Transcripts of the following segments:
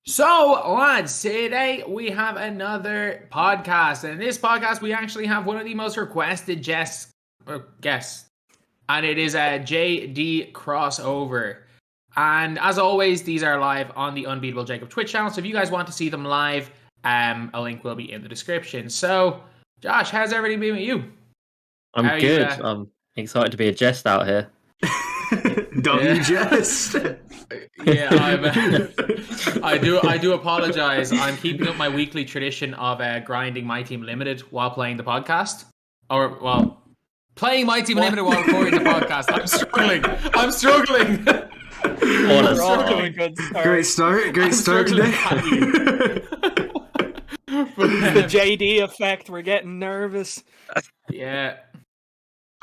So, lads, today we have another podcast. And in this podcast, we actually have one of the most requested guests, and it is a JD crossover. And as always, these are live on the Unbeatable Jacob Twitch channel. So if you guys want to see them live, a link will be in the description. So, Josh, how's everything been with you? I'm good. I'm excited to be a jest out here. Don't you jest? Yeah, I do apologize. I'm keeping up my weekly tradition of grinding MyTEAM Limited while playing the podcast, playing MyTEAM Limited while recording the podcast. I'm struggling. Great start today. The JD effect. We're getting nervous. Yeah.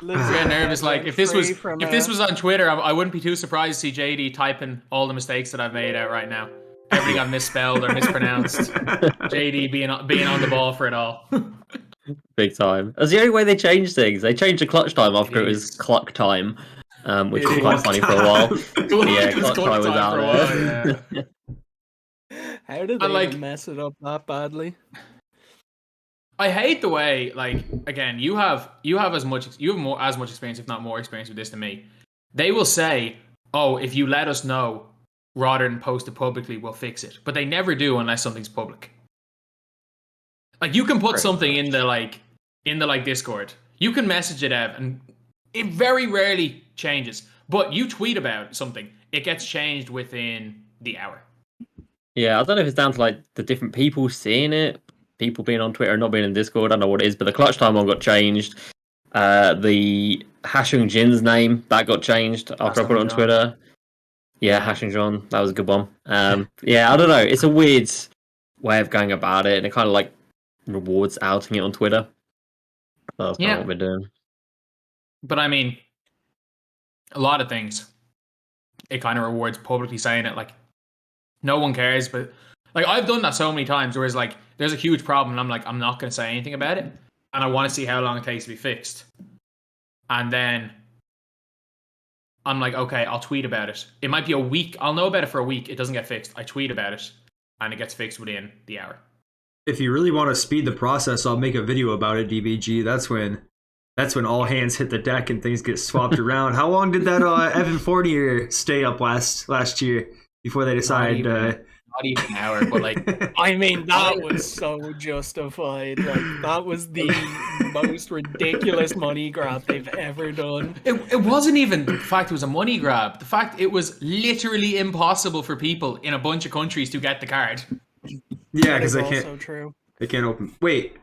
Getting nervous. Like if this was on Twitter, I wouldn't be too surprised to see JD typing all the mistakes that I've made out right now. Everything I've misspelled or mispronounced. JD being on the ball for it all. Big time. That's the only way they change things. They changed the clutch time after it was clock time, which was quite funny for a while. Clutch time was out there. How did they mess it up that badly? I hate the way, again, you have as much experience, if not more experience with this than me. They will say, "Oh, if you let us know rather than post it publicly, we'll fix it." But they never do unless something's public. Like you can put something in the Discord. You can message it out, and it very rarely changes. But you tweet about something, it gets changed within the hour. Yeah, I don't know if it's down to the different people seeing it. People being on Twitter and not being in Discord, I don't know what it is, but the clutch time one got changed. The Hashung Jin's name, that got changed after I put it on Twitter. Yeah, Hashung John, that was a good one. Yeah, I don't know. It's a weird way of going about it, and it kind of rewards outing it on Twitter. So that's kind of what we're doing. But I mean, a lot of things, it kind of rewards publicly saying it. No one cares, but I've done that so many times, whereas there's a huge problem, and I'm not going to say anything about it, and I want to see how long it takes to be fixed. And then I'm like, okay, I'll tweet about it. It might be a week. I'll know about it for a week. It doesn't get fixed. I tweet about it, and it gets fixed within the hour. If you really want to speed the process, I'll make a video about it, DBG. That's when all hands hit the deck and things get swapped around. How long did that Evan Fournier stay up last year before they decided... Not even an hour, but I mean, that was so justified. That was the most ridiculous money grab they've ever done. It wasn't even the fact it was a money grab. The fact it was literally impossible for people in a bunch of countries to get the card. Yeah, because they can't. Also true. They can't open. Wait.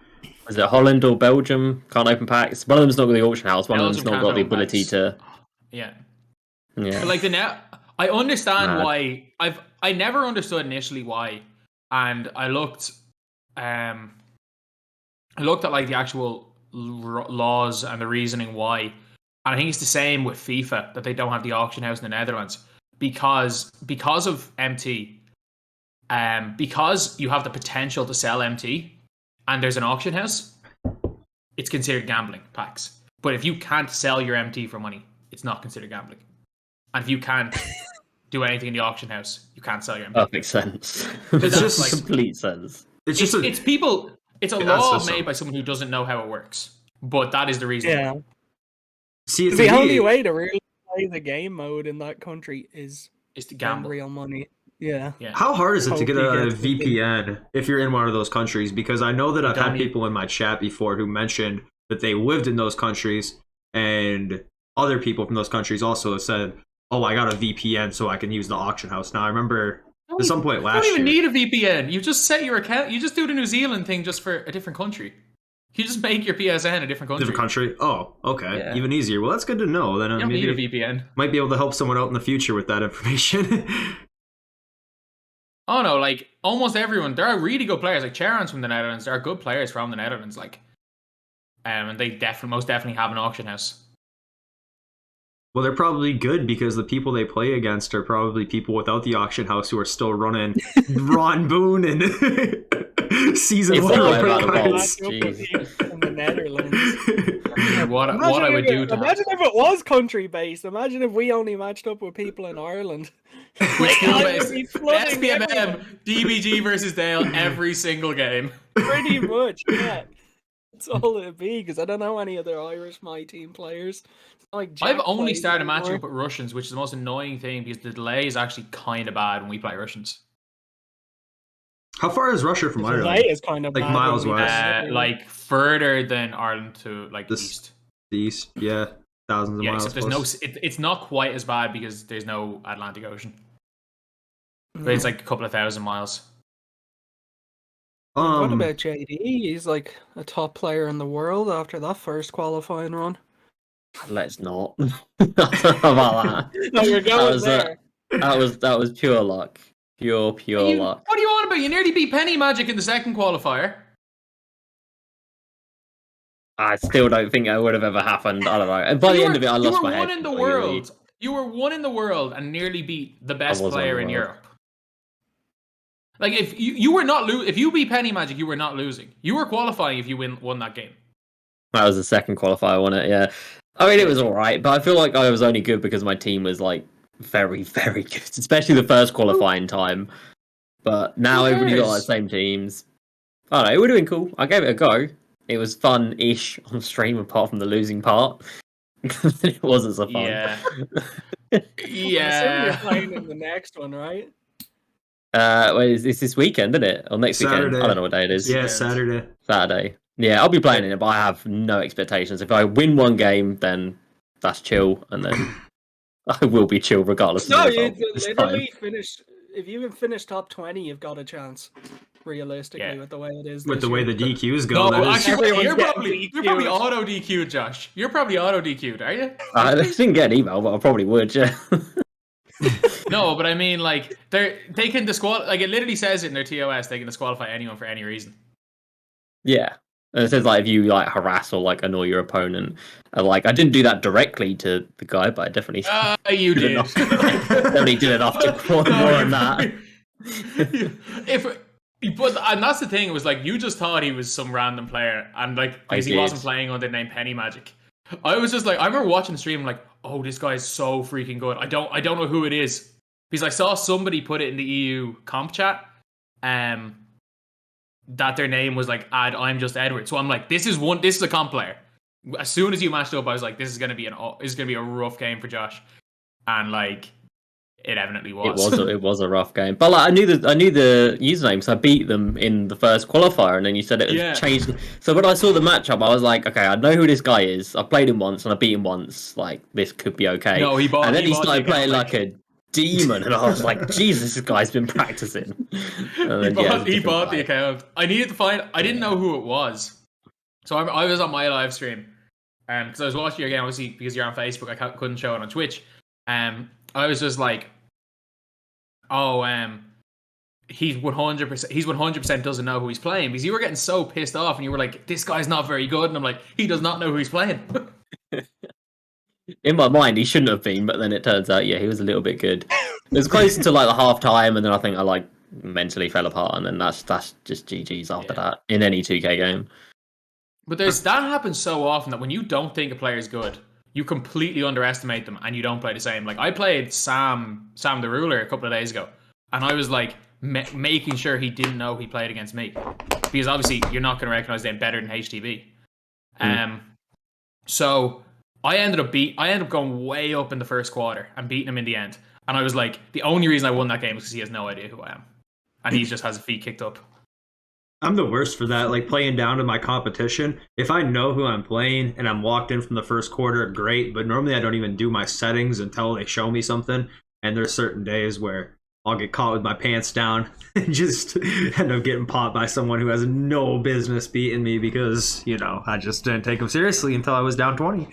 Is it Holland or Belgium? Can't open packs. One of them's not got the auction house. One of them's not got the ability to. Yeah. Yeah. But I understand why. I never understood initially why, and I looked at the actual laws and the reasoning why, and I think it's the same with FIFA, that they don't have the auction house in the Netherlands because of MT, because you have the potential to sell MT, and there's an auction house, it's considered gambling packs. But if you can't sell your MT for money, it's not considered gambling, and if you can't do anything in the auction house, you can't sell your MT. Perfect sense. It's just complete sense. It's a law made by someone who doesn't know how it works, but that is the reason. Yeah. See, the only way to really play the game mode in that country is to gamble real money. Yeah. How hard is it to get a VPN if you're in one of those countries? Because I know that I've had people in my chat before who mentioned that they lived in those countries, and other people from those countries also have said, "Oh, I got a VPN so I can use the auction house." Now, I remember at some point last year... You don't even need a VPN. You just set your account. You just do the New Zealand thing just for a different country. You just make your PSN a different country. Different country? Oh, okay. Yeah. Even easier. Well, that's good to know. Then you don't need a VPN. Might be able to help someone out in the future with that information. Oh, no. Almost everyone. There are really good players. Charon's from the Netherlands. There are good players from the Netherlands. And they most definitely have an auction house. Well, they're probably good because the people they play against are probably people without the auction house who are still running Ron Boone and season 1 in the Netherlands. what I would do to imagine if it was country based. Imagine if we only matched up with people in Ireland. which flooding SPMM, DBG versus Dale every single game. Pretty much, yeah. That's all it'd be, because I don't know any other Irish MyTEAM players. It's not like Jack I've only plays started anymore. matching up with Russians, which is the most annoying thing because the delay is actually kind of bad when we play Russians. How far is Russia from The Ireland? delay is kind of Like bad miles when we west. play. Like further than Ireland to like the east. The east, yeah, thousands of Yeah, miles. except there's it's not quite as bad because there's no Atlantic Ocean. But it's like a couple of thousand miles. What about JD? He's like a top player in the world after that first qualifying run. Let's not. I don't know about that. No, you're going there. That was pure luck. Pure luck. What are you on about? You nearly beat Penny Magic in the second qualifier. I still don't think it would have ever happened. I don't know. And by the end of it, I lost my head. You were one in the world. You were one in the world and nearly beat the best player in Europe. Like if you were not if you beat Penny Magic, you were not losing. You were qualifying if you won that game. That was the second qualifier, wasn't it? Yeah. I mean, it was all right, but I feel like I was only good because my team was like very, very good, especially the first qualifying time. But now everybody got like same teams. I don't know. It would have been cool. I gave it a go. It was fun-ish on stream, apart from the losing part. It wasn't so fun. Yeah. Yeah. You're playing in the next one, right? Well, it's this weekend, isn't it? Or next Saturday. weekend? I don't know what day it is. Yeah, Saturday. Yeah, I'll be playing in it, but I have no expectations. If I win one game, then that's chill, and then I will be chill regardless. No, of the you result. literally finish. If you can finish top 20, you've got a chance. Realistically, with the way it is. With the way the DQs go. No, actually, you're getting probably auto DQ'd, Josh. You're probably auto DQ'd, are you? I didn't get an email, but I probably would. Yeah. No, but I mean, like they can disqualify. Like it literally says it in their TOS, they can disqualify anyone for any reason. Yeah. And it says like if you like harass or like annoy your opponent. Like I didn't do that directly to the guy, but I definitely you did. Definitely did enough to more than that. And that's the thing. It was like you just thought he was some random player, and like because he wasn't playing under the name Penny Magic. I was just like, I remember watching the stream, like, oh, this guy's so freaking good. I don't know who it is because I saw somebody put it in the EU comp chat, that their name was like I'm just Edward. So I'm like, this is a comp player. As soon as you matched up, I was like, this is gonna be a rough game for Josh, and like it evidently was. It was a rough game, but like I knew the username, so I beat them in the first qualifier, and then you said it had changed. So when I saw the matchup, I was like, okay, I know who this guy is. I played him once and I beat him once. Like this could be okay. No, he started playing like a demon, and I was like, Jesus, this guy's been practicing. And then, he bought the account. I needed to find. I didn't know who it was, so I was on my live stream, because I was watching your game. Obviously, because you're on Facebook, I couldn't show it on Twitch. I was just like, oh, he's 100% doesn't know who he's playing, because you were getting so pissed off and you were like, this guy's not very good, and I'm like, he does not know who he's playing. In my mind, he shouldn't have been, but then it turns out, yeah, he was a little bit good. It was close to like the half time, and then I think I like mentally fell apart, and then that's just GG's after that in any 2K game. But that happens so often that when you don't think a player is good, you completely underestimate them and you don't play the same. Like I played Sam the Ruler a couple of days ago, and I was like making sure he didn't know he played against me, because obviously you're not going to recognize them better than HTB. So I ended up going way up in the first quarter and beating him in the end. And I was like, the only reason I won that game is because he has no idea who I am, and he just has a feet kicked up. I'm the worst for that, like playing down to my competition. If I know who I'm playing and I'm locked in from the first quarter, great. But normally I don't even do my settings until they show me something. And there's certain days where I'll get caught with my pants down and just end up getting popped by someone who has no business beating me because, I just didn't take them seriously until I was down 20.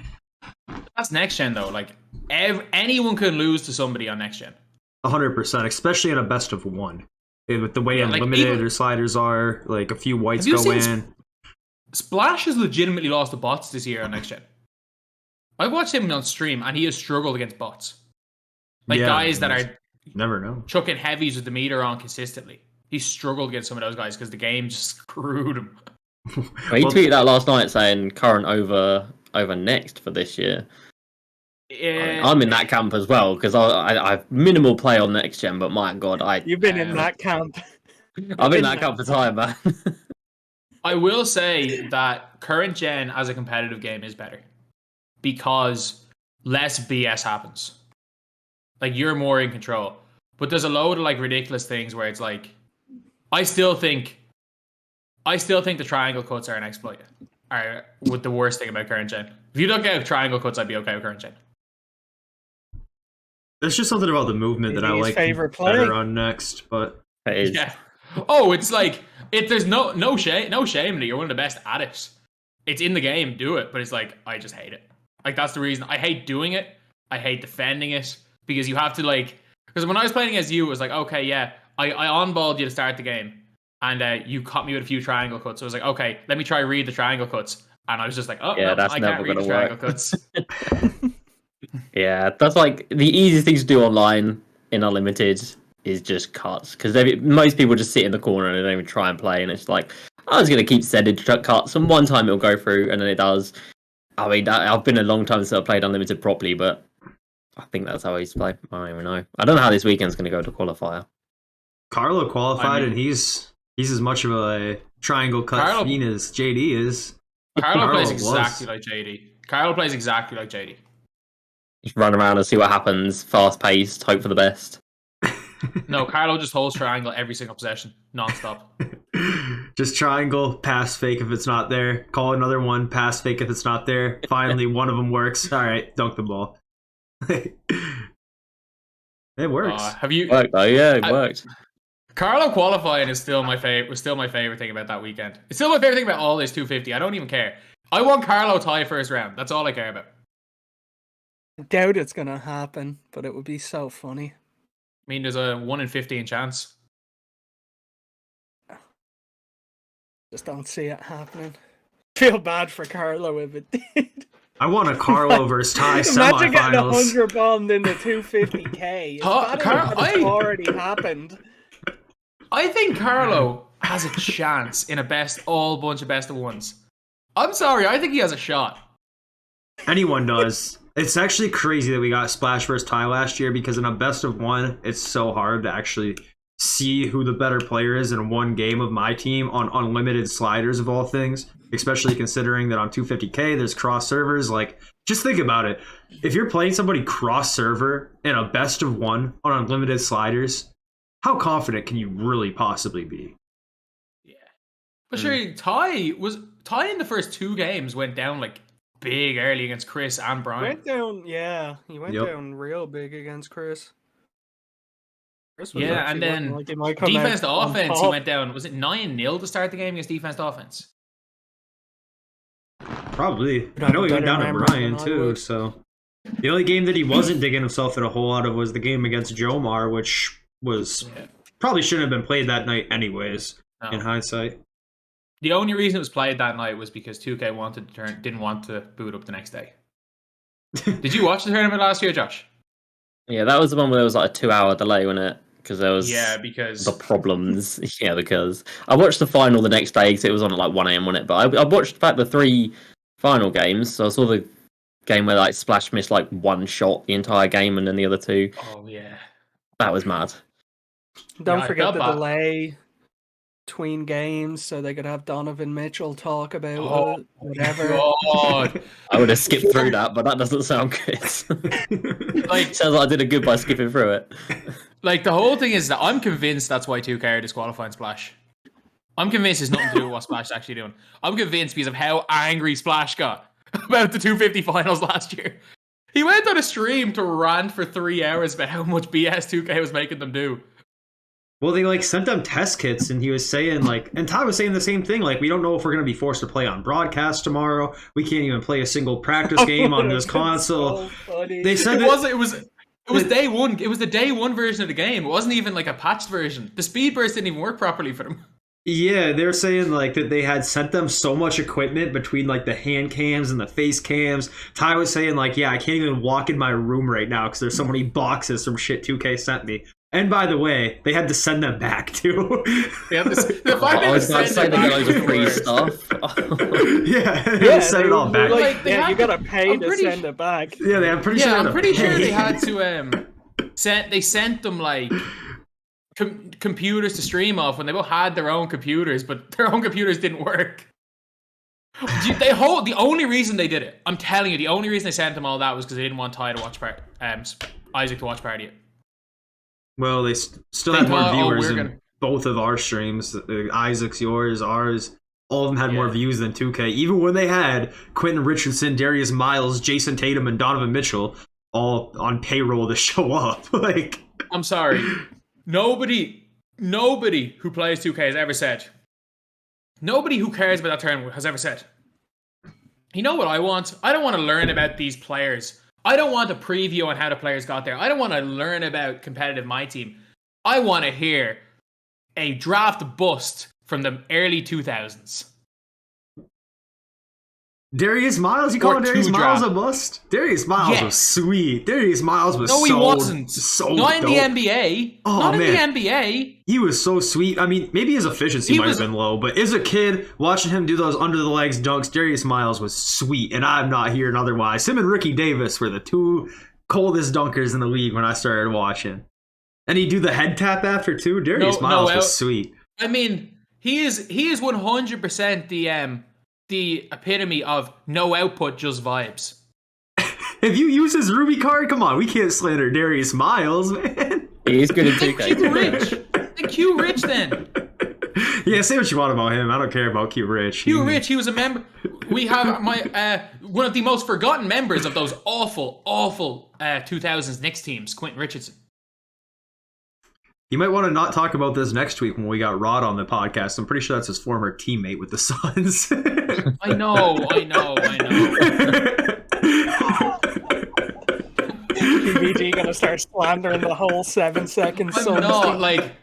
That's next gen though. Like anyone can lose to somebody on next gen. 100%, especially in a best of one. With the way unlimited or sliders are, like a few whites go in. Splash has legitimately lost to bots this year on next gen. I watched him on stream and he has struggled against bots. Like guys that are never know chucking heavies with the meter on consistently. He struggled against some of those guys because the game just screwed him. He tweeted out last night saying current over over next for this year. Yeah. I'm in that camp as well because I've minimal play on next gen, but my god, You've been in that camp. I'm in that camp for time, man. I will say that current gen as a competitive game is better because less BS happens. Like, you're more in control. But there's a load of like ridiculous things where it's like, I still think the triangle cuts are an exploit. Are with the worst thing about current gen. If you don't get triangle cuts, I'd be okay with current gen. There's just something about the movement that I like better on next, but yeah. Oh, it's like there's no shame that you're one of the best at it. It's in the game, do it, but it's like I just hate it. Like, that's the reason I hate doing it. I hate defending it because you have to like, because when I was playing against you, it was like, okay, yeah, I on-balled you to start the game, and you caught me with a few triangle cuts. So I was like, okay, let me try read the triangle cuts, and I was just like, oh, yeah, no, I can't read the triangle cuts. Yeah, that's like the easiest thing to do online in Unlimited is just cuts, because most people just sit in the corner and they don't even try and play, and it's like, I was going to keep sending cuts, and one time it'll go through, and then it does. I mean, I've been a long time since I've played Unlimited properly, but I think that's how I used to play. I don't even know. I don't know how this weekend's going to go to qualifier. Carlo qualified, and he's as much of a triangle cut fiend as JD is. Carlo plays exactly like JD. Carlo plays exactly like JD. Just run around and see what happens, fast-paced, hope for the best. No, Carlo just holds triangle every single possession, non-stop. Just triangle, pass fake if it's not there. Call another one, pass fake if it's not there. Finally, one of them works. All right, dunk the ball. It works. Have you worked though? Yeah, it worked. Carlo qualifying is still my favorite. Was still my favorite thing about that weekend. It's still my favorite thing about all this 250. I don't even care. I want Carlo tie first round. That's all I care about. I doubt it's gonna happen, but it would be so funny. I mean, there's a 1 in 15 chance. Just don't see it happening. Feel bad for Carlo if it did. I want a Carlo versus Ty semifinals. Imagine getting 100 bombed in the 250k. It's already happened. I think Carlo has a chance in a bunch of best of ones. I'm sorry, I think he has a shot. Anyone does. It's actually crazy that we got Splash versus Ty last year, because in a best of one, it's so hard to actually see who the better player is in one game of my team on unlimited sliders of all things, especially considering that on 250k there's cross servers. Like, just think about it. If you're playing somebody cross server in a best of one on unlimited sliders, how confident can you really possibly be? Yeah. But sure, Ty in the first 2 games went down like big early against Chris and Brian. He went down real big against Chris. Yeah, and then like defense to offense, he went down. Was it 9-0 to start the game against defense to offense? Probably. I know he went down to Brian too. So the only game that he wasn't digging himself in a whole lot of was the game against Jomar, which was probably shouldn't have been played that night anyways. No. In hindsight, the only reason it was played that night was because 2K didn't want to boot up the next day. Did you watch the tournament last year, Josh? Yeah, that was the one where there was like a 2-hour delay, wasn't it? Because there was because the problems. Yeah, because I watched the final the next day because it was on at like 1 a.m. on it. But I watched back the 3 final games. So I saw the game where like Splash missed like 1 shot the entire game, and then the other 2. Oh yeah, that was mad. Don't forget the delay between games, so they could have Donovan Mitchell talk about whatever. God. I would have skipped through that, but that doesn't sound good. Like, sounds like I did a good by skipping through it. Like, the whole thing is that I'm convinced that's why 2K are disqualifying Splash. I'm convinced it's nothing to do with what Splash is actually doing. I'm convinced because of how angry Splash got about the 250 finals last year. He went on a stream to rant for 3 hours about how much BS 2K was making them do. Well, they like sent them test kits, and he was saying like, and Ty was saying the same thing. Like, we don't know if we're going to be forced to play on broadcast tomorrow. We can't even play a single practice game on this console. So they said it was day one. It was the day one version of the game. It wasn't even like a patched version. The speed burst didn't even work properly for them. Yeah, they're saying like that they had sent them so much equipment between like the hand cams and the face cams. Ty was saying like, yeah, I can't even walk in my room right now because there's so many boxes from shit 2K sent me. And by the way, they had to send them back too. They have this, the fact I was about to say they got loads of free worse. stuff. They send it all back. Like, you gotta pay to send it back. Yeah, I'm pretty sure. I'm pretty sure they had to they sent them like computers to stream off when they both had their own computers, but their own computers didn't work. The only reason they did it, I'm telling you, the only reason they sent them all that was because they didn't want Ty to watch Isaac to watch party it. Well, they still had more viewers than both of our streams. Isaac's, yours, ours. All of them had more views than 2K. Even when they had Quentin Richardson, Darius Miles, Jason Tatum, and Donovan Mitchell all on payroll to show up. Like, I'm sorry. Nobody who plays 2K has ever said. Nobody who cares about that tournament has ever said, you know what I want? I don't want to learn about these players. I don't want a preview on how the players got there. I don't want to learn about competitive MyTEAM. I want to hear a draft bust from the early 2000s. Darius Miles? You call Darius Miles a bust? Darius Miles was sweet. Darius Miles was he wasn't. So not dope. In the NBA. Oh, not man. in the NBA. He was so sweet. I mean, maybe his efficiency might have been low, but as a kid, watching him do those under-the-legs dunks, Darius Miles was sweet, and I'm not hearing otherwise. Him and Ricky Davis were the two coldest dunkers in the league when I started watching. And he'd do the head tap after, too. Darius Miles was sweet. I mean, he is 100% the epitome of no output, just vibes. If you use his Ruby card, come on, we can't slander Darius Miles, man. He's good at 2K. Q Rich. The Q Rich then. Yeah, say what you want about him. I don't care about Q Rich. Q Rich, he was a member. We have one of the most forgotten members of those awful 2000s Knicks teams, Quentin Richardson. You might want to not talk about this next week when we got Rod on the podcast. I'm pretty sure that's his former teammate with the Suns. I know. PBG gonna start slandering the whole 7 seconds. I'm not, like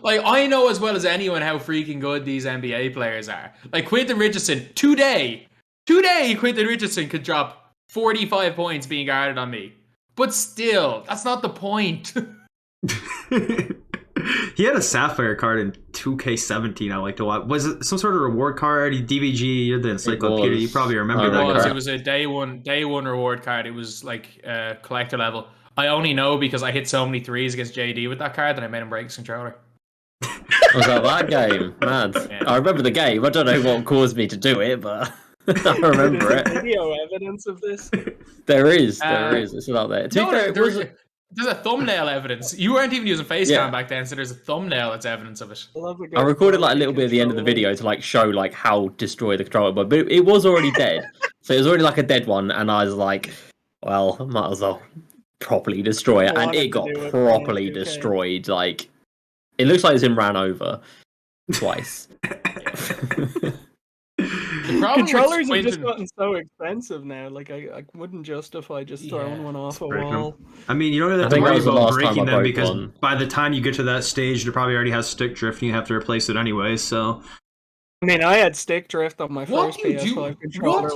I know as well as anyone how freaking good these NBA players are. Like Quentin Richardson, today Quentin Richardson could drop 45 points being guarded on me. But still, that's not the point. He had a Sapphire card in 2K17 I liked a lot. Was it some sort of reward card? DBG, you're the encyclopedia. You probably remember that card. It was a day one reward card. It was like collector level. I only know because I hit so many threes against JD with that card that I made him break his controller. Was that game? Mad. Yeah. I remember the game. I don't know what caused me to do it, but I remember it. Video evidence of this? There is. It's not there. There's a thumbnail evidence. You weren't even using Facecam back then, so there's a thumbnail that's evidence of it. I recorded like a little bit at the end of the video to like show like how destroyed the controller was, but it was already dead. So it was already like a dead one, and I was like, well, I might as well properly destroy it. And it got properly destroyed. Like, it looks like it's been ran over twice. Controllers have just gotten so expensive now. Like I wouldn't justify just throwing one off a wall. I mean, you don't have to worry about breaking them because by the time you get to that stage, it probably already has stick drift and you have to replace it anyway. So, I mean, I had stick drift on my first PS5 controller. What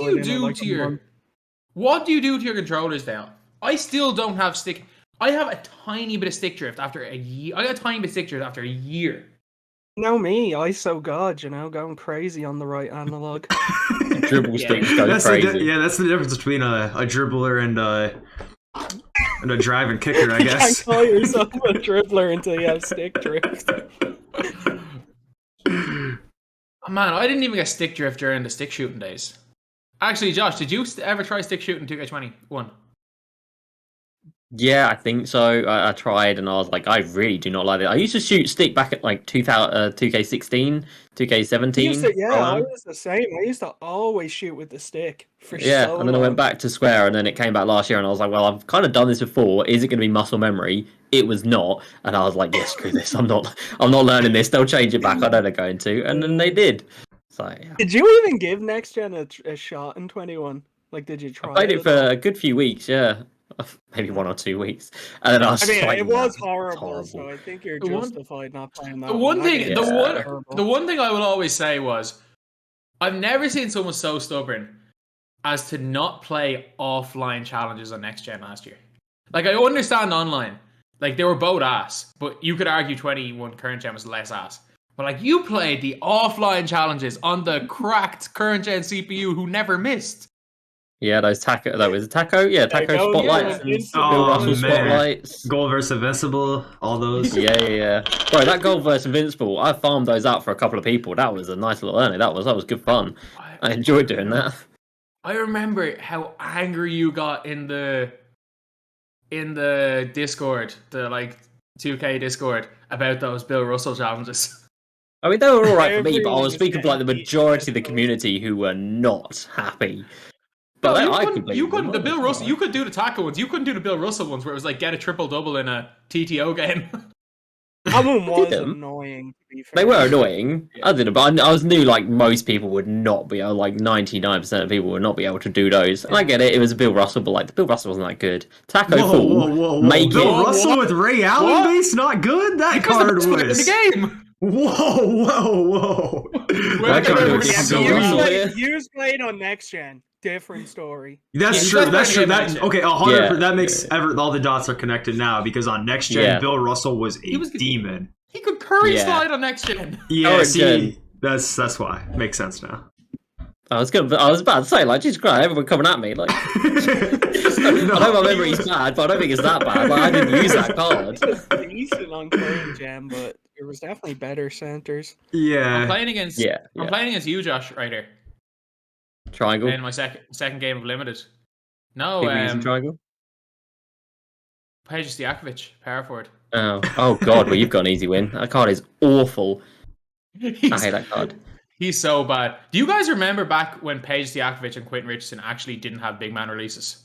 do you do to your controllers now? I still don't have stick. I have a tiny bit of stick drift after a year. I got a tiny bit of stick drift after a year. No, me, ISO God, going crazy on the right analog. Dribble sticks go crazy. That's the difference between a dribbler and a driving kicker, I guess. You can't call yourself a dribbler until you have stick drift. Oh, man, I didn't even get stick drift during the stick shooting days. Actually, Josh, did you ever try stick shooting 2K21? Yeah, I think so. I tried and I was like, I really do not like it. I used to shoot stick back at like 2K16, 2K17. I was the same. I used to always shoot with the stick. And then I went back to square and then it came back last year and I was like, well, I've kind of done this before. Is it going to be muscle memory? It was not. And I was like, yeah, screw this. I'm not learning this. They'll change it back. I know they're going to. And then they did. So, yeah. Did you even give Next Gen a shot in 21? Like, did you try I played it for a good few weeks, yeah. Maybe 1 or 2 weeks, and then it was horrible. So I think you're justified not playing that. The one thing I will always say was, I've never seen someone so stubborn as to not play offline challenges on Next Gen last year. Like, I understand online, Like, they were both ass, but you could argue 21 current gen was less ass. But like, you played the offline challenges on the cracked current gen CPU who never missed. Yeah, those taco. That was taco. Yeah, taco spotlights. Yeah, Bill Russell spotlights. Goal versus Invincible. All those. Yeah. Bro, that goal versus Invincible. I farmed those out for a couple of people. That was a nice little earning. That was good fun. I enjoyed doing that. I remember how angry you got in the Discord, the like 2K Discord, about those Bill Russell challenges. I mean, they were all right for me, but I was speaking for like the majority of the community who were not happy. But you couldn't the Bill Russell. You could do the tackle ones. You couldn't do the Bill Russell ones where it was like get a triple double in a TTO game. That one was annoying. To be fair. They were annoying. I didn't, but I knew like most people would not be able. Like 99% of people would not be able to do those. And I get it. It was a Bill Russell, but like the Bill Russell wasn't that good. Taco Fall. Make Bill it. Russell with Ray Allen base not good. That card was in the game. Whoa! Hughes played on next gen. Different story. That's true. Okay, 100%. That makes all the dots are connected now because on next gen, Bill Russell was a demon. He could curry slide on next gen. Yeah, see, that's why. Makes sense now. I was about to say, like, Jesus Christ, everyone coming at me, like. I know my memory's bad, but I don't think it's that bad. Like, I didn't use that card. It was decent on current gen, but there was definitely better centers. Yeah. I'm playing against you, Josh, right here. Triangle. In my second game of limited. No, triangle. Page Stojakovic, power forward. Oh God! Well, you've got an easy win. That card is awful. I hate that card. He's so bad. Do you guys remember back when Page Stojakovic and Quentin Richardson actually didn't have big man releases?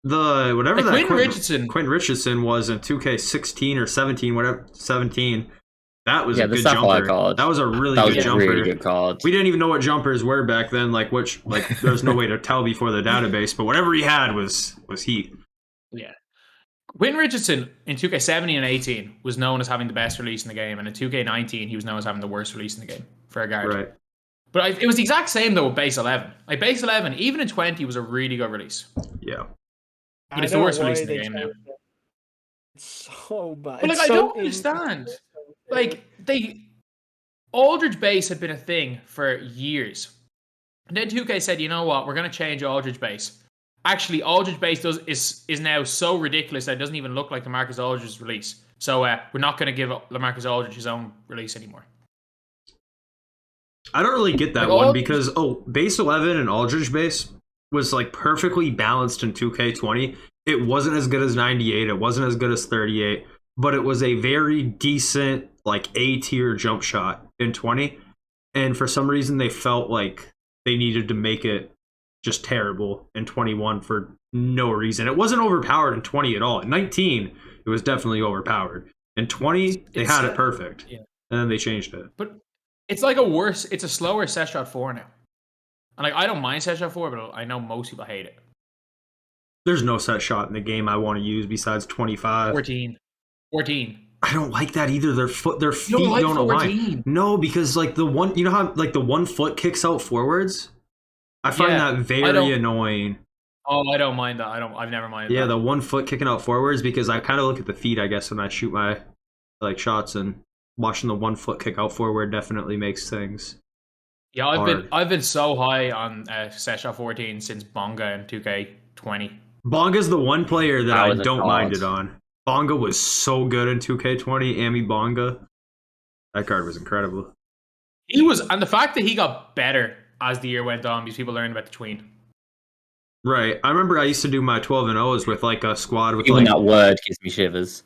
Quentin Richardson was in 2K16 or 17, whatever 17. That was a good jumper. Card. That was a really good jumper. Really good card. We didn't even know what jumpers were back then. Like there was no way to tell before the database. But whatever he had was heat. Yeah. Quentin Richardson in 2K17 and 18 was known as having the best release in the game, and in 2K19 he was known as having the worst release in the game for a guard. Right. But it was the exact same though with base 11. Like base 11, even in 20, was a really good release. Yeah. But it's the worst release in the game now. It's so bad. But like, I don't understand. Like, Aldridge Bass had been a thing for years. And then 2K said, you know what, we're going to change Aldridge Bass. Actually, Aldridge Bass is now so ridiculous that it doesn't even look like LaMarcus Aldridge's release. So we're not going to give LaMarcus Aldridge his own release anymore. I don't really get that one because, base 11 and Aldridge Bass was like perfectly balanced in 2K20. It wasn't as good as 98. It wasn't as good as 38. But it was a very decent, like, A-tier jump shot in 20. And for some reason, they felt like they needed to make it just terrible in 21 for no reason. It wasn't overpowered in 20 at all. In 19, it was definitely overpowered. In 20, they had it perfect. Yeah. And then they changed it. But it's like it's a slower set shot 4 now. And like, I don't mind set shot 4, but I know most people hate it. There's no set shot in the game I want to use besides 25. 14. I don't like that either. Their feet don't align. No, because like the one, you know how like the 1 foot kicks out forwards? I find that very annoying. Oh, I don't mind that. I've never minded that. Yeah, the 1 foot kicking out forwards, because I kind of look at the feet, I guess, when I shoot my like shots, and watching the 1 foot kick out forward definitely makes things. Yeah, I've been so high on set shot 14 since Bonga in 2K20. Bonga's the one player that I don't mind it on. Bonga was so good in 2K20. Amy Bonga. That card was incredible. He was, and the fact that he got better as the year went on because people learned about the tween. Right. I remember I used to do my 12 and 0s with like a squad with even that word gives me shivers.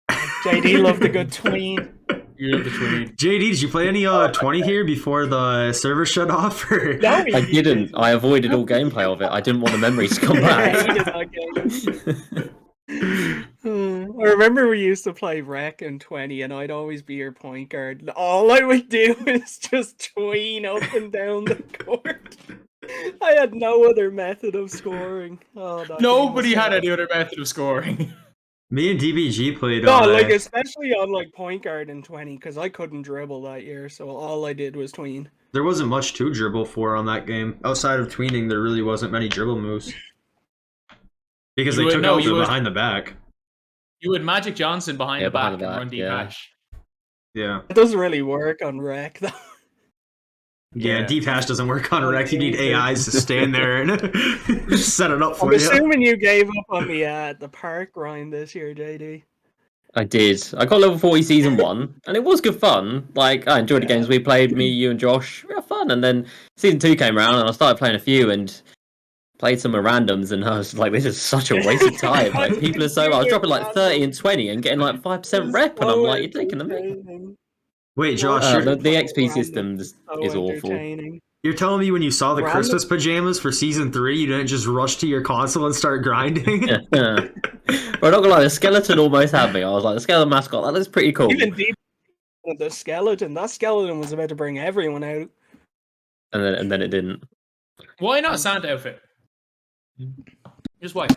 JD loved a good tween. You love the tween. JD, did you play any 20 here before the server shut off? Or? No, I didn't. I avoided all gameplay of it. I didn't want the memories to come back. I remember we used to play Rec in 20 and I'd always be your point guard. All I would do is just tween up and down the court. I had no other method of scoring. Nobody had any other method of scoring. Me and DBG played especially on like point guard in 20 because I couldn't dribble that year, so all I did was tween. There wasn't much to dribble for on that game. Outside of tweening, there really wasn't many dribble moves. Because they took out the behind the back. You had Magic Johnson behind the back behind the and back, run deep yeah. hash. Yeah. It doesn't really work on rec though. Yeah, deep hash doesn't work on rec. You need Okay. AIs to stand there and just set it up for I'm you. assuming you gave up on the park grind this year, JD. I did. I got level 40 season 1, and it was good fun. Like, I enjoyed the games we played, me, you, and Josh. We had fun. And then season 2 came around, and I started playing a few, and played some of randoms, and I was like, this is such a waste of time. Like, people are so... I was dropping like 30 and 20 and getting like 5% rep, and I'm like, you're taking the mic. Wait, Josh, the XP system is awful. You're telling me when you saw the Christmas pajamas for season 3, you didn't just rush to your console and start grinding? But I'm not gonna lie, the skeleton almost had me. I was like, the skeleton mascot, that looks pretty cool. Even deep the skeleton. That skeleton was about to bring everyone out. And then it didn't. Why not a Santa outfit? Just why?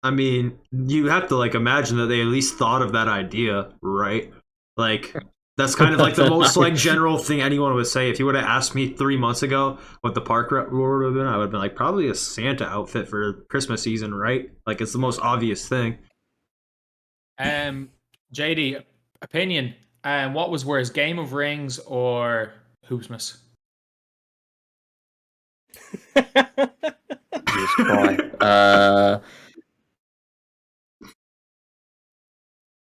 I mean, you have to like imagine that they at least thought of that idea, right? Like, that's kind of like the most like general thing anyone would say. If you would have asked me 3 months ago what the park reward would have been, I would have been like, probably a Santa outfit for Christmas season, right? Like, it's the most obvious thing. JD, opinion. What was worse, Game of Rings or Hoopsmas? Jesus Christ.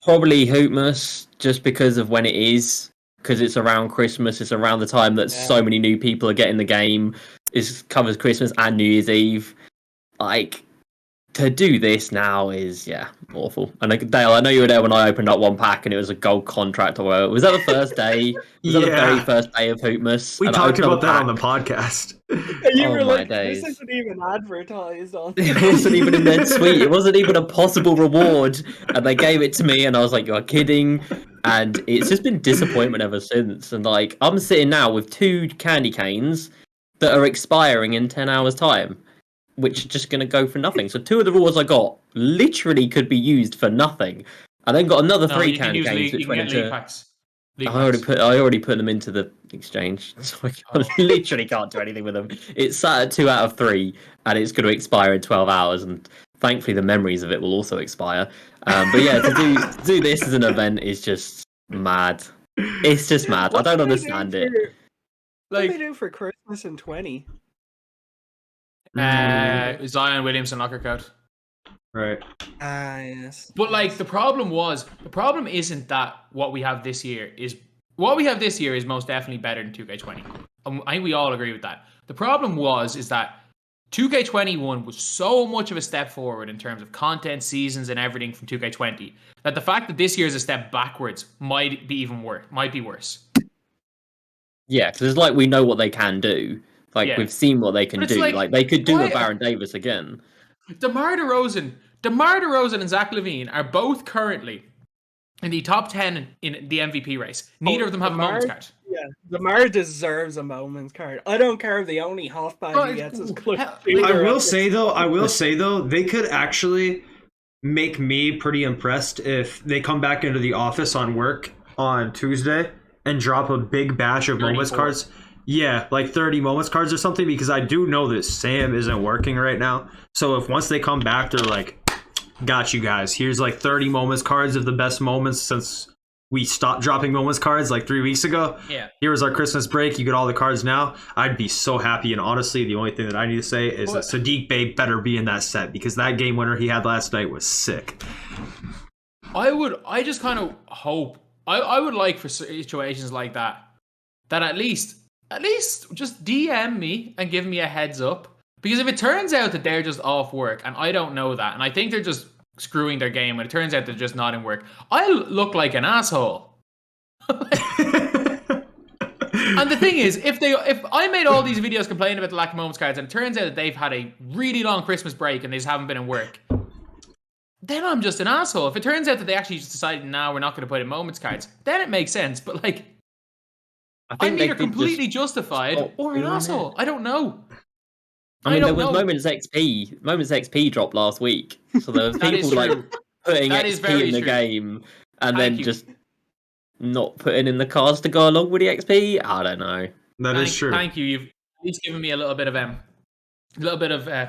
Probably Hoopmas, just because of when it is. Because it's around Christmas, it's around the time that so many new people are getting the game. It covers Christmas and New Year's Eve. Like, to do this now is, awful. And Dale, I know you were there when I opened up one pack and it was a gold contract. Or was that the first day? Was that the very first day of Hoopmas? We talked about that on the podcast. You were like, days. this isn't even advertised on. It wasn't even in their tweet. It wasn't even a possible reward. And they gave it to me and I was like, you're kidding. And it's just been disappointment ever since. And like, I'm sitting now with 2 candy canes that are expiring in 10 hours time, which are just going to go for nothing. So 2 of the rewards I got literally could be used for nothing. I then got another 3 candy canes, which went into... I already put them into the exchange, so I literally can't do anything with them. It's sat at 2 out of 3, and it's going to expire in 12 hours, and thankfully the memories of it will also expire. But yeah, to do this as an event is just mad. It's just mad. I don't understand it. What do they do for Christmas in 20? Zion Williamson knocker code. Right. Yes. But like the problem isn't that what we have this year is most definitely better than 2K20. I think we all agree with that. The problem is that 2K21 was so much of a step forward in terms of content, seasons, and everything from 2K20 that the fact that this year is a step backwards might be worse. Yeah, because it's like we know what they can do. Like we've seen what they can do. Like they could do a Baron Davis again. DeMar DeRozan and Zach LaVine are both currently in the top 10 in the MVP race. Neither of them have a moments card. Yeah, DeMar deserves a moments card. I don't care if the only half bag he gets is clutch. I will say though, they could actually make me pretty impressed if they come back into the office on work on Tuesday and drop a big batch of moments cards. Yeah, like 30 moments cards or something, because I do know that Sam isn't working right now. So if once they come back, they're like, got you guys. Here's like 30 moments cards of the best moments since we stopped dropping moments cards like 3 weeks ago. Yeah. Here was our Christmas break. You get all the cards now. I'd be so happy. And honestly, the only thing that I need to say is that Sadiq Bey better be in that set, because that game winner he had last night was sick. I just kind of hope, I would like for situations like that at least just DM me and give me a heads up. Because if it turns out that they're just off work and I don't know that, and I think they're just screwing their game and it turns out they're just not in work, I look like an asshole. And the thing is, if I made all these videos complaining about the lack of moments cards and it turns out that they've had a really long Christmas break and they just haven't been in work, then I'm just an asshole. If it turns out that they actually just decided, now we're not going to put in moments cards, then it makes sense. But like, I'm either completely justified or an asshole. I don't know. I mean, there was Moments XP dropped last week, so there was people like putting XP in the game and then just not putting in the cards to go along with the XP. I don't know. That is true. Thank you. You've at least given me a little bit of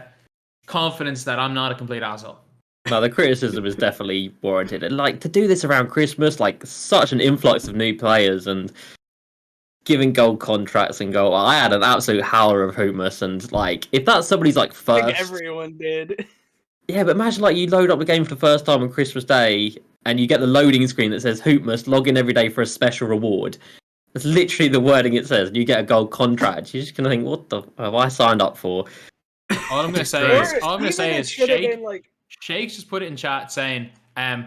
confidence that I'm not a complete asshole. No, the criticism is definitely warranted. And like to do this around Christmas, like such an influx of new players and giving gold contracts and gold. I had an absolute howler of Hoopmas, and like if that's somebody's like I first, think everyone did. yeah. But imagine like you load up the game for the first time on Christmas Day, and you get the loading screen that says Hoopmas, log in every day for a special reward. That's literally the wording it says. And you get a gold contract. You're just gonna think, what the have I signed up for? All I'm gonna say is Shakes just put it in chat saying,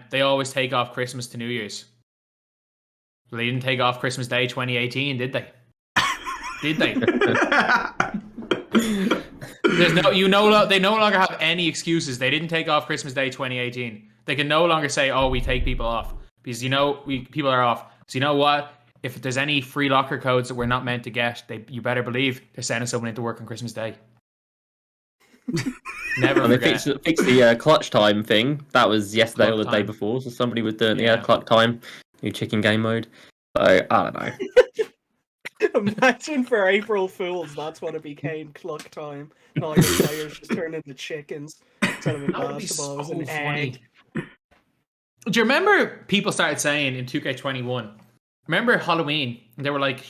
they always take off Christmas to New Year's. They didn't take off Christmas Day 2018, did they? Did they? They no longer have any excuses. They didn't take off Christmas Day 2018. They can no longer say, "Oh, we take people off," because people are off. So you know what? If there's any free locker codes that we're not meant to get, you better believe they're sending someone into work on Christmas Day. Never and forget. They fixed the clutch time thing. That was yesterday or the day before. So somebody was doing clutch time, new chicken game mode. So I don't know. Imagine for April Fools, that's what it became. Cluck time. And all your players just turned into chickens instead of a basketball. It was an egg. Do you remember people started saying in 2K21? Remember Halloween? They were like,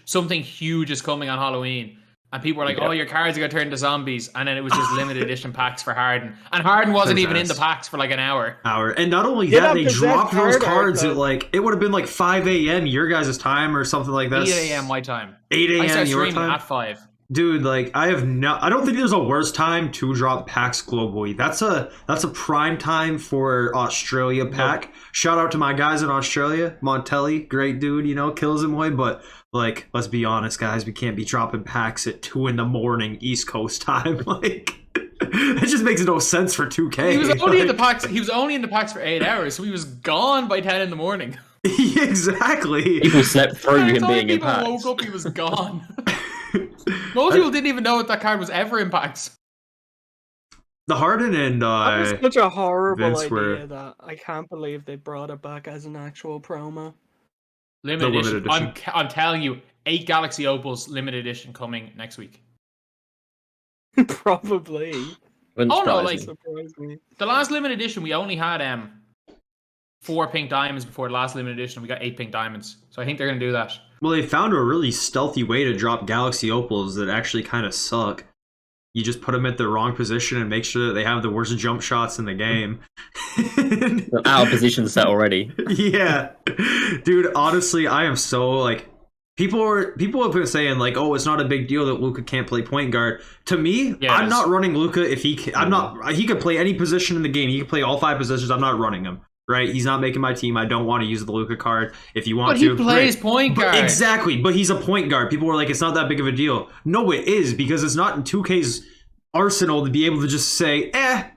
something huge is coming on Halloween. And people were like, "Oh, your cards are gonna turn into zombies," and then it was just limited edition packs for Harden, and Harden wasn't even in the packs for like an hour. And not only that, they dropped those cards at like it would have been like 5 a.m. your guys' time or something like that. 8 a.m. my time. 8 a.m. I started your streaming time at 5. Dude, like I don't think there's a worse time to drop packs globally. That's a prime time for Australia pack. Nope. Shout out to my guys in Australia, Montelli, great dude, kills him away, but. Like, let's be honest, guys. We can't be dropping packs at 2 a.m. East Coast time. Like, it just makes no sense for 2K. He was only in the packs. He was only in the packs for 8 hours, so he was gone by 10 in the morning. Exactly. People slept through him being in packs. People woke up, he was gone. Most people didn't even know that card was ever in packs. The Harden and that was such a horrible idea that I can't believe they brought it back as an actual promo. Limited edition. I'm telling you, 8 Galaxy Opals limited edition coming next week. Probably. The last limited edition we only had 4 pink diamonds before the last limited edition. We got 8 pink diamonds, so I think they're gonna do that. Well, they found a really stealthy way to drop Galaxy Opals that actually kind of suck. You just put them at the wrong position and make sure that they have the worst jump shots in the game. They're out of position set already. Yeah. Dude, honestly, I am so like people have been saying like, "Oh, it's not a big deal that Luka can't play point guard." To me, I'm not running Luka if he could play any position in the game. He can play all 5 positions. I'm not running him. Right? He's not making my team. I don't want to use the Luka card. If you want to, he plays point guard. Exactly, but he's a point guard. People were like, it's not that big of a deal. No, it is, because it's not in 2K's arsenal to be able to just say,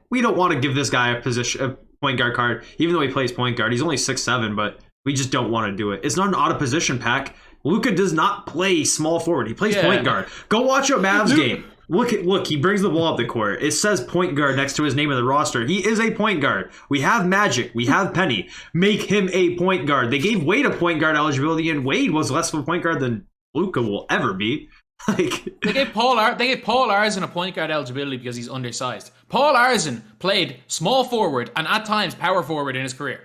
we don't want to give this guy a point guard card, even though he plays point guard. He's only 6'7", but we just don't want to do it. It's not an out of position pack. Luka does not play small forward. He plays point guard. Go watch a Mavs game. Look, he brings the ball up the court. It says point guard next to his name in the roster. He is a point guard. We have Magic. We have Penny. Make him a point guard. They gave Wade a point guard eligibility, and Wade was less of a point guard than Luka will ever be. Like they gave Paul Arzon a point guard eligibility because he's undersized. Paul Arzon played small forward and at times power forward in his career.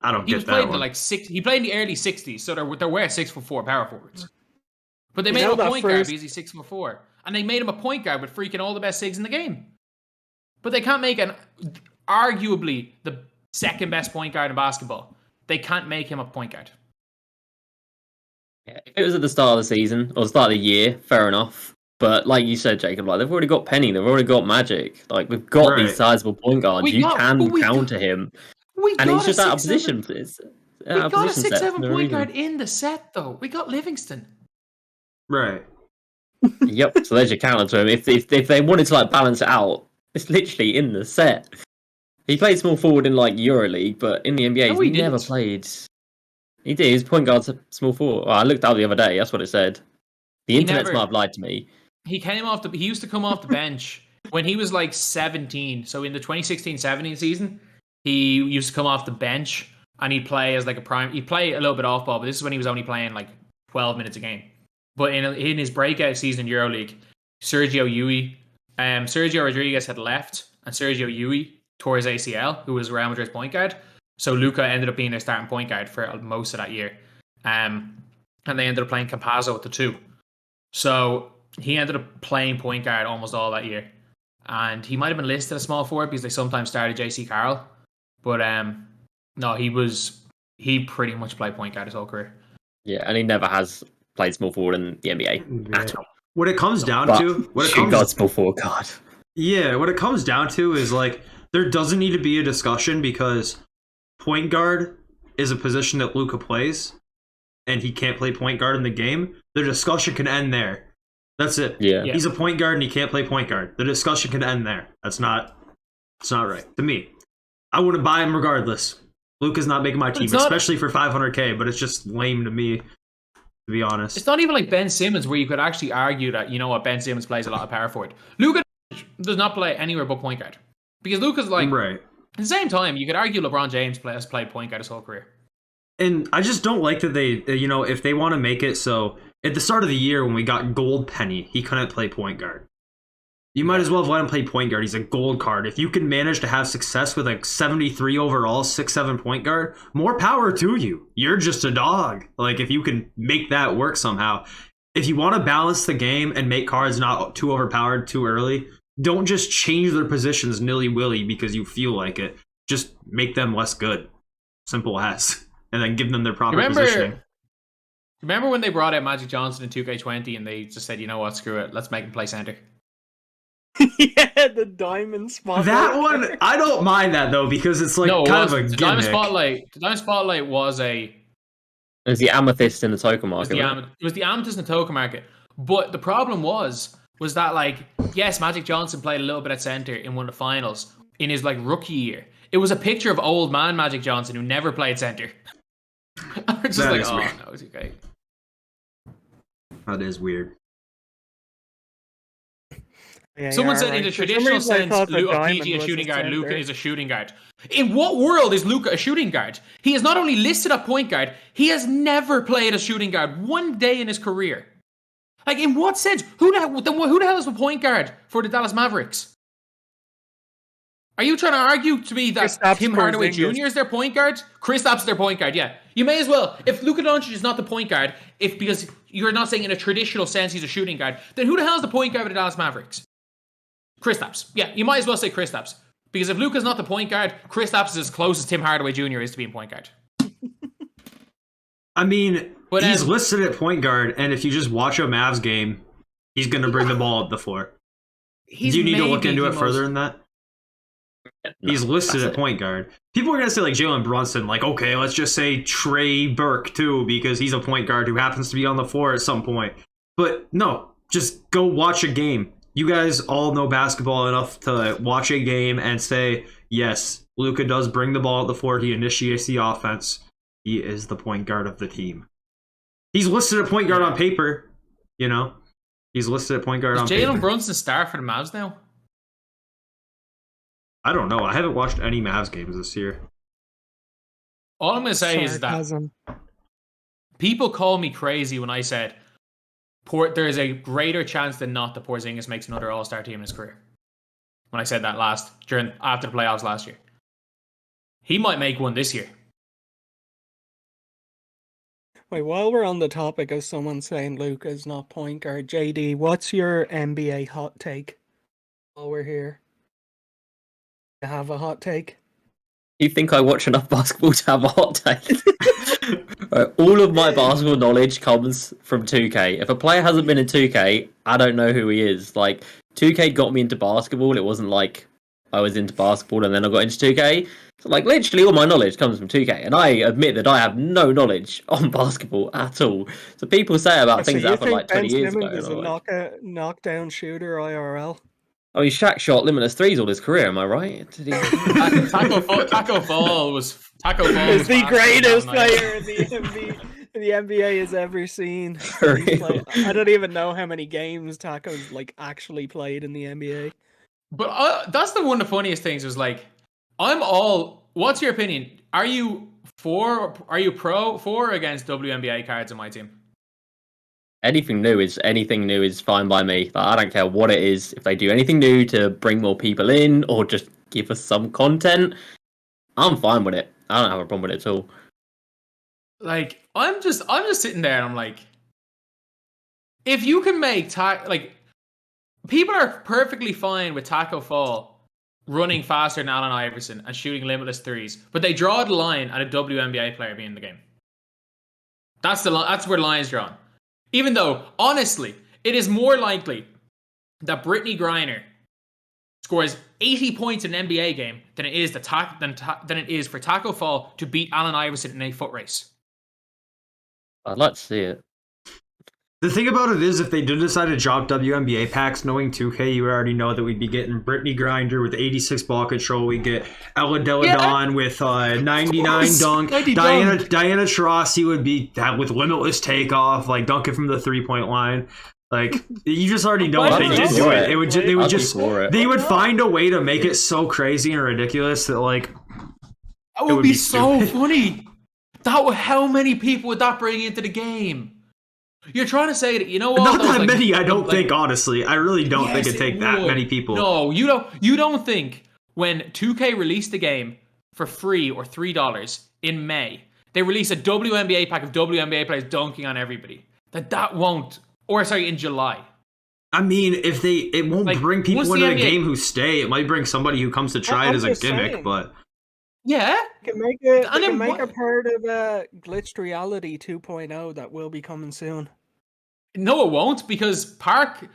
I don't get that. He played in the early 60s, so there were 6'4" power forwards. But they made him a point guard because he's 6'4", and they made him a point guard with freaking all the best SIGs in the game. But they can't make arguably the second best point guard in basketball. They can't make him a point guard. Yeah, if it was at the start of the season or the start of the year, fair enough. But like you said, Jacob, like they've already got Penny, they've already got Magic. Like we've got these sizable point guards. You can counter him, and he's just out of position. We got a 6'7" point guard in the set, though. We got Livingston. Right. Yep. So there's your counter to him. If they wanted to like balance it out, it's literally in the set. He played small forward in like EuroLeague, but in the NBA he's never played. He did. His point guard's small forward. Well, I looked out the other day. That's what it said. The internet's might have lied to me. He used to come off the bench when he was like 17. So in the 2016-17 season, he used to come off the bench and he'd play as like a prime. He'd play a little bit off ball, but this is when he was only playing like 12 minutes a game. But in his breakout season in EuroLeague, Sergio Yui Sergio Rodriguez had left, and Sergio Yui tore his ACL, who was Real Madrid's point guard. So Luka ended up being their starting point guard for most of that year. And they ended up playing Campazzo at the 2. So he ended up playing point guard almost all that year. And he might have been listed as small forward because they sometimes started JC Karl. But no, he pretty much played point guard his whole career. Yeah, and he never has played small forward in the NBA at all. What it comes down to, small forward card. Yeah, what it comes down to is like there doesn't need to be a discussion because point guard is a position that Luka plays, and he can't play point guard in the game. The discussion can end there. That's it. Yeah. He's a point guard and he can't play point guard. The discussion can end there. It's not right to me. I wouldn't buy him regardless. Luka's not making my team, especially for 500K. But it's just lame to me, to be honest. It's not even like Ben Simmons, where you could actually argue that Ben Simmons plays a lot of power forward. Luka does not play anywhere but point guard because Luka's like right. At the same time, you could argue LeBron James has played point guard his whole career. And I just don't like that they, if they want to make it so at the start of the year when we got Gold Penny, he couldn't play point guard. You might as well have let him play point guard. He's a gold card. If you can manage to have success with like 73 overall, 6'7" point guard, more power to you. You're just a dog. Like if you can make that work somehow. If you want to balance the game and make cards not too overpowered too early, don't just change their positions nilly-willy because you feel like it. Just make them less good. Simple as. And then give them their proper positioning. Remember when they brought out Magic Johnson in 2K20 and they just said, you know what, screw it, let's make him play center. Yeah, the diamond spotlight. That one, I don't mind that though because it's like kind of a gimmick. The diamond spotlight was It was the amethyst in the token market. It was the amethyst in the token market. But the problem was that like, yes, Magic Johnson played a little bit at center in one of the finals in his like rookie year. It was a picture of old man Magic Johnson who never played center. I'm just that like, is weird. No, it's okay. That is weird. Yeah, Someone said in the traditional sense, PG a shooting guard, Luka is a shooting guard. In what world is Luka a shooting guard? He is not only listed at point guard, he has never played a shooting guard one day in his career. Like, in what sense? Who the hell is the point guard for the Dallas Mavericks? Are you trying to argue to me that Tim Hardaway Jr. is their point guard? Kristaps is their point guard, yeah. You may as well. If Luka Doncic is not the point guard, because you're not saying in a traditional sense he's a shooting guard, then who the hell is the point guard for the Dallas Mavericks? Kristaps. Yeah, you might as well say Kristaps. Because if Luka's not the point guard, Kristaps is as close as Tim Hardaway Jr. is to being point guard. I mean, he's listed at point guard, and if you just watch a Mavs game, he's going to bring the ball up the floor. Do you need to look into it further than that? No, he's listed at point guard. People are going to say like Jalen Brunson, like, okay, let's just say Trey Burke too, because he's a point guard who happens to be on the floor at some point. But no, just go watch a game. You guys all know basketball enough to watch a game and say, yes, Luka does bring the ball at the floor. He initiates the offense. He is the point guard of the team. He's listed at point guard on paper, you know? He's listed at point guard on paper. Jalen Brunson start for the Mavs now? I don't know. I haven't watched any Mavs games this year. All I'm going to say is that people call me crazy when I said there is a greater chance than not that Porzingis makes another All-Star team in his career. When I said that after the playoffs last year. He might make one this year. Wait, while we're on the topic of someone saying Luka's not point guard, JD, what's your NBA hot take while we're here? You have a hot take? You think I watch enough basketball to have a hot take? All of my basketball knowledge comes from 2K. If a player hasn't been in 2K, I don't know who he is. Like, 2K got me into basketball. It wasn't like I was into basketball and then I got into 2K. So, like, literally all my knowledge comes from 2K. And I admit that I have no knowledge on basketball at all. So people say about things that happened like 20 years ago. Is a knockdown shooter IRL? Oh, he Shaq shot limitless threes all his career, am I right? Taco Fall was the greatest player in the NBA has ever seen. I don't even know how many games Taco's like actually played in the NBA. But that's one of the funniest things is like, what's your opinion? Are you for or against WNBA cards in my team? anything new is fine by me. Like, I don't care what it is. If they do anything new to bring more people in or just give us some content, I'm fine with it. I don't have a problem with it at all. Like, I'm just sitting there and I'm like, if you can make people are perfectly fine with Taco Fall running faster than Allen Iverson and shooting limitless threes, but they draw the line at a WNBA player being in the game. That's where the line is drawn. Even though, honestly, it is more likely that Brittany Griner scores 80 points in an NBA game than it is than it is for Taco Fall to beat Allen Iverson in a foot race. I'd like to see it. The thing about it is, if they did decide to drop WNBA packs, knowing 2K, you already know that we'd be getting Brittany Grinder with 86 ball control. We get Ella Deladon with 99 dunk. Diana Taurasi would be that with limitless takeoff, like dunking from the 3-point line. Like, you just already know if they did do it. They would find a way to make it so crazy and ridiculous that, like, that would be so funny. How many people would that bring into the game? You're trying to say that, you know what? Not that many, I don't think, honestly. I really don't think it'd take that many people. No, you don't think when 2K released the game for free or $3 in May, they released a WNBA pack of WNBA players dunking on everybody. That won't, or sorry, in July. I mean, it won't bring people into the game who stay. It might bring somebody who comes to try it as a gimmick, but... Yeah. Can make it a part of Glitched Reality 2.0 that will be coming soon. No, it won't, because Park,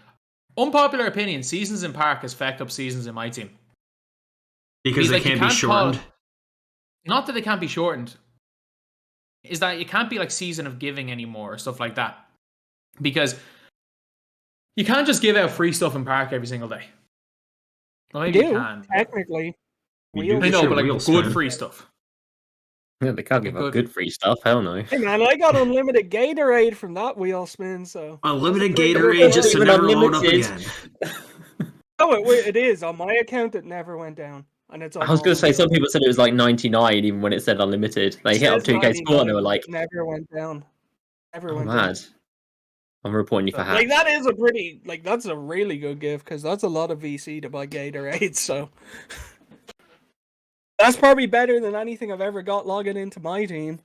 unpopular opinion, seasons in Park has fecked up seasons in my team. Because they can't be shortened? Not that they can't be shortened. Is that you can't be like Season of Giving anymore or stuff like that. Because you can't just give out free stuff in Park every single day. Well, maybe you can. Technically. I know, but like good free stuff. Yeah, they can't give out good free stuff. Hell no. Hey man, I got unlimited Gatorade from that wheel spin. So unlimited Gatorade just to never load up again. Oh, it is on my account. It never went down, and it's. I was going to say some people said it was like 99, even when it said unlimited. They hit up 2K Sport and they were like, never went down. Never went mad. Down. I'm reporting you for hacks. Like that is a pretty that's a really good gift because that's a lot of VC to buy Gatorade. So. That's probably better than anything I've ever got logging into my team.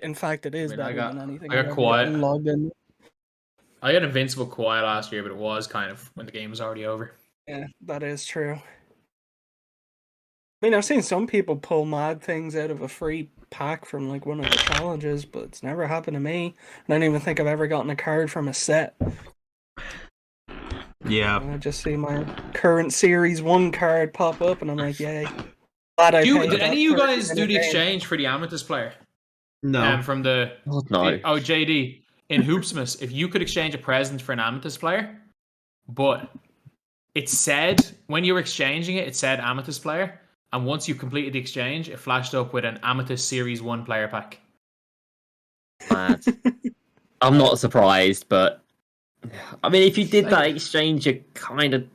In fact, it is better than anything I've ever gotten logged in. I got Invincible Kawhi last year, but it was kind of when the game was already over. Yeah, that is true. I mean, I've seen some people pull mad things out of a free pack from like one of the challenges, but it's never happened to me. And I don't even think I've ever gotten a card from a set. Yeah. And I just see my current Series 1 card pop up, and I'm like, yay. Did any of you guys do the exchange for the Amethyst player? No. From the JD in Hoopsmas, if you could exchange a present for an Amethyst player, but it said when you were exchanging it said Amethyst player, and once you completed the exchange, it flashed up with an Amethyst Series 1 player pack. Mad. I'm not surprised, but I mean, if you did that exchange, you kind of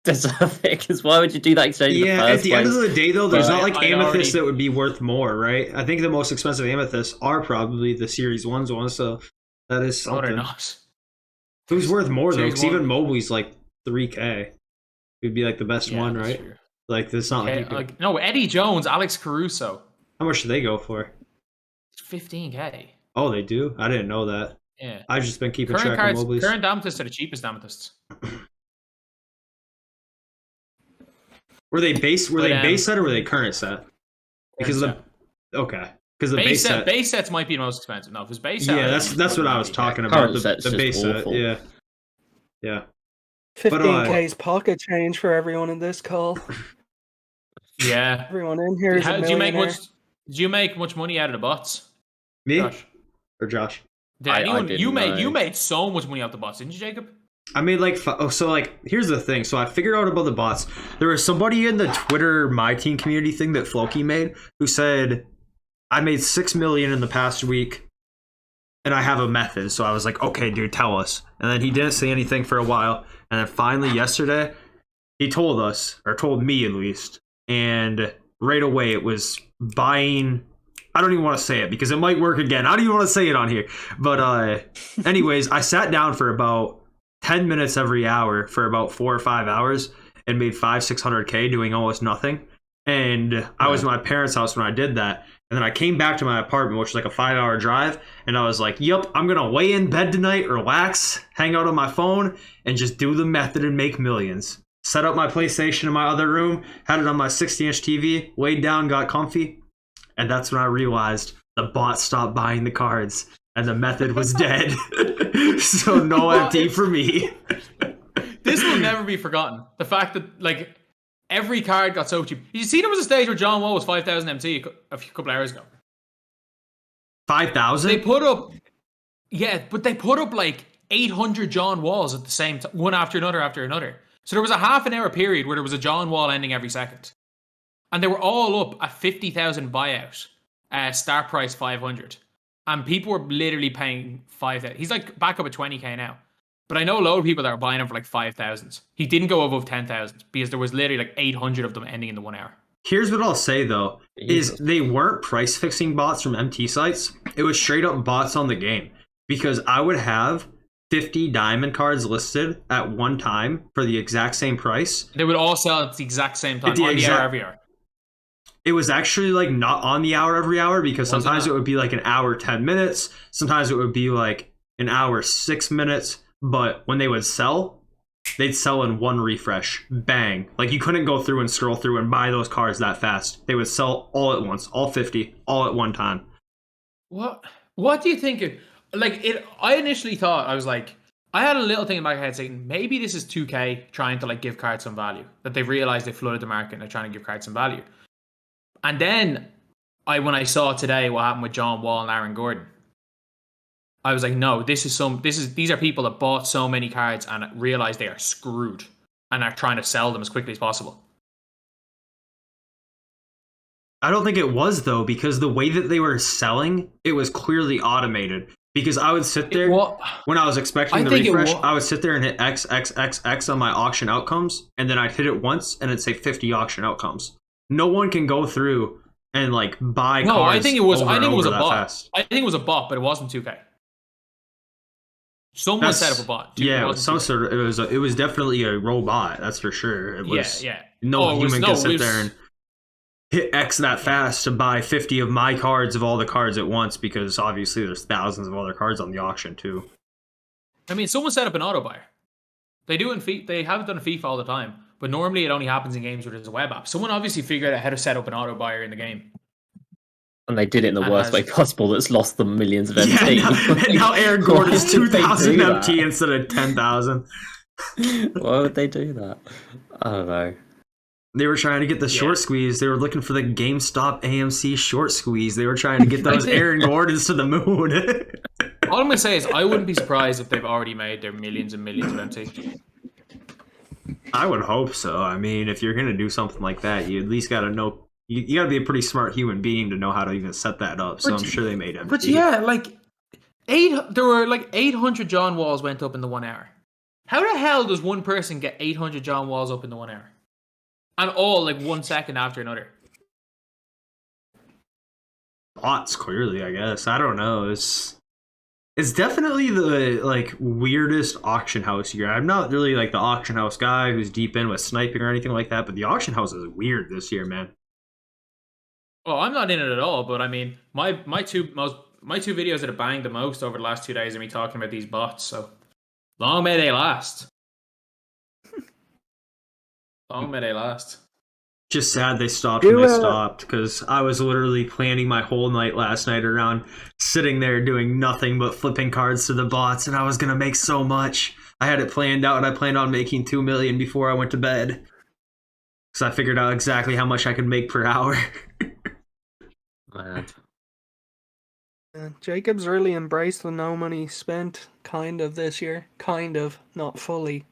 deserve it, because why would you do that exchange in the first at the end of the day, though, there's not like amethysts that would be worth more, right? I think the most expensive amethysts are probably the Series 1's ones, so that is something. No, they're not. Who's worth more, though? Because even Mobley's like 3K. It'd be like the best one, right? True. Like, there's not like no, Eddie Jones, Alex Caruso. How much do they go for? 15K. Oh, they do? I didn't know that. Yeah. I've just been keeping track of Mobley's. Current amethysts are the cheapest amethysts. Were they base set or were they current set? Because the base sets might be the most expensive. No, if it's base set. Yeah, that's what I was talking about. The base set, yeah. 15K's pocket change for everyone in this call. Yeah, everyone in here is a millionaire. Did you make much money out of the bots? Me or Josh? You made so much money out of the bots, didn't you, Jacob? I made here's the thing. So I figured out about the bots. There was somebody in the Twitter MyTEAM community thing that Floki made who said, I made 6 million in the past week and I have a method. So I was like, okay, dude, tell us. And then he didn't say anything for a while. And then finally yesterday, he told us, or told me at least. And right away it was buying I don't even want to say it because it might work again. I don't even want to say it on here. But anyways, I sat down for about 10 minutes every hour for about 4 or 5 hours and made 500-600K doing almost nothing. And I was in my parents' house when I did that. And then I came back to my apartment, which was like a 5-hour drive. And I was like, yep, I'm going to lay in bed tonight, relax, hang out on my phone, and just do the method and make millions. Set up my PlayStation in my other room, had it on my 60-inch TV, laid down, got comfy. And that's when I realized the bot stopped buying the cards and the method was dead. So no MT for me. This will never be forgotten. The fact that, like, every card got so cheap. Did you see there was a stage where John Wall was 5,000 MT a couple hours ago? 5,000? They put up, but they put up like 800 John Walls at the same time, one after another. So there was a half an hour period where there was a John Wall ending every second. And they were all up at 50,000 buyout, start price 500. And people were literally paying 5,000. He's like back up at 20K now. But I know a lot of people that are buying him for like 5,000. He didn't go above 10,000 because there was literally like 800 of them ending in the 1 hour. Here's what I'll say though, is they weren't price fixing bots from MT sites. It was straight up bots on the game. Because I would have 50 diamond cards listed at one time for the exact same price. They would all sell at the exact same time, on the hour every hour. It was actually like not on the hour every hour because sometimes it would be like an hour 10 minutes. Sometimes it would be like an hour 6 minutes. But when they would sell, they'd sell in one refresh. Bang. Like you couldn't go through and scroll through and buy those cards that fast. They would sell all at once, all 50, all at one time. What do you think? I initially thought, I was like, I had a little thing in my head saying, maybe this is 2K trying to like give cards some value. That they've realized they flooded the market and they're trying to give cards some value. And then when I saw today what happened with John Wall and Aaron Gordon, I was like, no, these are people that bought so many cards and realized they are screwed and are trying to sell them as quickly as possible. I don't think it was though, because the way that they were selling, it was clearly automated. Because I would sit there when I was expecting the refresh, I would sit there and hit XXXX on my auction outcomes, and then I'd hit it once and it'd say 50 auction outcomes. No one can go through and like buy cards. No, I think it was a bot. Fast. I think it was a bot, but it wasn't 2K. Someone set up a bot. Yeah, it was some sort of. It was definitely a robot. That's for sure. It was. Yeah. No human can sit there and hit X that fast to buy 50 of my cards of all the cards at once, because obviously there's thousands of other cards on the auction too. I mean, someone set up an auto buyer. They do in FIFA. They haven't done FIFA all the time, but normally it only happens in games where there's a web app. Someone obviously figured out how to set up an auto buyer in the game. And they did it in the worst way possible. That's lost them millions of MT. Now Aaron Gordon's 2,000 MT instead of 10,000. Why would they do that? I don't know. They were trying to get the short squeeze. They were looking for the GameStop AMC short squeeze. They were trying to get those Aaron Gordons to the moon. All I'm going to say is I wouldn't be surprised if they've already made their millions and millions of MT. I would hope so. I mean, if you're going to do something like that, you at least got to know. You got to be a pretty smart human being to know how to even set that up. So I'm sure they made MT. But yeah, there were like 800 John Walls went up in the 1 hour. How the hell does one person get 800 John Walls up in the 1 hour? And all like 1 second after another. Bots, clearly, I guess. I don't know. It's definitely the like weirdest auction house year. I'm not really like the auction house guy who's deep in with sniping or anything like that, but the auction house is weird this year, man. Well, I'm not in it at all, but I mean, my two videos that have banged the most over the last 2 days are me talking about these bots. So long may they last. Long may they last. Just sad they stopped when they stopped, because I was literally planning my whole night last night around sitting there doing nothing but flipping cards to the bots, and I was gonna make so much. I had it planned out, and I planned on making 2 million before I went to bed, because I figured out exactly how much I could make per hour. Man. Jacob's really embraced the no money spent kind of this year. Kind of, not fully.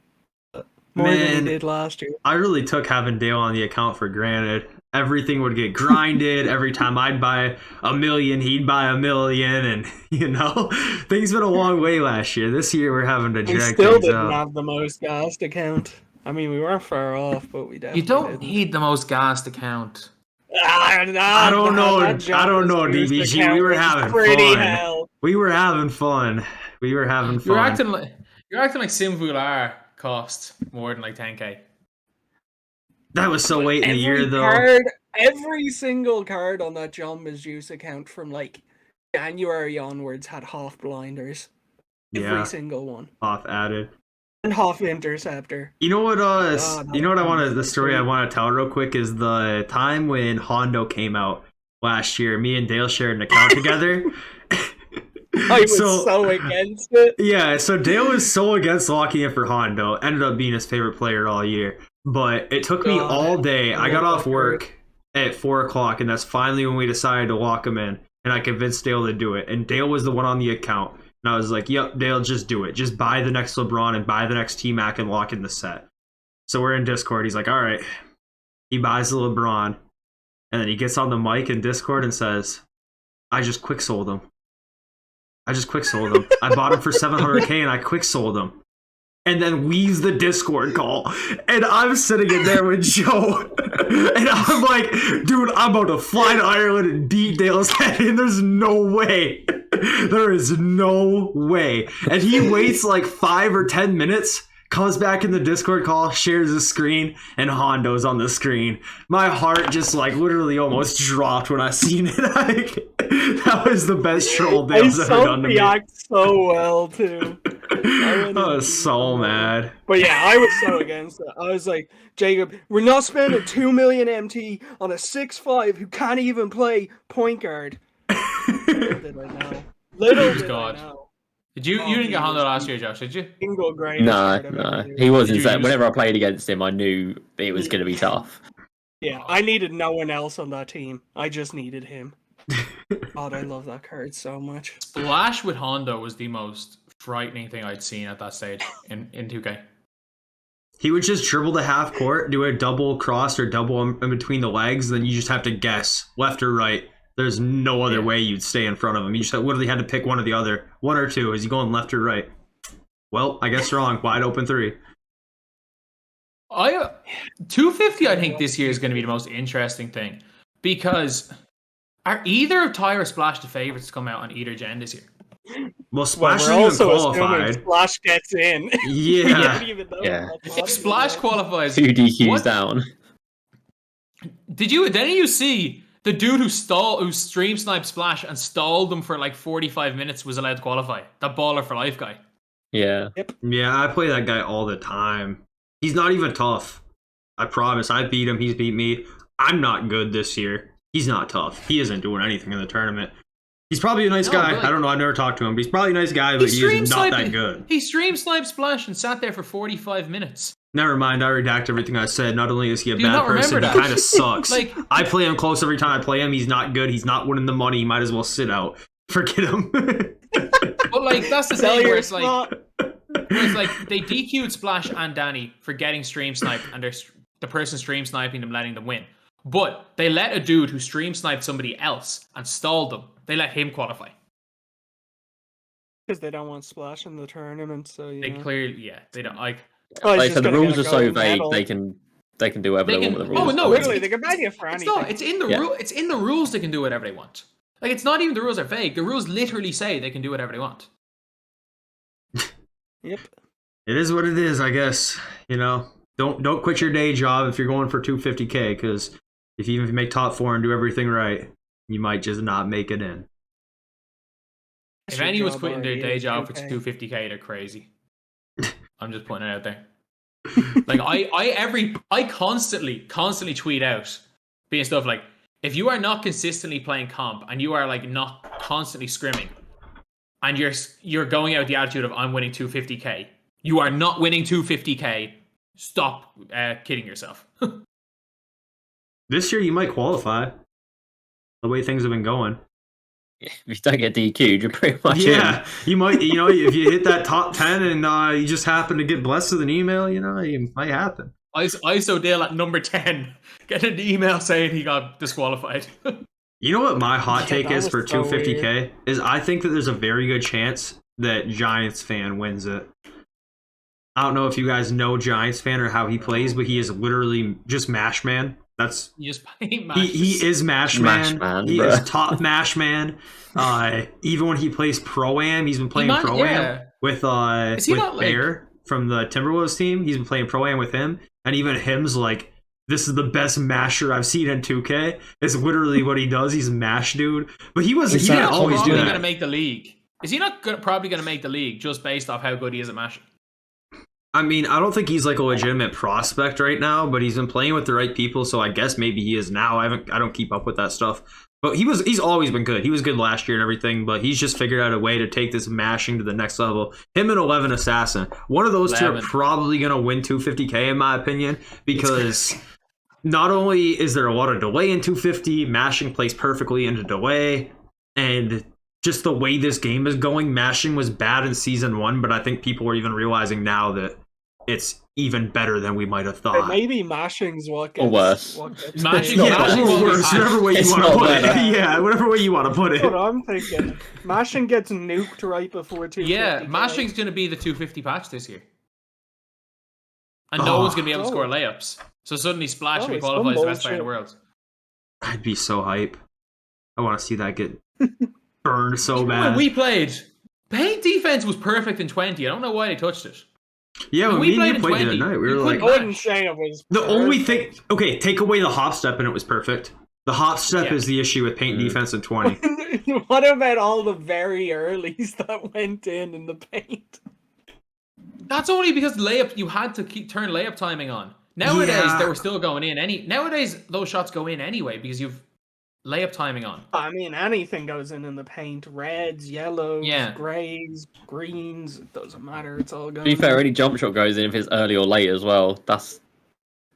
But more than he did last year. I really took having Dale on the account for granted. Everything would get grinded. Every time I'd buy $1 million, he'd buy $1 million. And, you know, things went a long way last year. This year we're having to drag things out. We still didn't have the most gassed account. I mean, we weren't far off, but we definitely You don't didn't. need the most gassed account. I don't know, DBG. We were having fun. Hell. We were having fun. You're acting like Simvular cost more than like 10k. That was so late in the year, though. Every single card on that John Juice account from like January onwards had half blinders. Every single one. Half added. And half interceptor. You know what? The story I want to tell real quick is the time when Hondo came out last year. Me and Dale shared an account together. I was so against it. Yeah, so Dale was so against locking in for Hondo. Ended up being his favorite player all year. But it took me all day. I got off work at 4 o'clock, and that's finally when we decided to lock him in. And I convinced Dale to do it. And Dale was the one on the account. And I was like, yep, Dale, just do it. Just buy the next LeBron and buy the next T-Mac and lock in the set. So we're in Discord. He's like, all right. He buys the LeBron. And then he gets on the mic in Discord and says, I just quick sold him. I bought him for 700k and I quick sold him. And then leaves the Discord call. And I'm sitting in there with Joe. And I'm like, dude, I'm about to fly to Ireland and beat Dale's head. And there's no way. There is no way. And he waits like 5 or 10 minutes, comes back in the Discord call, shares his screen, and Hondo's on the screen. My heart just like literally almost dropped when I seen it. That was the best troll Dale's ever done to me. I so well too. I was so mad. But yeah, I was so against it. I was like, Jacob, we're not spending 2 million MT on a 6'5" who can't even play point guard. Little did I know. Little did I know. Did you didn't get Hondo last year, Josh, did you? Single grade. No. He was insane. Whenever I played against him, I knew it was going to be tough. Yeah, I needed no one else on that team. I just needed him. God, I love that card so much. Splash with Hondo was the most frightening thing I'd seen at that stage in 2K. He would just dribble the half court, do a double cross or double in between the legs, then you just have to guess left or right. There's no other way you'd stay in front of him. You just literally had to pick one or the other. One or two. Is he going left or right? Well, I guess wrong. Wide open 3. 250, I think this year is going to be the most interesting thing, because are either of Ty or Splash the favorites to come out on either gen this year? Well, Splash isn't even qualified. Splash gets in. Yeah. If Splash qualifies, 2 DQs down. Did any of you see the dude who stream sniped Splash and stalled them for like 45 minutes was allowed to qualify? That baller for life guy. Yeah. Yep. Yeah, I play that guy all the time. He's not even tough. I promise. I beat him. He's beat me. I'm not good this year. He's not tough. He isn't doing anything in the tournament. He's probably a nice guy. I don't know. I've never talked to him, but he's probably a nice guy, but he is not that good. He stream sniped Splash and sat there for 45 minutes. Never mind, I redact everything I said. Not only is he a bad person, he kind of sucks. I play him close every time I play him. He's not good. He's not winning the money. He might as well sit out. Forget him. But like, that's the thing where it's like they DQ'd Splash and Danny for getting stream sniped, and the person stream sniping them letting them win. But they let a dude who stream sniped somebody else and stalled them. They let him qualify. Because they don't want Splash in the tournament, so they clearly, they don't like. So the rules are so vague, they can do whatever they want with the rules. Oh no, literally, they can ban you for anything. It's in the rule. It's in the rules. They can do whatever they want. Like, it's not even the rules are vague. The rules literally say they can do whatever they want. Yep. It is what it is, I guess. You know, don't quit your day job if you're going for 250k, because if you even make top 4 and do everything right, you might just not make it in. If anyone's quitting their day job for 250k, they're crazy. I'm just putting it out there. Like I constantly tweet out being stuff like, if you are not consistently playing comp and you are like not constantly scrimming and you're going out with the attitude of I'm winning 250k, you are not winning 250k. Stop kidding yourself. This year you might qualify. The way things have been going. If you don't get DQ'd, you're pretty much in. You might, if you hit that top 10 and you just happen to get blessed with an email, it might happen. ISO Dale at number 10, getting an email saying he got disqualified. You know what my hot take is for 250k? Is I think that there's a very good chance that Giants fan wins it. I don't know if you guys know Giants fan or how he plays, but he is literally just mash man. That's You just paint mash. he is Mash Man. He is top Mash Man. Even when he plays Pro-Am, he's been playing Pro-Am with Bear from the Timberwolves team. He's been playing Pro-Am with him, and even him's like, this is the best masher I've seen in 2K. It's literally what he does. He's a mash dude. But he didn't always do that. Going to make the league. Is he not probably going to make the league just based off how good he is at mashing? I mean, I don't think he's like a legitimate prospect right now, but he's been playing with the right people, so I guess maybe he is now. I don't keep up with that stuff. But he's always been good. He was good last year and everything, but he's just figured out a way to take this mashing to the next level. Him and 11 Assassin. One of those two are probably going to win 250K in my opinion, because not only is there a lot of delay in 250, mashing plays perfectly into delay, and just the way this game is going, mashing was bad in season 1, but I think people are even realizing now that it's even better than we might have thought. Maybe mashing's what gets... Or worse. Mashing or worse, whatever way you want to put it. Yeah, whatever way you want to put it. That's what I'm thinking. Mashing gets nuked right before 250. Yeah, mashing's going to be the 250 patch this year. And no one's going to be able to score layups. So suddenly Splash qualifies the best player in the world. I'd be so hype. I want to see that get burned so bad. When we played, paint defense was perfect in 20. I don't know why they touched it. Yeah, when we played it at night, we were like, I wouldn't say it was the only thing. Okay, take away the hop step and it was perfect. The hop step is the issue with paint defense in 20. What about all the very earlies that went in the paint? That's only because you had to turn layup timing on. Nowadays, they were still going in. Nowadays, those shots go in anyway because you've layup timing on. I mean, anything goes in the paint. Reds, yellows, greys, greens. It doesn't matter. It's all going. To be fair, any jump shot goes in if it's early or late as well. That's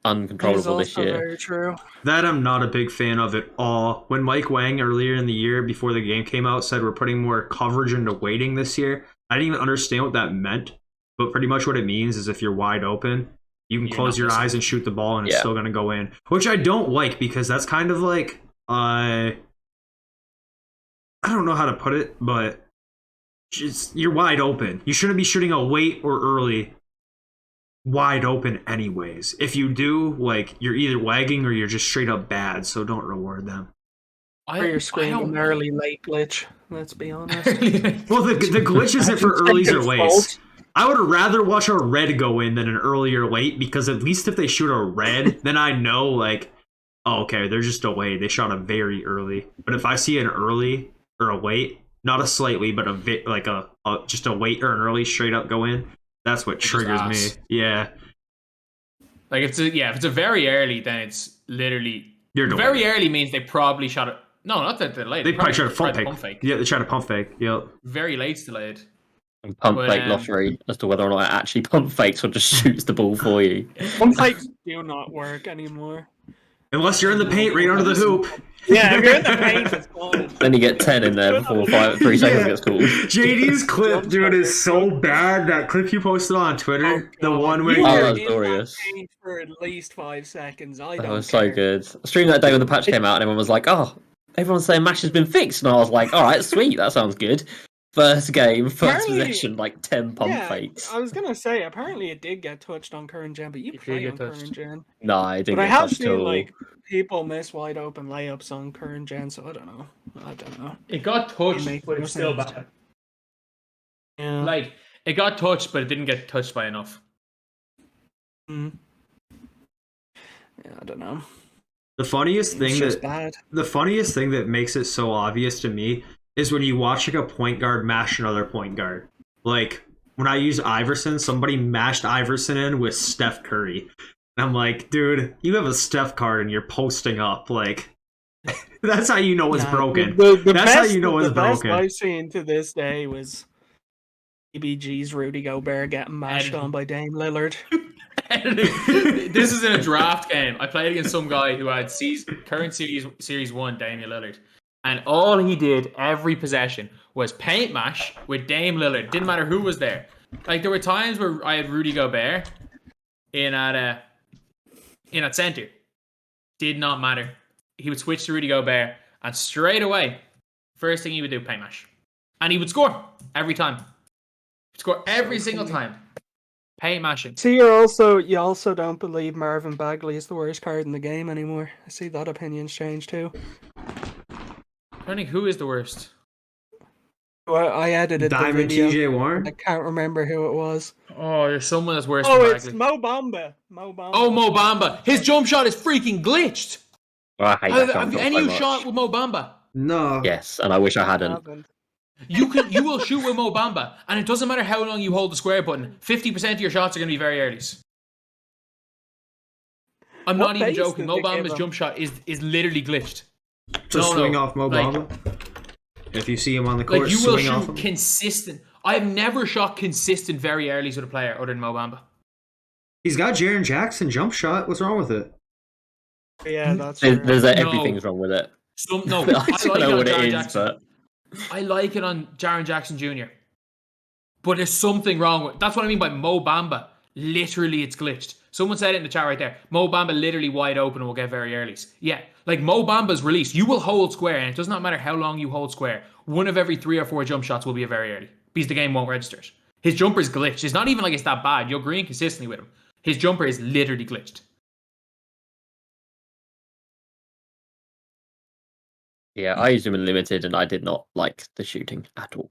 uncontrollable this year. Very true. That I'm not a big fan of at all. When Mike Wang earlier in the year, before the game came out, said we're putting more coverage into weighting this year, I didn't even understand what that meant. But pretty much what it means is if you're wide open, you can close your eyes and shoot the ball and it's still going to go in. Which I don't like because that's kind of like... I don't know how to put it, but you're wide open. You shouldn't be shooting a late or early wide open anyways. If you do, like, you're either lagging or you're just straight up bad, so don't reward them. Or you're screaming early late glitch, let's be honest. Well, the glitch isn't for earlies or lates. I would rather watch a red go in than an early or late, because at least if they shoot a red, then I know, like, oh, okay, they're just away. They shot a very early. But if I see an early or a late, not a slightly, but just a late or an early straight up go in, that's what triggers me. Yeah. Like if it's a very early, then it's literally very early means they probably shot it. No, not that they're late. They probably tried to pump fake. Yeah, they tried to pump fake. Yep. Very late's delayed. And pump fake lottery as to whether or not it actually pump fakes or just shoots the ball for you. Pump fakes do not work anymore. Unless you're in the paint right under the hoop. Yeah, if you're in the paint, it's fine. Then you get 10 in there before 3 seconds gets called. JD's clip, dude, is so bad. That clip you posted on Twitter, the one where that's glorious. For at least 5 seconds. That was so good. I streamed that day when the patch came out and everyone was like, oh, everyone's saying Mash has been fixed. And I was like, all right, sweet, that sounds good. First game, first possession, like 10 pump fakes. I was going to say, apparently it did get touched on current gen, but you play on current gen. No, I didn't. But I have seen, like, people miss wide open layups on current gen, so I don't know. It got touched, but it was still bad. Yeah. Like, it got touched, but it didn't get touched by enough. Yeah, I don't know. The funniest thing that makes it so obvious to me is when you watch like a point guard mash another point guard. Like when I use Iverson, somebody mashed Iverson in with Steph Curry. And I'm like, dude, you have a Steph card and you're posting up. Like, that's how you know it's broken. That's how you know it's broken. The best I've seen to this day was EBG's Rudy Gobert getting mashed on by Dame Lillard. This is in a draft game. I played against some guy who had current series 1 Damian Lillard. And all he did every possession was paint mash with Dame Lillard. Didn't matter who was there. Like there were times where I had Rudy Gobert in at center. Did not matter. He would switch to Rudy Gobert and straight away, first thing he would do, paint mash. And he would score every time. He'd score every single time. Paint mashing. See, you also don't believe Marvin Bagley is the worst card in the game anymore. I see that opinion's changed too. I think who is the worst? Well, I edited Diamond the video. TJ Warren. I can't remember who it was. Oh, there's someone that's worse Oh, than it's Bagley. Mo Bamba. Oh, Mo Bamba. His jump shot is freaking glitched. Oh, I hate that Have jump any so of you much. shot with Mo Bamba? No. Yes, and I wish I hadn't. You will shoot with Mo Bamba, and it doesn't matter how long you hold the square button. 50% of your shots are going to be very earlys. I'm What not even base joking. did Mo they give Bamba's him? jump shot is literally glitched. Just swing off Mo like- Bamba. If you see him on the court, Like you will swing off shoot him. consistent. I've never shot consistent very earlys with a player other than Mo Bamba. He's got Jaren Jackson jump shot. What's wrong with it? Yeah, that's true. There's everything's wrong with it. I I like don't it know on what it Jaren is, Jackson. but I like it on Jaren Jackson Jr. But there's something wrong with. That's what I mean by Mo Bamba. Literally, it's glitched. Someone said it in the chat right there. Mo Bamba literally wide open and will get very earlys. Yeah, like Mo Bamba's release, you will hold square, and it does not matter how long you hold square. One of every 3 or 4 jump shots will be a very early because the game won't register it. His jumper's glitched. It's not even like it's that bad. You're agreeing consistently with him. His jumper is literally glitched. yeah, I used him in limited, and I did not like the shooting at all.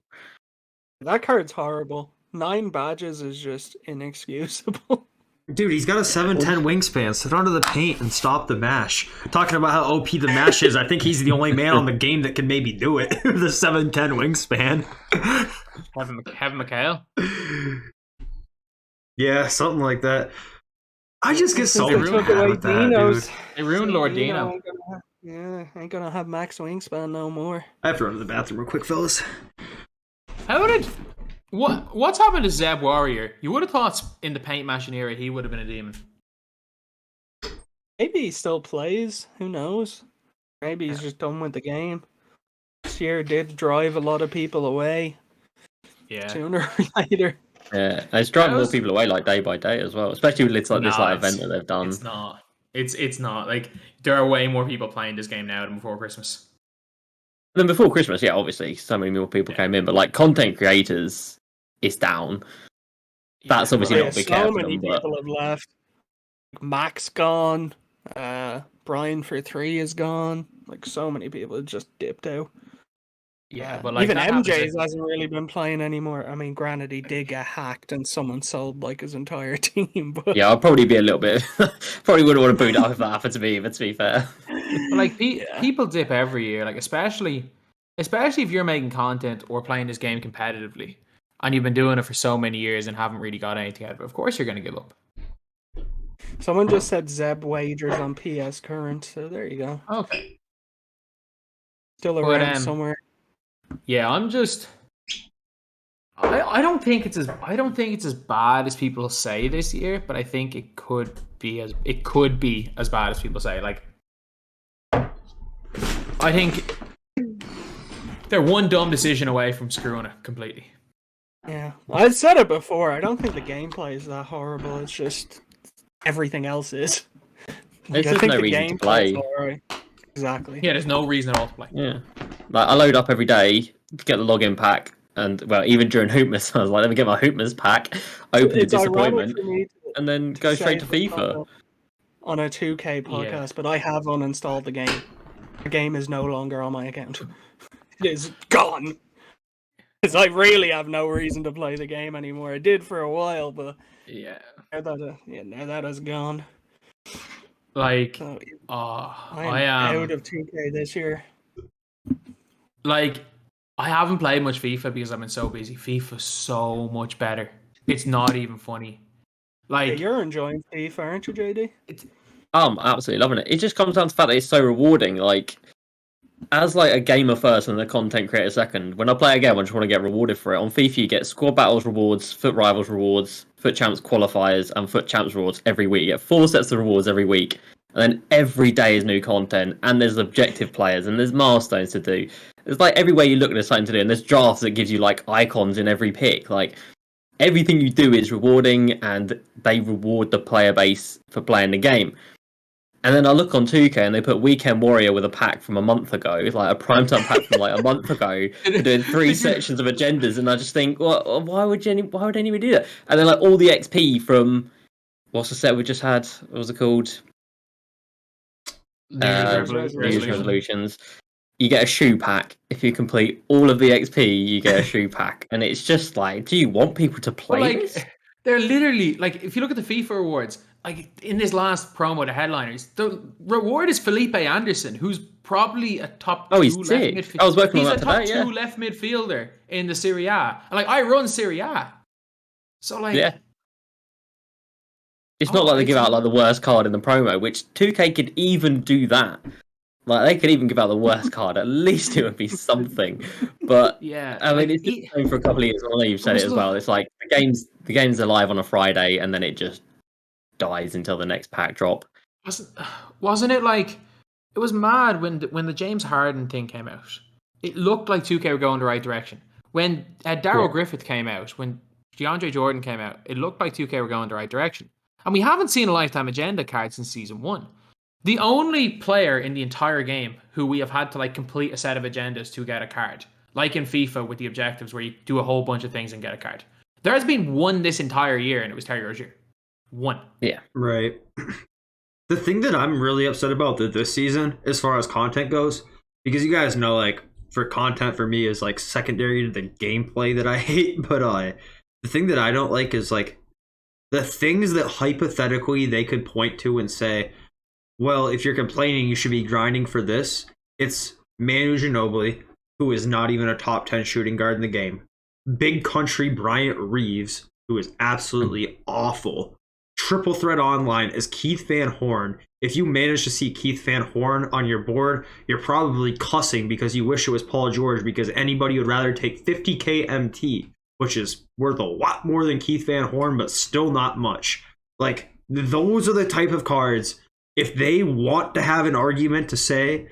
That card's horrible. 9 badges is just inexcusable. Dude, he's got a 7'10 wingspan. Sit under the paint and stop the mash. Talking about how OP the mash is, I think he's the only man on the game that can maybe do it. The 7'10 wingspan. Kevin McHale. Yeah, something like that. I just get so Since they mad took away with that, Dino's. dude. They ruined Lord Dino Dino. ain't gonna have max wingspan no more. I have to run to the bathroom real quick, fellas. What's happened to Zeb Warrior? You would have thought in the paint mashing era he would have been a demon. Maybe he still plays. Who knows? Maybe he's just done with the game. This year did drive a lot of people away. Yeah. Sooner or later. Yeah, and it's driving That was- more people away like day by day as well, especially with this No, event that they've done. It's not. It's not. Like there are way more people playing this game now than before Christmas. Then before Christmas, yeah, obviously so many more people came in, but like content creators, it's down. That's obviously Yeah, not a big so care for many them, but people have left. Max gone. Brian for 3 is gone. Like so many people have just dipped out. Yeah, but like even that happens MJ's with- hasn't really been playing anymore. I mean, granted, he did get hacked and someone sold like his entire team. But yeah, I'll probably be a little bit. Probably wouldn't want to boot it up if that happened to me. But to be fair, But like people dip every year, like especially if you're making content or playing this game competitively, and you've been doing it for so many years and haven't really got anything out of it. Of course, you're going to give up. someone just said Zeb wagers on PS Current, so there you go. Okay. Still But, around somewhere. Yeah, I'm just. I don't think it's as bad as people say this year, but I think it could be as bad as people say. Like, I think they're one dumb decision away from screwing it completely. Yeah, I've said it before. I don't think the gameplay is that horrible. It's just everything else is. There's just no reason to play. Alright. Exactly. Yeah, there's no reason at all to play. Yeah, like I load up every day to get the login pack, and well, even during Hoopmas, I was like, let me get my Hoopmas pack, open the It's ironic disappointment, for me and then go straight to say FIFA. on a 2K podcast, but I have uninstalled the game. The game is no longer on my account. It is gone. Because I really have no reason to play the game anymore. I did for a while, but Yeah, now that is gone. like, So I I am am out of 2K this year. like, I haven't played much FIFA because I've been so busy. FIFA's so much better. It's not even funny. Yeah, Like, you're enjoying FIFA, aren't you, JD? I'm absolutely loving it. It just comes down to the fact that it's so rewarding. Like, as like a gamer first and a content creator second, when I play a game, I just want to get rewarded for it. On FIFA, you get squad battles rewards, foot rivals rewards, foot champs qualifiers, and foot champs rewards every week. You get 4 sets of rewards every week, and then every day is new content, and there's objective players, and there's milestones to do. It's like everywhere you look, there's something to do, and there's drafts that gives you like icons in every pick. Like, everything you do is rewarding, and they reward the player base for playing the game. And then I look on 2K and they put Weekend Warrior with a pack from a month ago. It's like a primetime pack from like a month ago, doing 3 sections of agendas, and I just think, well, why would anybody do that? And then like all the XP from what's the set we just had? What was it called? New Year's Resolutions. You get a shoe pack. If you complete all of the XP, you get a shoe pack. And it's just like, do you want people to play this? They're literally, like, if you look at the FIFA awards, like, in this last promo, the headliners, the reward is Felipe Anderson, who's probably a top two he's left sick. midfielder. I was working on that today, He's a top 2 left midfielder in the Serie A. And, like, I run Serie A. So, like... Yeah. It's not like they give out like the worst card in the promo, which 2K could even do that. Like they could even give out the worst card. At least it would be something. But yeah, I mean, it's been going for a couple of years. I know you've said it as well. It's like the game's alive on a Friday, and then it just dies until the next pack drop. Wasn't it like it was mad when the James Harden thing came out? It looked like 2K were going the right direction. When Daryl Griffith came out, when DeAndre Jordan came out, it looked like 2K were going the right direction. And we haven't seen a lifetime agenda card since season 1. The only player in the entire game who we have had to like complete a set of agendas to get a card, like in FIFA with the objectives where you do a whole bunch of things and get a card. There has been one this entire year, and it was Terry Rozier. One. Yeah. Right. The thing that I'm really upset about this season, as far as content goes, because you guys know, like, for content for me is like secondary to the gameplay that I hate, but the thing that I don't like is like the things that hypothetically they could point to and say, well, if you're complaining, you should be grinding for this. It's Manu Ginobili, who is not even a top 10 shooting guard in the game. Big country Bryant Reeves, who is absolutely awful. Triple threat online is Keith Van Horn. If you manage to see Keith Van Horn on your board, you're probably cussing because you wish it was Paul George, because anybody would rather take 50k MT, which is worth a lot more than Keith Van Horn, but still not much. Like, those are the type of cards, if they want to have an argument to say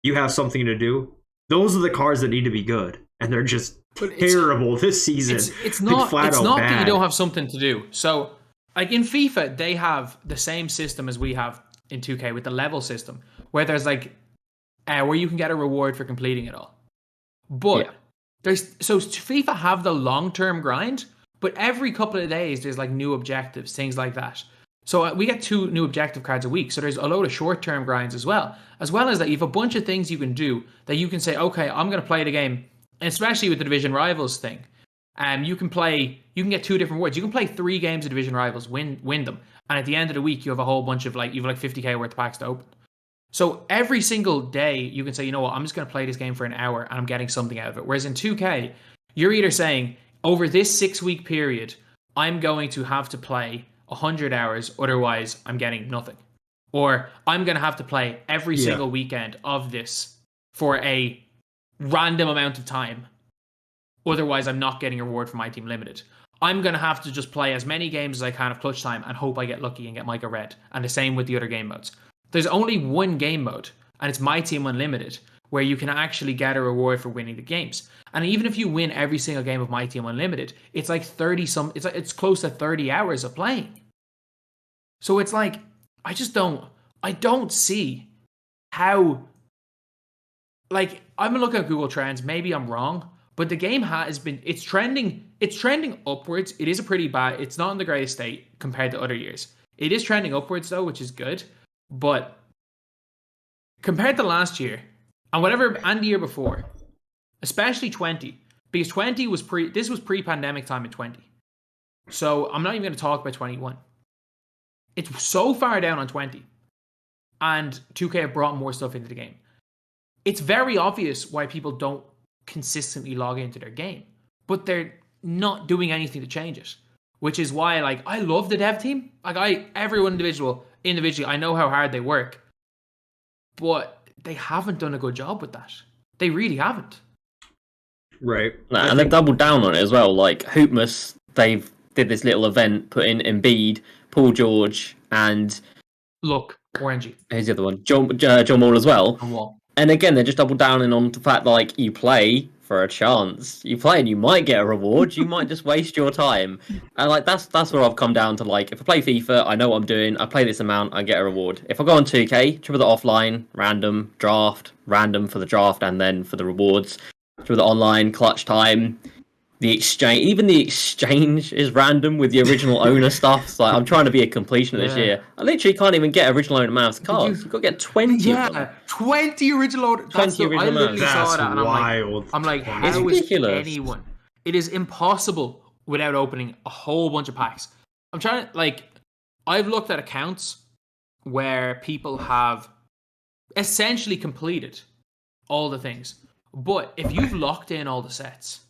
you have something to do, those are the cards that need to be good. And they're just terrible this season. It's not that you don't have something to do. So, like in FIFA, they have the same system as we have in 2K with the level system, where there's like, where you can get a reward for completing it all. But FIFA have the long-term grind, but every couple of days there's like new objectives, things like that. So we get 2 new objective cards a week. So there's a load of short-term grinds as well as that you have a bunch of things you can do that you can say, okay, I'm going to play the game, and especially with the Division Rivals thing. You can get 2 different rewards. You can play 3 games of Division Rivals, win them, and at the end of the week you have a whole bunch of you have 50k worth of packs to open. So every single day you can say, you know what, I'm just going to play this game for an hour and I'm getting something out of it. Whereas in 2K, you're either saying, over this 6-week period, I'm going to have to play 100 hours, otherwise I'm getting nothing. Or I'm going to have to play every single weekend of this for a random amount of time, otherwise I'm not getting a reward for my team limited. I'm going to have to just play as many games as I can of clutch time and hope I get lucky and get Micah Red. And the same with the other game modes. There's only one game mode, and it's My Team Unlimited, where you can actually get a reward for winning the games. And even if you win every single game of My Team Unlimited, it's like it's close to 30 hours of playing. So it's like, I don't see how, like, I'm gonna look at Google Trends, maybe I'm wrong, but the game it's trending upwards. It is it's not in the greatest state compared to other years. It is trending upwards though, which is good. But compared to last year and the year before, especially 20, because 20 was pre-pandemic time in 20. So I'm not even going to talk about 21. It's so far down on 20, and 2K have brought more stuff into the game. It's very obvious why people don't consistently log into their game, but they're not doing anything to change it. Which is why, like, I love the dev team. Like, everyone individually, I know how hard they work, but they haven't done a good job with that. They really haven't. Right. And they've doubled down on it as well. Like, Hoopmas, they've did this little event, put in Embiid, Paul George, and... Look, Orangey. Who's the other one? John Wall as well. And again, they're just double downing on the fact that, like, you play for a chance. You play and you might get a reward. You might just waste your time. And like that's what I've come down to. Like if I play FIFA, I know what I'm doing. I play this amount, I get a reward. If I go on 2K, triple the offline, random draft, random for the draft, and then for the rewards. Through the online clutch time, the exchange is random with the original owner stuff. So like, I'm trying to be a completionist this year. I literally can't even get original owner Mavs cards. You've got to get 20 of them. Yeah, 20 original owner. 20 original I literally Mavs. saw that and wild. I'm like, how It's is ridiculous. anyone? It is impossible without opening a whole bunch of packs. I'm trying to, like, I've looked at accounts where people have essentially completed all the things. But if you've locked in all the sets,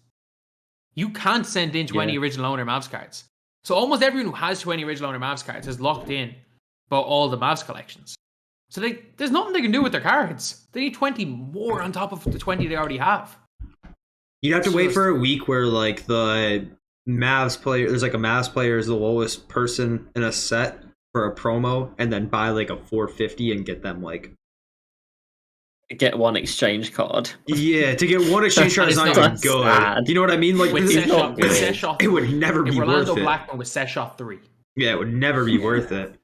you can't send in 20 original owner Mavs cards. So almost everyone who has 20 original owner Mavs cards has locked in about all the Mavs collections. So there's nothing they can do with their cards. They need 20 more on top of the 20 they already have. You'd have to wait for a week where like the Mavs player, there's like a Mavs player is the lowest person in a set for a promo, and then buy like a 450 and get them like Get one exchange card. Yeah, to get one exchange card is not even good. Sad. You know what I mean? Like With it would never be worth Orlando it. Blackman with Seshoff 3. Yeah, it would never be worth it.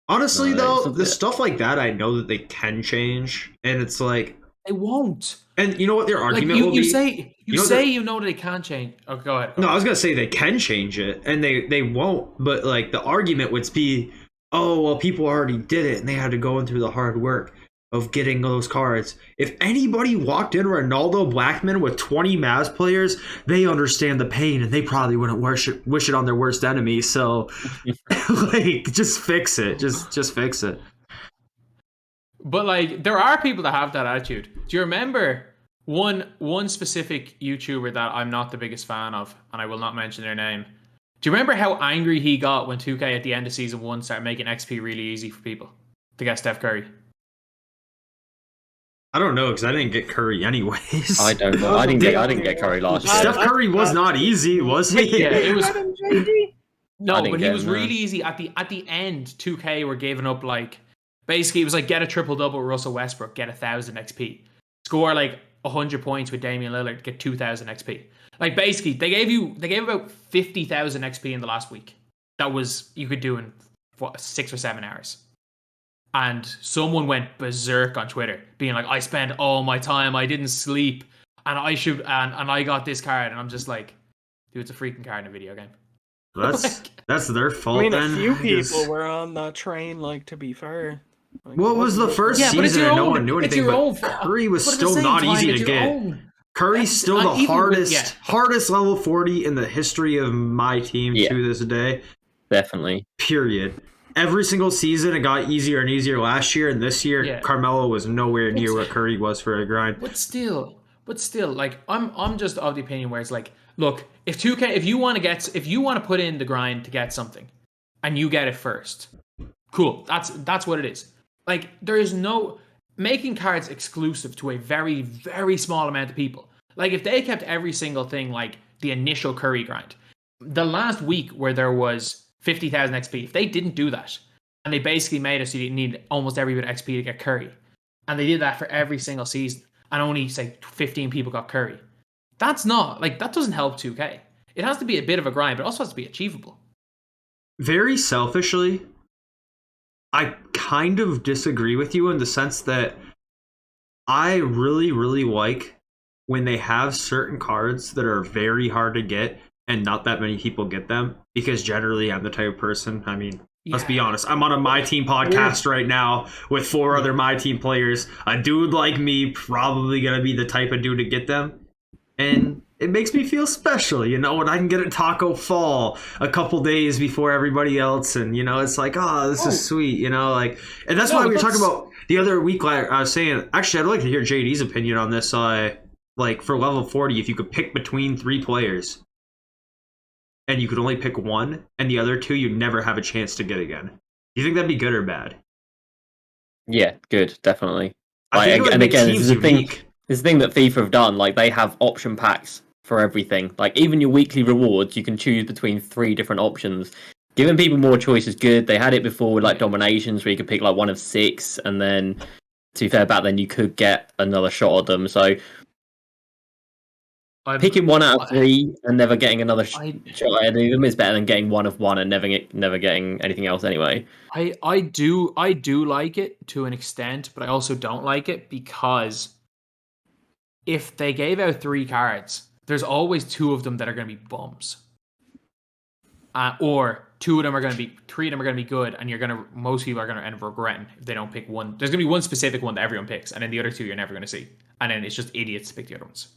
Honestly, though, the stuff like that, I know that they can change, and it's like they won't. And you know what their argument will be? You say you know they can't change. Oh, go ahead. No, I was gonna say they can change it, and they won't. But like the argument would be, oh well, people already did it, and they had to go through the hard work of getting those cards. If anybody walked in Ronaldo Blackman with 20 Mavs players, they understand the pain, and they probably wouldn't wish it on their worst enemy. So, like, just fix it. Just fix it. But like, there are people that have that attitude. Do you remember one specific YouTuber that I'm not the biggest fan of, and I will not mention their name? Do you remember how angry he got when 2K at the end of season 1 started making XP really easy for people to get Steph Curry? I don't know, because I didn't get Curry anyways. I don't know. I didn't get Curry last year. Steph Curry was not easy, was he? Yeah, it was. No, but he was him, really easy at the end. 2K were giving up like basically it was like get a triple double with Russell Westbrook, get 1,000 XP, score like 100 points with Damian Lillard, get 2,000 XP. Like basically they gave about 50,000 XP in the last week. That was you could do in 6 or 7 hours. And someone went berserk on Twitter, being like, "I spent all my time, I didn't sleep, and I should, and I got this card." And I'm just like, "Dude, it's a freaking card in a video game." That's their fault. I mean, then. a few people were on that train. Like, to be fair, like, what was the first season and no one knew anything? But Curry was still not easy to get. Curry's still the hardest level 40 in the history of my team to this day. Definitely. Period. Every single season, it got easier and easier last year, and this year, Carmelo was nowhere near where Curry was for a grind. But still, like I'm just of the opinion where it's like, look, if 2K, if you want to put in the grind to get something, and you get it first, cool. That's what it is. Like there is no making cards exclusive to a very very small amount of people. Like if they kept every single thing like the initial Curry grind, the last week where there was 50,000 XP. If they didn't do that, and they basically made us so you need almost every bit of XP to get Curry, and they did that for every single season, and only say 15 people got Curry, that doesn't help 2K. It has to be a bit of a grind, but it also has to be achievable. Very selfishly, I kind of disagree with you in the sense that I really, really like when they have certain cards that are very hard to get and not that many people get them, because generally I'm the type of person, I mean, let's be honest, I'm on a MyTEAM podcast right now with 4 other MyTEAM players. A dude like me probably going to be the type of dude to get them. And it makes me feel special, you know, when I can get a Taco Fall a couple days before everybody else. And, you know, it's like, oh, this is sweet, you know, like, and that's why we were talking about the other week. I was saying, actually, I'd like to hear JD's opinion on this. Like for level 40, if you could pick between 3 players, and you could only pick one, and the other 2 you'd never have a chance to get again. Do you think that'd be good or bad? Yeah, good, definitely. And again, this is the thing that FIFA have done. Like they have option packs for everything. Like even your weekly rewards, you can choose between 3 different options. Giving people more choice is good. They had it before with like dominations, where you could pick like one of 6, and then to be fair, back then you could get another shot at them. So Picking 1 out of 3 and never getting another shot at them is better than getting 1 of 1 and never getting anything else anyway. I do like it to an extent, but I also don't like it because if they gave out 3 cards, there's always 2 of them that are going to be bums. Or 2 of them are going to be, 3 of them are going to be good, and most people are going to end up regretting if they don't pick one. There's going to be one specific one that everyone picks, and then the other 2 you're never going to see. And then it's just idiots to pick the other ones.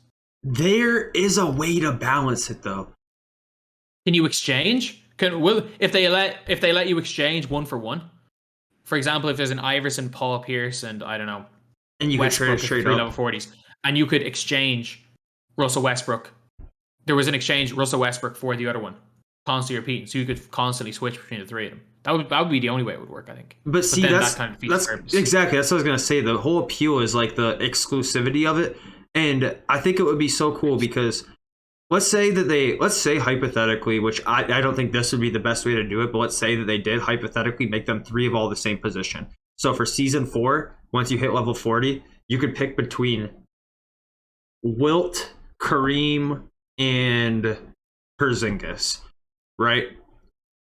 There is a way to balance it, though. Can you exchange? If they let you exchange 1 for 1? For example, if there's an Iverson, Paul Pierce, and I don't know, and you Westbrook could trade 3 up. level 40s, and you could exchange Russell Westbrook. There was an exchange Russell Westbrook for the other one, constantly repeating, so you could constantly switch between the 3 of them. That would be the only way it would work, I think. But see, that kind of defeats the purpose. Exactly. That's what I was gonna say. The whole appeal is like the exclusivity of it, and I think it would be so cool because let's say hypothetically, which I don't think this would be the best way to do it, but let's say that they did hypothetically make them 3 of all the same position. So for season 4, once you hit level 40, you could pick between Wilt, Kareem, and Porzingis, right?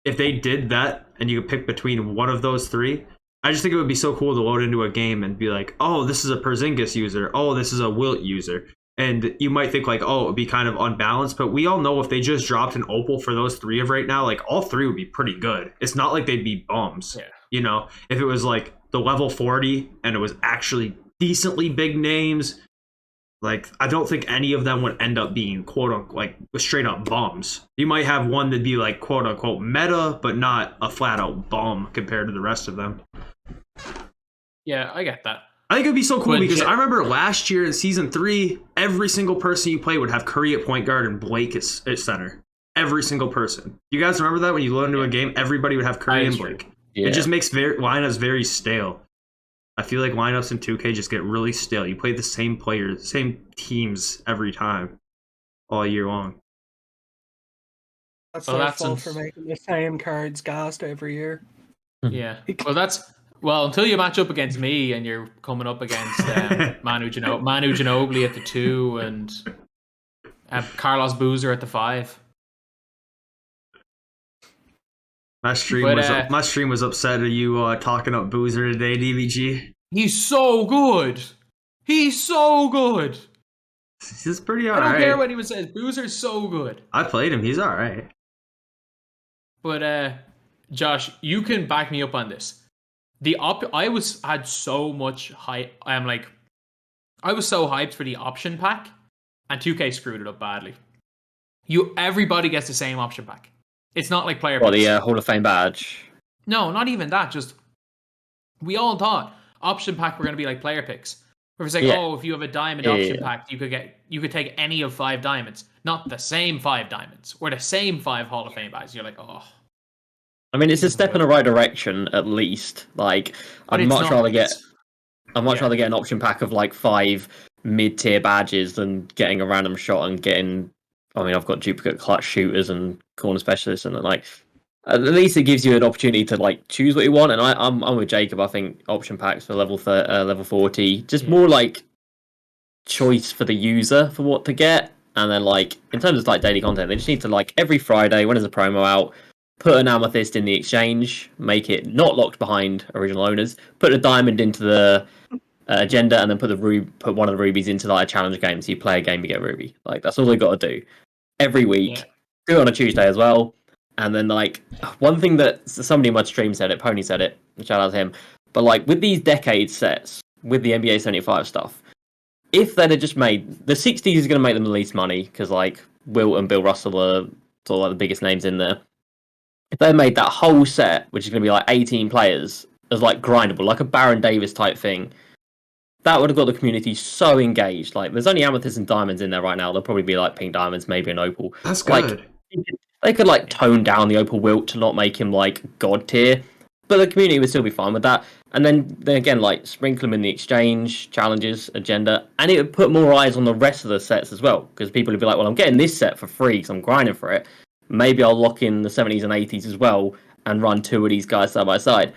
If they did that and you could pick between one of those 3, I just think it would be so cool to load into a game and be like, oh, this is a Porzingis user. Oh, this is a Wilt user. And you might think like, oh, it would be kind of unbalanced. But we all know if they just dropped an opal for those 3 of right now, like all 3 would be pretty good. It's not like they'd be bums. Yeah. You know, if it was like the level 40 and it was actually decently big names, like I don't think any of them would end up being quote unquote like straight up bums. You might have one that'd be like quote unquote meta, but not a flat out bum compared to the rest of them. Yeah, I get that. I think it'd be so cool But because I remember last year in season 3, every single person you play would have Curry at point guard and Blake at center. Every single person. You guys remember that when you load into a game, everybody would have Curry and Blake. Yeah. It just makes lineups very stale. I feel like lineups in 2K just get really stale. You play the same players, same teams every time, all year long. That's their fault for making the same cards gassed every year. Yeah. Well, until you match up against me and you're coming up against Manu Ginobili at the 2 and Carlos Boozer at the 5. My stream was upset at you talking up Boozer today, DVG. He's so good. He's pretty alright. I don't care what anyone says. Boozer's so good. I played him. He's alright. But Josh, you can back me up on this. I had so much hype. I was so hyped for the option pack, and 2K screwed it up badly. Everybody gets the same option pack. It's not like player picks. The Hall of Fame badge. No, not even that. Just we all thought option pack were going to be like player picks. Where it's like, if you have a diamond option pack, you could take any of 5 diamonds, not the same 5 diamonds or the same 5 Hall of Fame badges. You're like, oh. I mean, it's a step in the right direction, at least. Like, I'd much rather get an option pack of like 5 mid-tier badges than getting a random shot and getting. I mean, I've got duplicate clutch shooters and corner specialists, and like, at least it gives you an opportunity to like choose what you want. And I'm with Jacob. I think option packs for level 40, just more like choice for the user for what to get. And then like in terms of like daily content, they just need to like every Friday when there's a promo out, put an amethyst in the exchange, make it not locked behind original owners, put a diamond into the agenda, and then put one of the rubies into like a challenge game. So you play a game, you get a ruby. Like that's all they got to do every week. Yeah. Do it on a Tuesday as well. And then like one thing that somebody in my stream said it, Pony said it, shout out to him. But like with these decade sets, with the NBA 75 stuff, if they'd have just made the 60s is going to make them the least money because like Wilt and Bill Russell are sort of like the biggest names in there. If they made that whole set, which is going to be like 18 players, as like grindable, like a Baron Davis type thing, that would have got the community so engaged. Like, there's only amethysts and diamonds in there right now. There'll probably be like pink diamonds, maybe an opal. That's good. Like, they could like tone down the opal Wilt to not make him like god tier, but the community would still be fine with that. And then again, like sprinkle them in the exchange, challenges, agenda, and it would put more eyes on the rest of the sets as well. Because people would be like, well, I'm getting this set for free because I'm grinding for it. Maybe I'll lock in the 70s and 80s as well and run 2 of these guys side by side.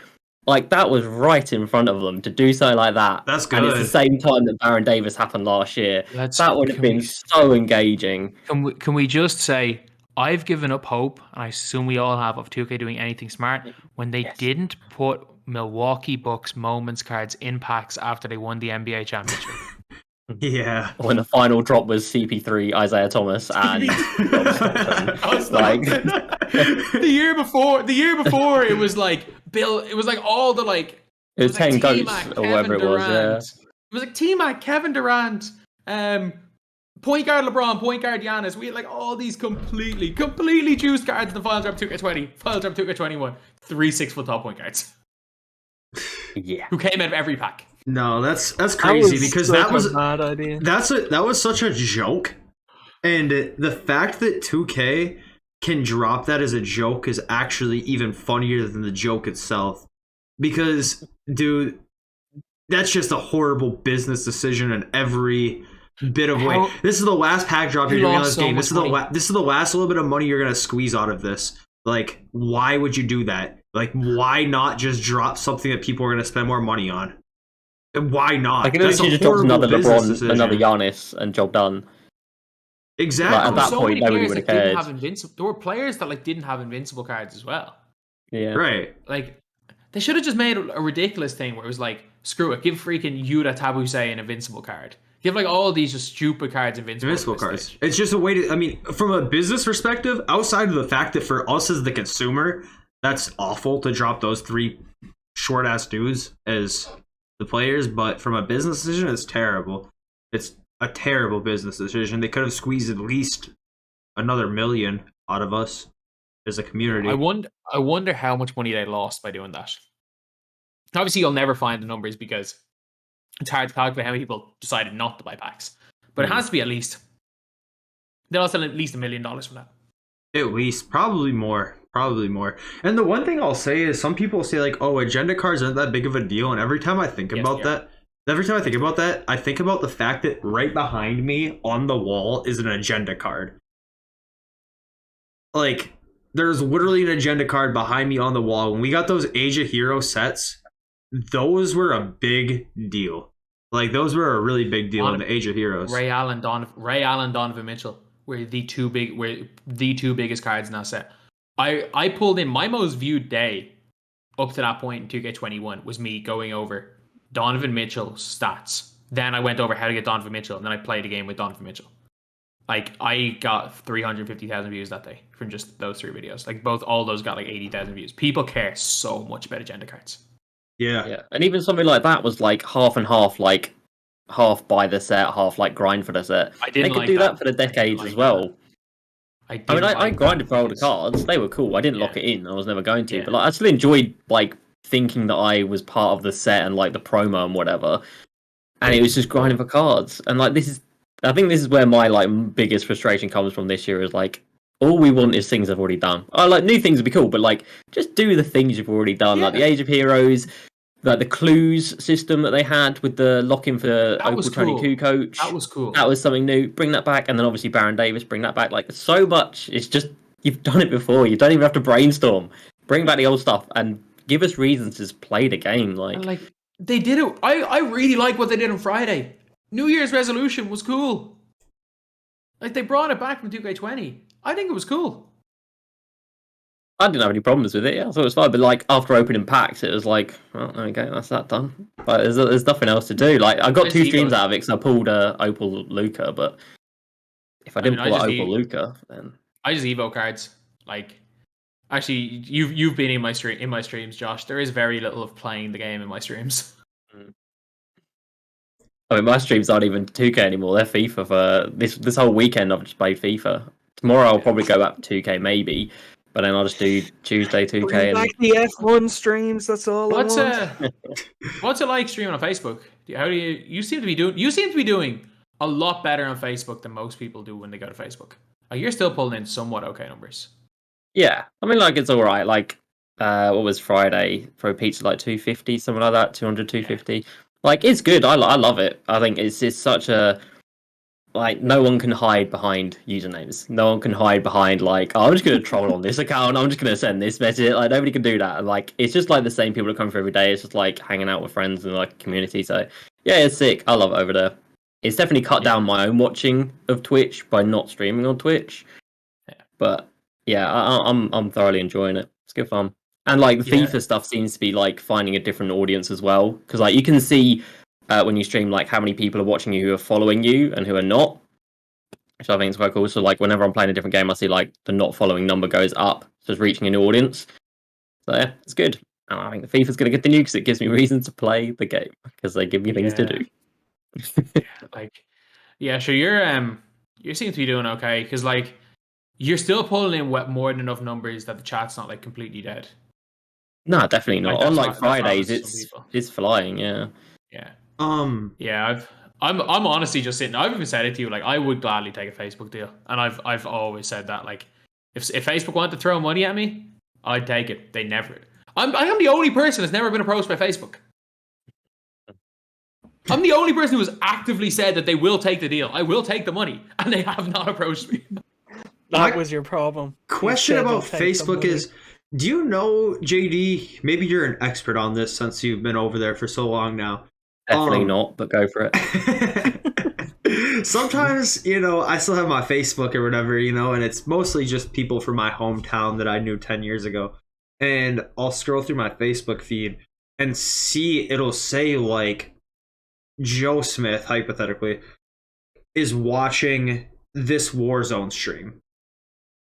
Like, that was right in front of them to do something like that. That's And it's the good. same time that Baron Davis happened last year. That would have been so engaging. Can we just say, I've given up hope, and I assume we all have, of 2K doing anything smart, when they didn't put Milwaukee Bucks moments cards in packs after they won the NBA championship. Yeah. When the final drop was CP3, Isaiah Thomas, and like the year before it was like Bill. It was like all the like. It was 10 goats or whatever it was. Yeah. It was like T-Mac, Kevin Durant, point guard LeBron, point guard Giannis. We had like all these completely juiced cards in the final drop 2K20, final drop 2K21, 3 6-foot tall point guards. Yeah. Who came out of every pack. No, that's crazy because that was a bad idea. That was such a joke, and the fact that 2K can drop that as a joke is actually even funnier than the joke itself. Because, dude, that's just a horrible business decision in every bit of way. This is the last pack drop you're doing on this game. This is the last little bit of money you're gonna squeeze out of this. Like, why would you do that? Like, why not just drop something that people are gonna spend more money on? Why not? Like, if you just dropped another LeBron, decision. Another Giannis, and job done. Exactly. Like, at that point, nobody would have cared. There were players that like didn't have invincible cards as well. Yeah. Right. Like, they should have just made a ridiculous thing where it was like, screw it, give freaking Yuta Tabuse an invincible card. Give like all these just stupid cards invincible cards. Stage. It's just a way to. I mean, from a business perspective, outside of the fact that for us as the consumer, that's awful to drop those 3 short ass dudes as the players, but from a business decision, it's terrible. It's a terrible business decision. They could have squeezed at least another $1 million out of us as a community. I wonder how much money they lost by doing that. Obviously, you'll never find the numbers because it's hard to calculate how many people decided not to buy packs. But it has to be at least. They lost at least $1 million from that. At least, probably more. And the one thing I'll say is some people say like, oh, agenda cards aren't that big of a deal. And every time I think about that, I think about the fact that right behind me on the wall is an agenda card. Like, there's literally an agenda card behind me on the wall. When we got those Age of Hero sets, those were a big deal. Like, those were a really big deal in the Age of Heroes. Ray Allen, Donovan Mitchell were the two biggest cards in that set. I pulled in my most viewed day up to that point in 2K21 was me going over Donovan Mitchell's stats. Then I went over how to get Donovan Mitchell, and then I played a game with Donovan Mitchell. Like, I got 350,000 views that day from just those 3 videos. Like, all those got like 80,000 views. People care so much about agenda cards. Yeah. And even something like that was like half and half, like half buy the set, half like grind for the set. They could do that for the decades as well. I grinded for all the cards. They were cool. I didn't lock it in. I was never going to. But like, I still enjoyed like thinking that I was part of the set and like the promo and whatever. And it was just grinding for cards. And like I think this is where my like biggest frustration comes from this year is like all we want is things I've already done. I like new things would be cool, but like just do the things you've already done. Like the Age of Heroes, like the clues system that they had with the lock-in for the Opal 22 coach. That was cool. That was something new. Bring that back, and then obviously Baron Davis, bring that back. Like so much. It's just you've done it before. You don't even have to brainstorm. Bring back the old stuff and give us reasons to play the game. Like they did it. I really like what they did on Friday. New Year's resolution was cool. Like they brought it back from 2K20. I think it was cool. I didn't have any problems with it. Yeah, I thought it was fine. But like after opening packs, it was like, well, okay, that's that done. But there's nothing else to do. Like I got 2 streams out of it because I pulled Opal Luka. But if I didn't pull Opal Luka, then I just Evo cards. Like actually, you've been in my streams, Josh. There is very little of playing the game in my streams. I mean, my streams aren't even 2K anymore. They're FIFA for this whole weekend. I've just played FIFA. Tomorrow I'll probably go back to 2K maybe. But then I'll just do Tuesday 2K. Bring back the F1 streams. That's all. What's it like streaming on Facebook? You seem to be doing a lot better on Facebook than most people do when they go to Facebook. Like, you're still pulling in somewhat okay numbers. Yeah, I mean, like it's all right. Like, what was Friday? Throw pizza like 250, something like that. 200, 250. Like, it's good. I love it. I think it's such a like no one can hide behind usernames. No one can hide behind like, oh, I'm just gonna troll on this account. I'm just gonna send this message. Like nobody can do that. And like it's just like the same people that come through every day. It's just like hanging out with friends and like a community. So yeah, it's sick. I love it over there. It's definitely cut down my own watching of Twitch by not streaming on Twitch. Yeah. But yeah, I'm thoroughly enjoying it. It's good fun. And like the FIFA stuff seems to be like finding a different audience as well, because like you can see when you stream like how many people are watching you who are following you and who are not, which I think is quite cool. So like whenever I'm playing a different game, I see like the not following number goes up, so it's reaching a new audience. So yeah, it's good. And I think the FIFA's going to continue because it gives me reason to play the game because they give me things to do. So you seem to be doing okay because like you're still pulling in more than enough numbers that the chat's not like completely dead. No, definitely not. Like, on like Fridays, it's flying. Yeah. I'm honestly just sitting. I've even said it to you. Like I would gladly take a Facebook deal, and I've always said that. Like if Facebook wanted to throw money at me, I'd take it. They never. I am the only person that's never been approached by Facebook. I'm the only person who has actively said that they will take the deal. I will take the money, and they have not approached me. That was your problem. Question about Facebook is, do you know, JD, maybe you're an expert on this since you've been over there for so long now. Definitely not, but go for it. Sometimes, I still have my Facebook or whatever, and it's mostly just people from my hometown that I knew 10 years ago. And I'll scroll through my Facebook feed and see it'll say like Joe Smith, hypothetically, is watching this Warzone stream.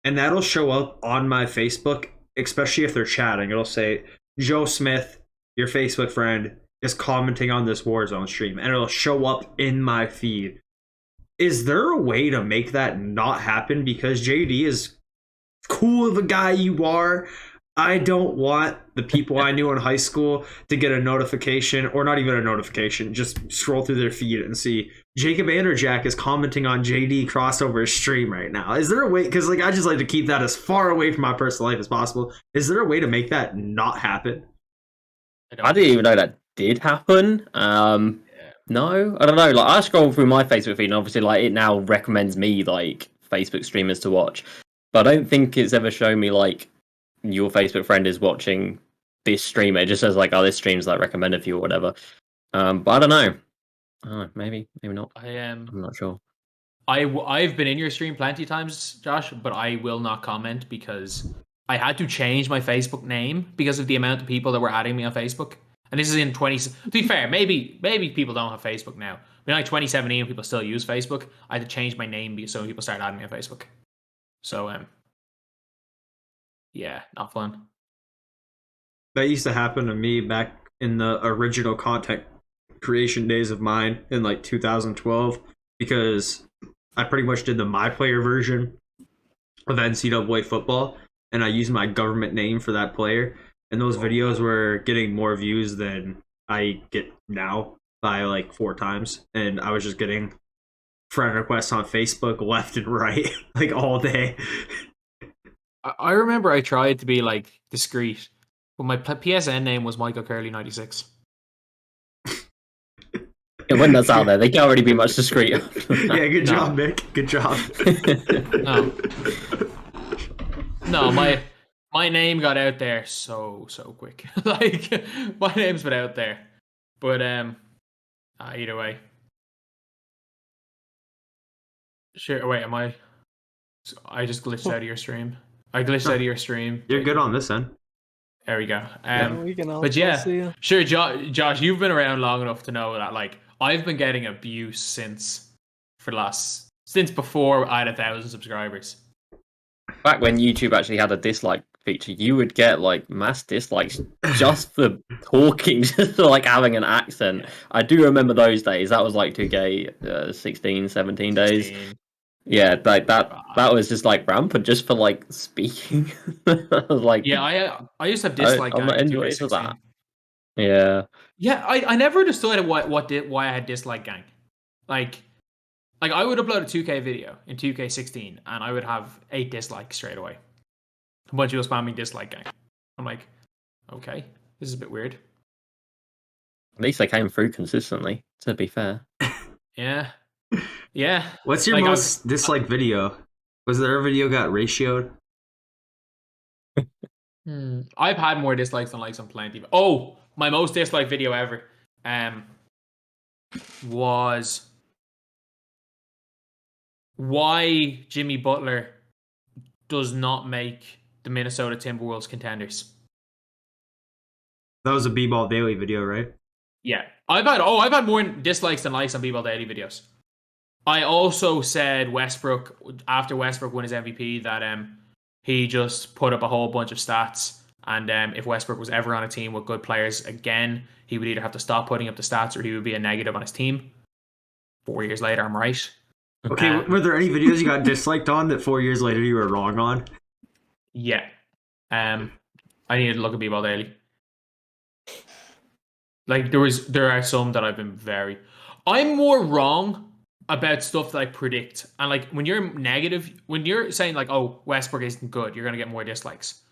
And that'll show up on my Facebook, especially if they're chatting. It'll say, Joe Smith, your Facebook friend, is commenting on this Warzone stream. And it'll show up in my feed. Is there a way to make that not happen? Because JD is cool of a guy you are. I don't want the people I knew in high school to get a notification, or not even a notification, just scroll through their feed and see Jacob Anderjack is commenting on JD crossover stream right now. Is there a way? Because like I just like to keep that as far away from my personal life as possible. Is there a way to make that not happen? I didn't even know that did happen. No, I don't know. Like I scroll through my Facebook feed, and obviously, like it now recommends me like Facebook streamers to watch, but I don't think it's ever shown me like your Facebook friend is watching this stream. It just says like, oh, this stream's like recommended for you or whatever. But I don't know. Maybe not. I'm not sure. I've been in your stream plenty of times, Josh, but I will not comment because I had to change my Facebook name because of the amount of people that were adding me on Facebook. And this is in 20. To be fair, maybe people don't have Facebook now. But in like 2017, people still use Facebook. I had to change my name because so many people started adding me on Facebook. So yeah, not fun. That used to happen to me back in the original content creation days of mine in like 2012, because I pretty much did the My Player version of NCAA football, and I used my government name for that player. And those videos were getting more views than I get now by like 4 times. And I was just getting friend requests on Facebook left and right, like all day. I remember I tried to be like discreet, but my PSN name was Michael Curley 96. When that's out there, they can't already be much discreet. Yeah, good job, Mick. Good job. No, my name got out there so quick. Like my name's been out there, but either way. Sure. Wait, am I? I just glitched out of your stream. I glitched out of your stream. You're good on this end. There we go. We can all but yeah, see you. sure, Josh, you've been around long enough to know that like I've been getting abuse since before I had 1,000 subscribers. Back when YouTube actually had a dislike feature, you would get like mass dislikes just for talking, just for like having an accent. I do remember those days. That was like 2k 16, 17 days. 16. Yeah, like that was just like rampant just for like speaking. I was like, yeah, I used to have dislike. I'm not enjoying for that. Yeah. Yeah, I never understood why I had dislike gang. Like I would upload a 2K video in 2K16 and I would have 8 dislikes straight away. A bunch of people spamming dislike gang. I'm like, okay, this is a bit weird. At least they came through consistently, to be fair. Yeah. Yeah. What's your most disliked video? Was there a video got ratioed? I've had more dislikes than likes on plenty. Oh, my most disliked video ever was why Jimmy Butler does not make the Minnesota Timberwolves contenders. That was a B-Ball Daily video, right? Yeah. I've had more dislikes than likes on B-Ball Daily videos. I also said Westbrook, after Westbrook won his MVP, that he just put up a whole bunch of stats, and if Westbrook was ever on a team with good players again, he would either have to stop putting up the stats or he would be a negative on his team. 4 years later, I'm right. Okay, were there any videos you got disliked on that 4 years later you were wrong on? Yeah. I needed to look at B-Ball Daily. Like, there are some that I've been I'm more wrong about stuff that I predict. And like, when you're negative, when you're saying like, oh, Westbrook isn't good, you're going to get more dislikes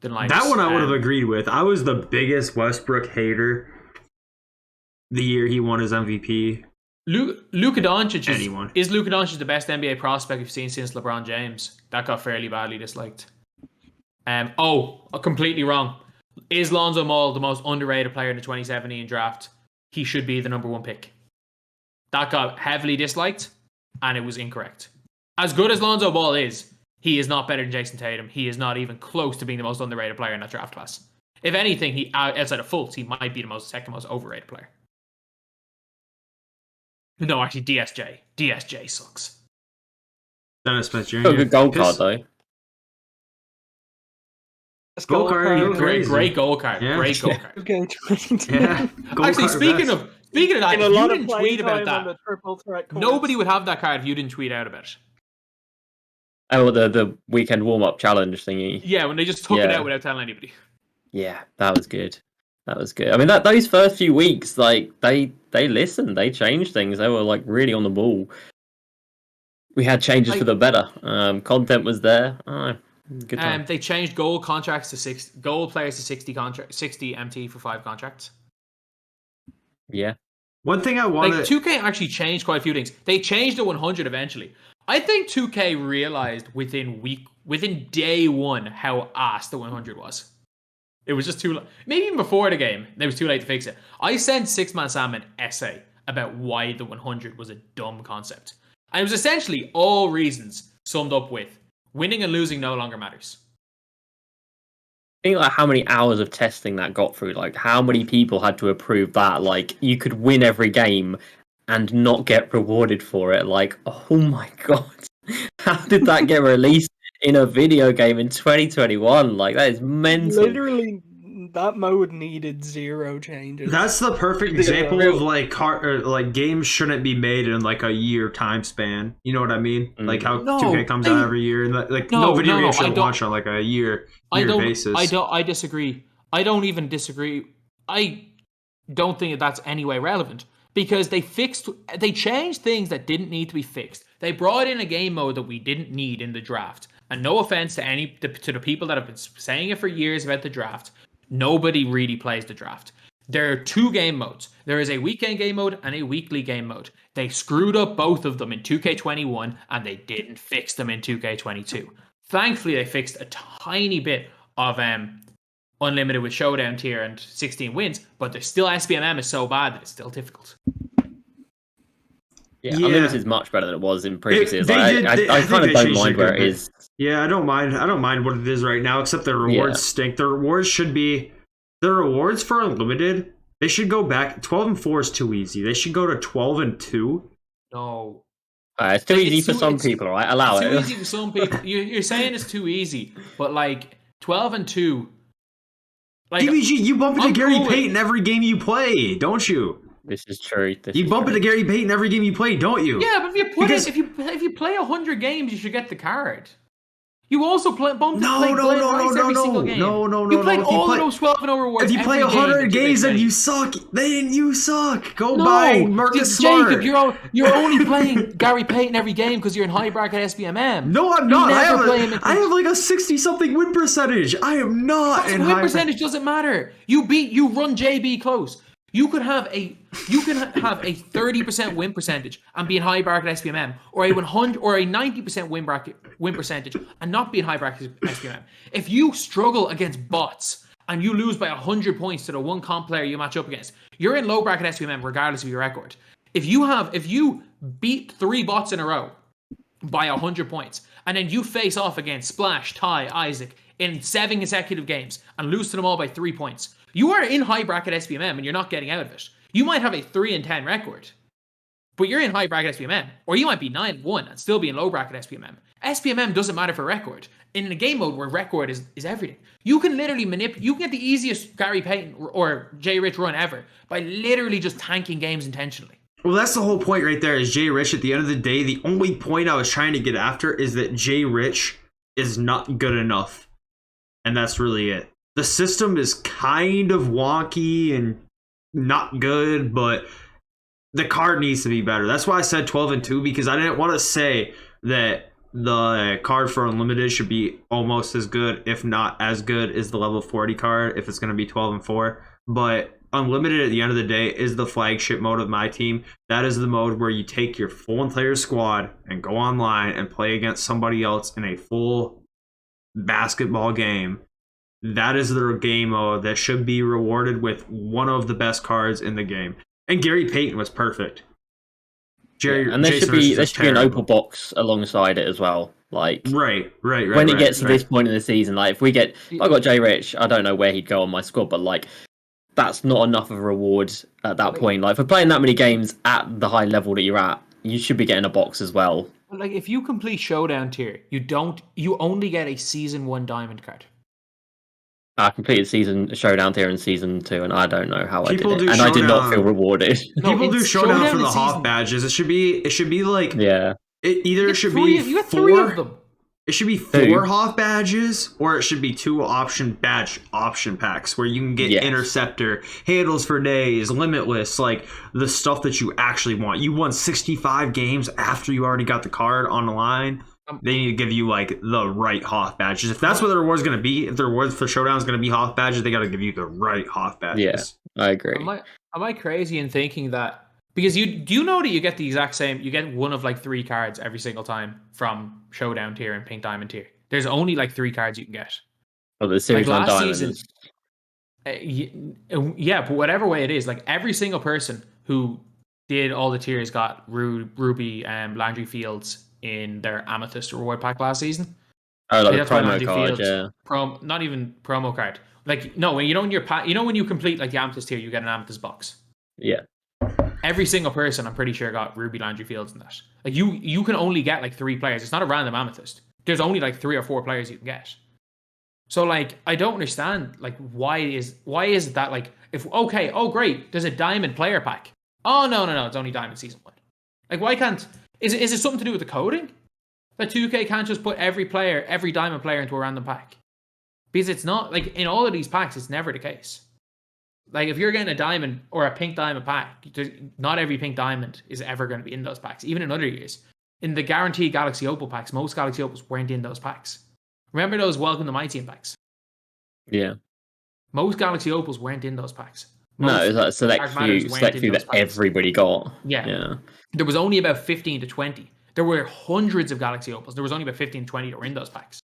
than likes. That one I would have agreed with. I was the biggest Westbrook hater the year he won his MVP. Luka Doncic is Luka Doncic the best NBA prospect you've seen since LeBron James? That got fairly badly disliked. Completely wrong. Is Lonzo Ball the most underrated player in the 2017 draft? He should be the number 1 pick. That got heavily disliked, and it was incorrect. As good as Lonzo Ball is, he is not better than Jason Tatum. He is not even close to being the most underrated player in that draft class. If anything, he outside of Fultz, he might be the second most overrated player. No, actually, DSJ. DSJ sucks. Dennis Smith Jr. Oh, good gold card though. Gold card, great gold card. Yeah. Great gold card. Okay, yeah. Actually, speaking of that, if you didn't tweet about that, the nobody would have that card if you didn't tweet out about it. Oh, the weekend warm-up challenge thingy. Yeah, when they just took it out without telling anybody. Yeah, that was good. That was good. I mean, those first few weeks, like they listened, they changed things. They were like really on the ball. We had changes for the better. Content was there. Good time. They changed gold contracts to 6 gold players to 60 MT for 5 contracts. Yeah. One thing I wanted... Like, 2K actually changed quite a few things. They changed the 100 eventually. I think 2K realized within day one how ass the 100 was. It was just too... Maybe even before the game, it was too late to fix it. I sent Six-Man Sam an essay about why the 100 was a dumb concept. And it was essentially all reasons summed up with winning and losing no longer matters. Think like how many hours of testing that got through, like how many people had to approve that. Like you could win every game and not get rewarded for it. Like, oh my god, how did that get released in a video game in 2021? Like that is mental. Literally, that mode needed 0 changes. That's the perfect example of like games shouldn't be made in like a year time span. You know what I mean? Like how 2K comes out every year, and like no video game should launch on like a year basis. I disagree. I don't even disagree. I don't think that's any way relevant because they changed things that didn't need to be fixed. They brought in a game mode that we didn't need in the draft. And no offense to the people that have been saying it for years about the draft. Nobody really plays the draft. There are 2 game modes. There is a weekend game mode and a weekly game mode. They screwed up both of them in 2K21 and they didn't fix them in 2K22. Thankfully, they fixed a tiny bit of Unlimited with Showdown tier and 16 wins, but there's still SBMM is so bad that it's still difficult. Yeah, Unlimited is much better than it was in previous years. I kind of don't mind where it is. Yeah, I don't mind what it is right now, except the rewards stink. The rewards should be... The rewards for Unlimited, they should go back... 12 and 4 is too easy. They should go to 12 and 2. No. It's too easy for some people, right? Allow it. It's too easy for some people. You're saying it's too easy, but like 12 and 2... Like, DBG, you bump into Gary Payton every game you play, don't you? This is true. You bump into Gary Payton every game you play, don't you? Yeah, but if you play 100 games, you should get the card. You also bump into every single game. No. You played all of those 12 and over rewards. If you play 100 games, then you suck. Then you suck. Go buy Marcus Smart. Jacob, you're only playing Gary Payton every game because you're in high bracket SBMM. No, I'm not. I have like a 60-something win percentage. I am not. Win percentage doesn't matter. You run JB close. You can have a 30% win percentage and be in high bracket SPMM, or a 100 or a 90% win percentage and not be in high bracket SPMM. If you struggle against bots and you lose by 100 points to the one comp player you match up against, you're in low bracket SPMM regardless of your record. If you beat 3 bots in a row by 100 points, and then you face off against Splash, Ty, Isaac in 7 consecutive games and lose to them all by 3 points, you are in high bracket SPMM and you're not getting out of it. You might have a 3-10 record, but you're in high bracket SPMM, or you might be 9-1 and still be in low bracket SPMM. SPMM doesn't matter for record. In a game mode where record is everything, you can literally you can get the easiest Gary Payton or Jay Rich run ever by literally just tanking games intentionally. Well, that's the whole point right there, is Jay Rich. At the end of the day, the only point I was trying to get after is that Jay Rich is not good enough. And that's really it. The system is kind of wonky and not good, but the card needs to be better. That's why I said 12-2, because I didn't want to say that the card for Unlimited should be almost as good, if not as good, as the level 40 card if it's going to be 12-4. But Unlimited, at the end of the day, is the flagship mode of MyTEAM. That is the mode where you take your full entire squad and go online and play against somebody else in a full basketball game. That is the game mode that should be rewarded with one of the best cards in the game. And Gary Payton was perfect. And there should be an Opal box alongside it as well. Like right. When it gets to this point in the season, like if I got Jay Rich, I don't know where he'd go on my squad, but like that's not enough of a reward at that point. Like for playing that many games at the high level that you're at, you should be getting a box as well. Like if you complete Showdown tier, you only get a season 1 diamond card. I completed Showdown tier in season 2, and I don't know how I did it. And I did not feel rewarded. People do Showdown for the Hoff badges. It should be like it should be you got 3 of them. It should be 4 Hoff badges, or it should be 2 option packs where you can get Interceptor, Handles for Days, Limitless, like the stuff that you actually want. You won 65 games after you already got the card on the line. They need to give you like the right Hoff badges. If that's what the reward's going to be, if the reward for Showdown is going to be Hoff badges, they got to give you the right Hoff badges. Yeah, I agree. Am I crazy in thinking that? Because do you know that you get the exact same, you get one of like 3 cards every single time from Showdown tier and Pink Diamond tier. There's only like 3 cards you can get. Oh, the series like last season. Yeah, but whatever way it is, like every single person who did all the tiers got Ruby and Landry Fields in their Amethyst reward pack last season. Oh, like the promo card, yeah. Not even promo card. Like no, when in your pack, when you complete like the Amethyst tier, you get an Amethyst box. Yeah. Every single person, I'm pretty sure, got Ruby Landry Fields in that. Like you can only get like 3 players. It's not a random Amethyst. There's only like 3 or 4 players you can get. So like I don't understand like why is it that like great, there's a diamond player pack. Oh no, it's only diamond season 1. Like why can't is it something to do with the coding? That 2K can't just put every diamond player into a random pack? Because it's not like in all of these packs, it's never the case. Like if you're getting a diamond or a pink diamond pack, not every pink diamond is ever going to be in those packs, even in other years. In the guaranteed Galaxy Opal packs, most Galaxy Opals weren't in those packs. Remember those Welcome to My Team packs? Yeah. Most Galaxy Opals weren't in those packs. No, it was like select few that everybody got. Yeah. There was only about 15 to 20. There were hundreds of Galaxy Opals. There was only about 15 to 20 that were in those packs.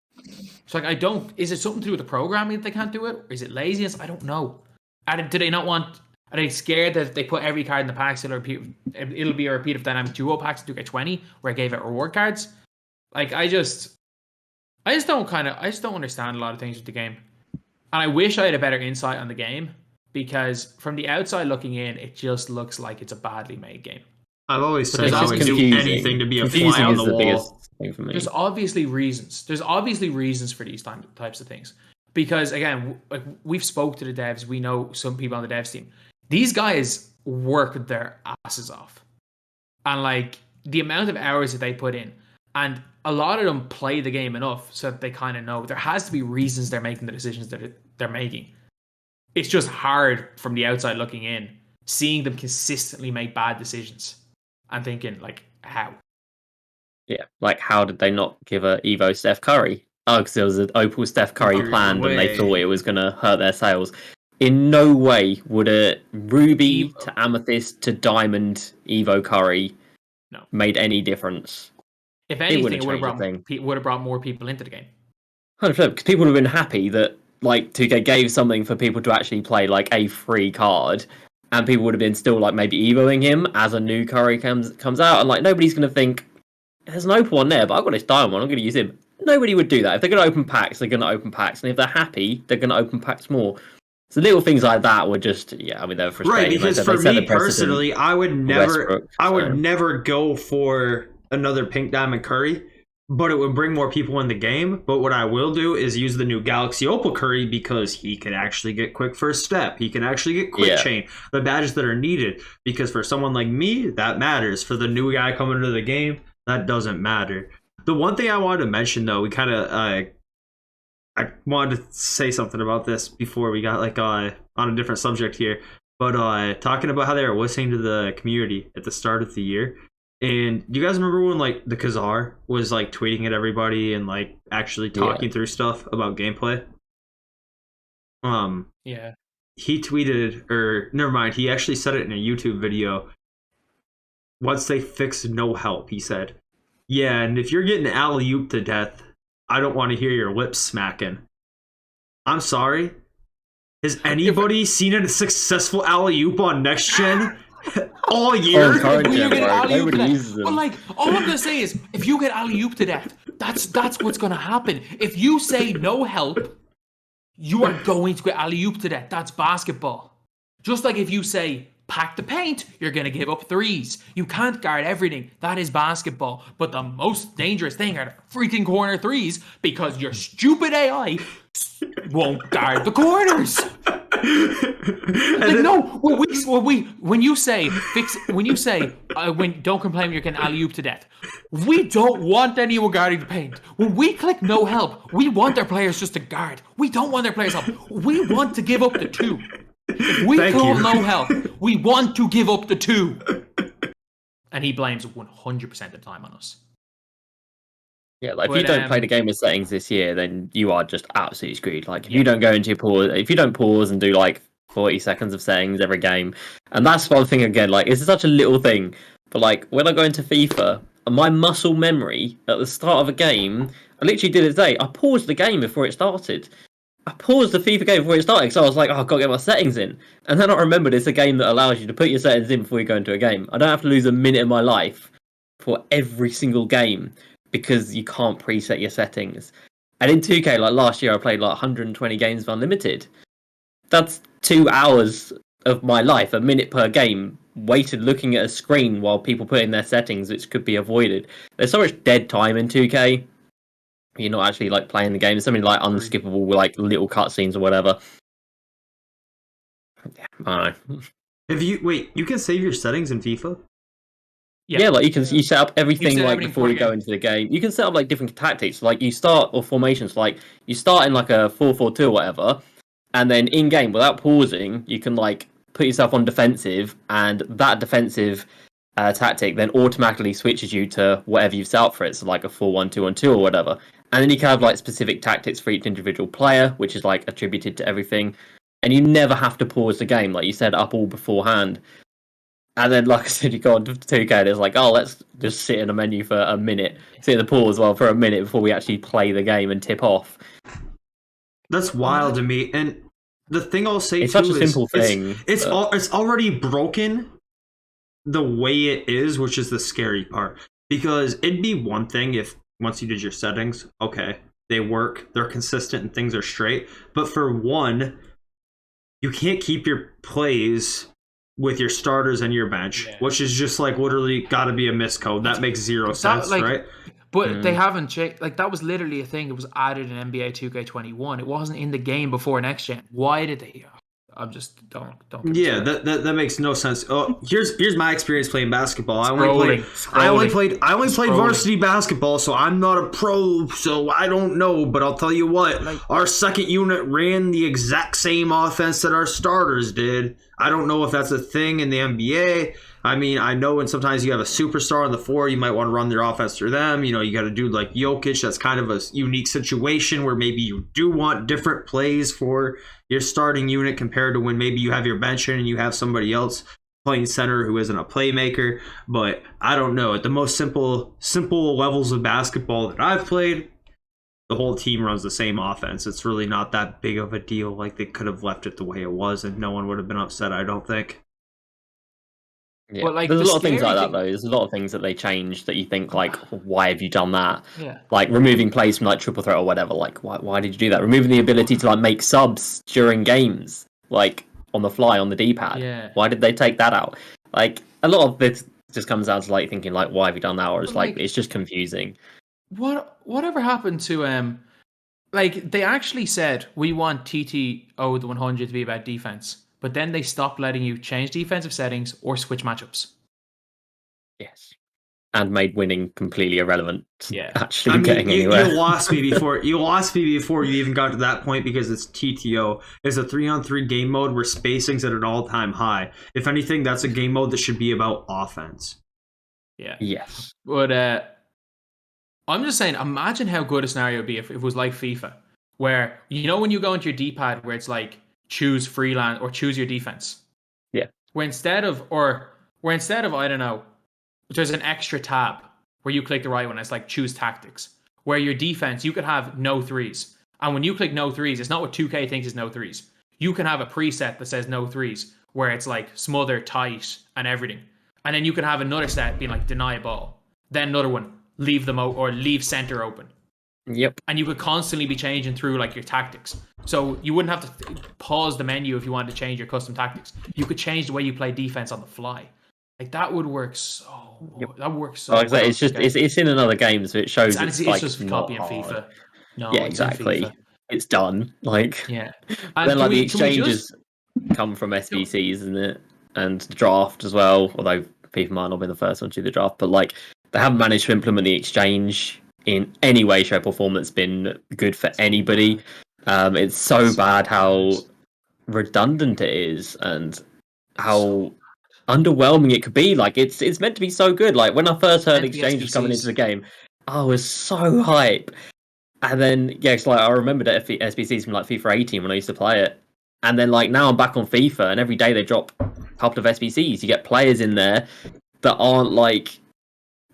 So like is it something to do with the programming that they can't do it? Or is it laziness? I don't know. Do they not want? Are they scared that if they put every card in the packs, it'll be a repeat of Dynamic Duo packs to get 20, where I gave it reward cards? Like I just don't understand a lot of things with the game, and I wish I had a better insight on the game, because from the outside looking in, it just looks like it's a badly made game. I've always said I would do anything to be a fly on the wall. For me. There's obviously reasons. There's obviously reasons for these types of things. Because again, like we've spoke to the devs, we know some people on the devs team. These guys work their asses off, and like the amount of hours that they put in, and a lot of them play the game enough so that they kind of know there has to be reasons they're making the decisions that they're making. It's just hard from the outside looking in, seeing them consistently make bad decisions and thinking like, how? Yeah, like how did they not give a Evo Steph Curry? Oh, because there was an Opal Steph Curry planned and they thought it was going to hurt their sales. in no way would a ruby to amethyst to diamond Evo Curry made any difference. If anything, it would have brought more people into the game. 100%, because people would have been happy that like 2K gave something for people to actually play, like a free card, and people would have been still like maybe evoing him as a new Curry comes out, and like nobody's going to think there's an open one there, but I've got this diamond one, I'm going to use him. Nobody would do that. If they're going to open packs, they're going to open packs, and if they're happy, they're going to open packs more. So little things like that were just, I mean, they're frustrating. Right, because for me personally, I would never go for another pink diamond Curry, but it would bring more people in the game. But what I will do is use the new Galaxy Opal Curry, because he can actually get quick first step. He can actually get quick chain, the badges that are needed. Because for someone like me, that matters. For the new guy coming into the game, that doesn't matter. The one thing I wanted to mention, though, we kind of, I wanted to say something about this before we got like on a different subject here. But talking about how they were listening to the community at the start of the year. And do you guys remember when like the Khazar was like tweeting at everybody and like actually talking through stuff about gameplay? Yeah. He tweeted, or never mind, he actually said it in a YouTube video. Once they fix no help, he said, "Yeah, and if you're getting alley-ooped to death, I don't want to hear your lips smacking." I'm sorry. Has anybody seen a successful alley-oop on next gen? All year? But like, all I'm gonna say is, if you get alley-oop to death, that's what's gonna happen. If you say no help, you are going to get alley-oop to death. That's basketball. Just like if you say pack the paint, you're gonna give up threes. You can't guard everything. That is basketball. But the most dangerous thing are the freaking corner threes, because your stupid AI won't guard the corners. Like, no, when you say don't complain, you're getting alley-oop to death. We don't want anyone guarding the paint. When we click no help, we want their players just to guard. We don't want their players help. We want to give up the two. If we call no help, we want to give up the two. And he blames 100% of the time on us. Yeah, like if you don't play the game with settings this year, then you are just absolutely screwed. Like if you don't go into your pause, if you don't pause and do like 40 seconds of settings every game, and that's one thing again, like it's such a little thing, but like when I go into FIFA, my muscle memory at the start of a game, I literally did it today. I paused the game before it started. I paused the FIFA game before it started, so I was like, oh, I've got to get my settings in. And then I remembered it's a game that allows you to put your settings in before you go into a game. I don't have to lose a minute of my life for every single game, because you can't preset your settings. And in 2K, like last year, I played like 120 games of Unlimited. That's 2 hours of my life, a minute per game, waited looking at a screen while people put in their settings, which could be avoided. There's so much dead time in 2K. You're not actually like playing the game. There's so many like unskippable like little cutscenes or whatever. Yeah, I don't know. You can save your settings in FIFA? Yeah, like you set up everything like before you go into the game. You can set up like different tactics, like you start or formations. Like you start in like a 4-4-2 or whatever, and then in game without pausing, you can like put yourself on defensive, and that defensive tactic then automatically switches you to whatever you've set up for it. So like a 4-1-2-1-2 or whatever, and then you can have like specific tactics for each individual player, which is like attributed to everything, and you never have to pause the game. Like you set it up all beforehand. And then, like I said, you go on to 2K and it's like, oh, let's just sit in a menu for a minute. Sit in the pause for a minute before we actually play the game and tip off. That's wild to me. And the thing I'll say, it's such a simple thing. It's already broken the way it is, which is the scary part. Because it'd be one thing if once you did your settings, okay, they work, they're consistent, and things are straight. But for one, you can't keep your plays with your starters and your bench, which is just like literally got to be a miscode. That makes zero sense, right? But they haven't changed. Like that was literally a thing that was added in NBA 2K21. It wasn't in the game before next gen. Why did they? I'm just don't. Yeah, that makes no sense. Oh, here's my experience playing basketball. I only played varsity basketball, so I'm not a pro, so I don't know. But I'll tell you what, our second unit ran the exact same offense that our starters did. I don't know if that's a thing in the NBA. I mean, I know when sometimes you have a superstar on the floor, you might want to run their offense through them. You know, you got a dude like Jokic. That's kind of a unique situation where maybe you do want different plays for your starting unit compared to when maybe you have your bench in and you have somebody else playing center who isn't a playmaker. But I don't know. At the most simple levels of basketball that I've played, the whole team runs the same offense. It's really not that big of a deal. Like, they could have left it the way it was and no one would have been upset, I don't think. Yeah. But, like, there's a the lot of things like scary that, though. There's a lot of things that they changed that you think, like, why have you done that? Yeah. Like, removing plays from, like, triple threat or whatever. Like, why did you do that? Removing the ability to, like, make subs during games, like, on the fly on the D-pad. Yeah. Why did they take that out? Like, a lot of this just comes down to, like, thinking, like, why have you done that? Or it's like it's just confusing. Whatever happened to like, they actually said we want TTO the 100 to be about defense, but then they stopped letting you change defensive settings or switch matchups. Yes. And made winning completely irrelevant. Yeah. Actually, I mean, getting you anywhere. lost me before. You lost me before you even got to that point because it's TTO. It's a 3-on-3 game mode where spacing's at an all-time high. If anything, that's a game mode that should be about offense. Yeah. Yes. But I'm just saying, imagine how good a scenario would be if it was like FIFA, where, you know, when you go into your D-pad where it's like choose freelance or choose your defense. Yeah. Where instead of I don't know, there's an extra tab where you click the right one. It's like choose tactics. Where your defense, you could have no threes. And when you click no threes, it's not what 2K thinks is no threes. You can have a preset that says no threes, where it's like smother, tight, and everything. And then you can have another set being like deny ball. Then another one, leave them out or leave center open. Yep. And you could constantly be changing through like your tactics. So you wouldn't have to pause the menu if you wanted to change your custom tactics. You could change the way you play defense on the fly. Like, that would work so. Yep. That would work so. Like I say, well. it's just it's in another game, so it shows And it's like just not copying hard. FIFA. No, Yeah, it's in exactly. FIFA. It's done. Like, Yeah. And then like the can we exchanges come from SBCs, isn't it? And the draft as well. Although FIFA might not have been the first one to do the draft, but like they haven't managed to implement the exchange in any way, shape, or form that's been good for anybody. It's so bad how redundant it is and how underwhelming it could be. Like, it's meant to be so good. Like, when I first heard exchange was coming into the game, I was so hype. And then it's like I remembered SBCs from like FIFA 18 when I used to play it. And then like now I'm back on FIFA, and every day they drop a couple of SBCs. You get players in there that aren't like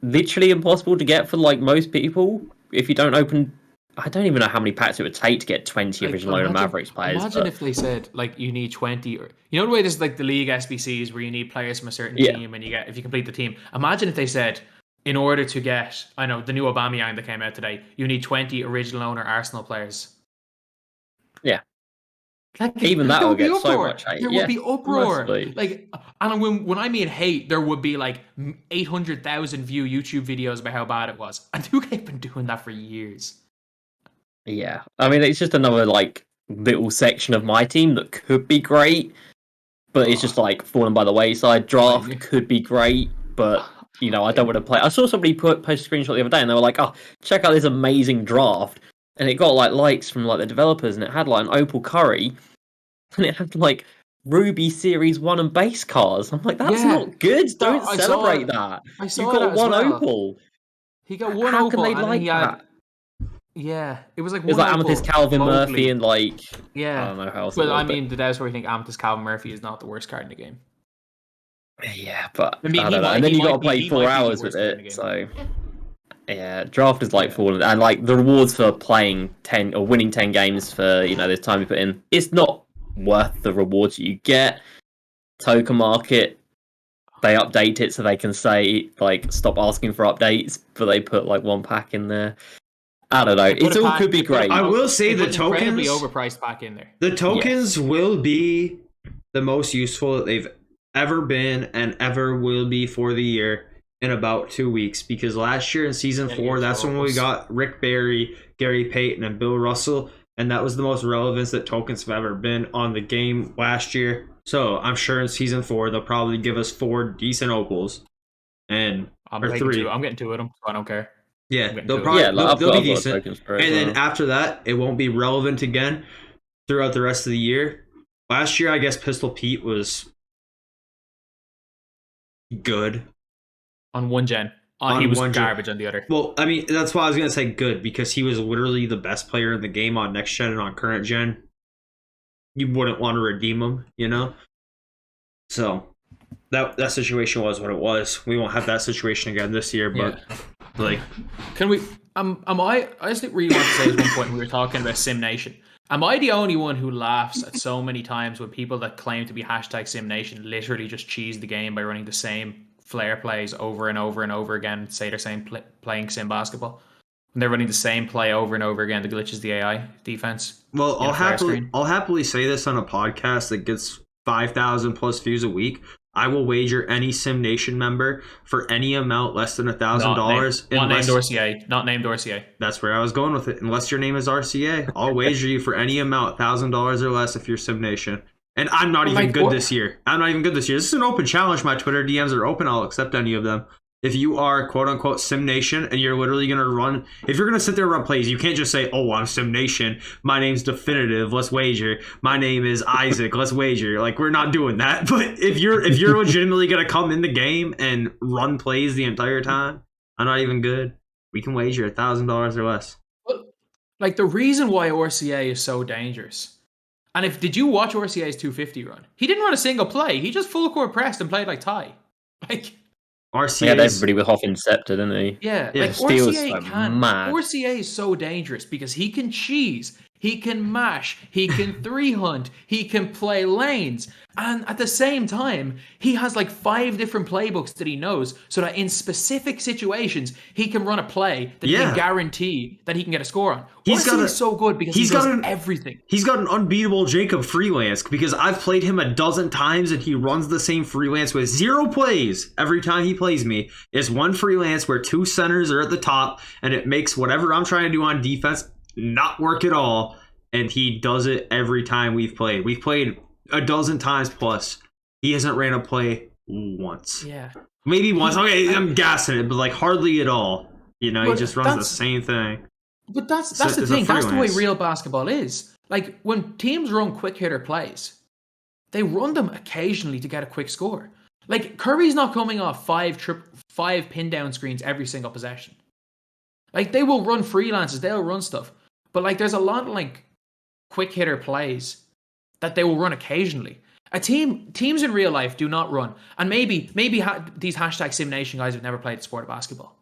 literally impossible to get for like most people if you don't open. I don't even know how many packs it would take to get 20 like, original owner Mavericks players. Imagine if they said like you need 20, or you know the way there's like the league SBCs where you need players from a certain team, and you get if you complete the team. Imagine if they said, in order to get, I know, the new Aubameyang that came out today, you need 20 original owner Arsenal players. Yeah. Like, even that would get uproar. so much hate. There would be uproar. Massively. Like, and when I mean hate, there would be like 800,000 view YouTube videos about how bad it was. And 2K have been doing that for years. Yeah. I mean, it's just another like little section of my team that could be great, but it's just like fallen by the wayside. Draft could be great, but you know, I don't want to play. I saw somebody post a screenshot the other day, and they were like, "Oh, check out this amazing draft," and it got like likes from like the developers, and it had like an Opal Curry, and it had like Ruby Series 1 and base cars. I'm like, that's not good. Don't celebrate that. I saw you got one Opal. He got one How Opal. Can they and like he had, that? Yeah, it was like it was like Amethyst Calvin Murphy and like I don't know how else. Well, I mean, the devs where you think Amethyst Calvin Murphy is not the worst card in the game. Yeah, but I mean, I don't know. And then you got to play 4 hours with it, so yeah, draft is like falling, and like the rewards for playing 10 or winning 10 games for this time you put in, it's not worth the rewards you get. Token market, they update it so they can say like stop asking for updates, but they put like one pack in there. I don't know. It all could be great. I will say the incredibly tokens, overpriced pack in there. The tokens will be the most useful that they've ever been and ever will be for the year in about 2 weeks, because last year in season 4, that's when we got Rick Barry, Gary Payton, and Bill Russell, and that was the most relevance that tokens have ever been on the game last year. So I'm sure in season 4 they'll probably give us 4 decent opals, and or 3. I'm getting 2 of them, so I don't care. Yeah, they'll probably they'll be decent, and then after that it won't be relevant again throughout the rest of the year. Last year, I guess Pistol Pete was good on one gen. On he was one gen. garbage on the other. Well, I mean, that's why I was going to say good, because he was literally the best player in the game on next gen and on current gen. You wouldn't want to redeem him, you know? So that situation was what it was. We won't have that situation again this year, but like, can we? I just really want to say at one point we were talking about Sim Nation. Am I the only one who laughs at so many times when people that claim to be #Sim Nation literally just cheese the game by running the same flare plays over and over and over again, say they're saying playing sim basketball, and they're running the same play over and over again that glitches the AI defense? Well, I'll happily say this on a podcast that gets 5,000 plus views a week. I will wager any Sim Nation member for any amount less than $1,000. Not named RCA. Not named RCA. That's where I was going with it. Unless your name is RCA, I'll wager you for any amount, $1,000 or less, if you're Sim Nation. And I'm not even good this year. This is an open challenge. My Twitter DMs are open. I'll accept any of them. If you are quote unquote Sim Nation and you're literally going to run, if you're going to sit there and run plays, you can't just say, oh, I'm Sim Nation. My name's Definitive. Let's wager. My name is Isaac. Let's wager. Like, we're not doing that. But if you're legitimately going to come in the game and run plays the entire time, I'm not even good. We can wager $1,000 or less. Like, the reason why RCA is so dangerous. And did you watch RCA's 250 run? He didn't run a single play. He just full court pressed and played like Ty. Like, RCA had everybody with Hoff Inceptor, didn't he? Yeah, like RCA is so dangerous because he can cheese, he can mash, he can 3-hunt, he can play lanes, and at the same time, he has like 5 different playbooks that he knows, so that in specific situations, he can run a play that he can guarantee that he can get a score on. He's so good because he does everything. He's got an unbeatable Jacob freelance because I've played him a dozen times and he runs the same freelance with 0 plays every time he plays me. It's one freelance where 2 centers are at the top and it makes whatever I'm trying to do on defense not work at all. And he does it every time we've played. We've played a dozen times plus. He hasn't ran a play once. Yeah. Maybe once. Okay, I'm gassing it, but like hardly at all. You know, he just runs the same thing. But that's the thing. That's the way real basketball is. Like, when teams run quick hitter plays, they run them occasionally to get a quick score. Like, Curry's not coming off 5 pin down screens every single possession. Like, they will run freelances, they'll run stuff. But like, there's a lot of like quick hitter plays that they will run occasionally. Teams in real life do not run. And maybe these #Sim Nation guys have never played the sport of basketball.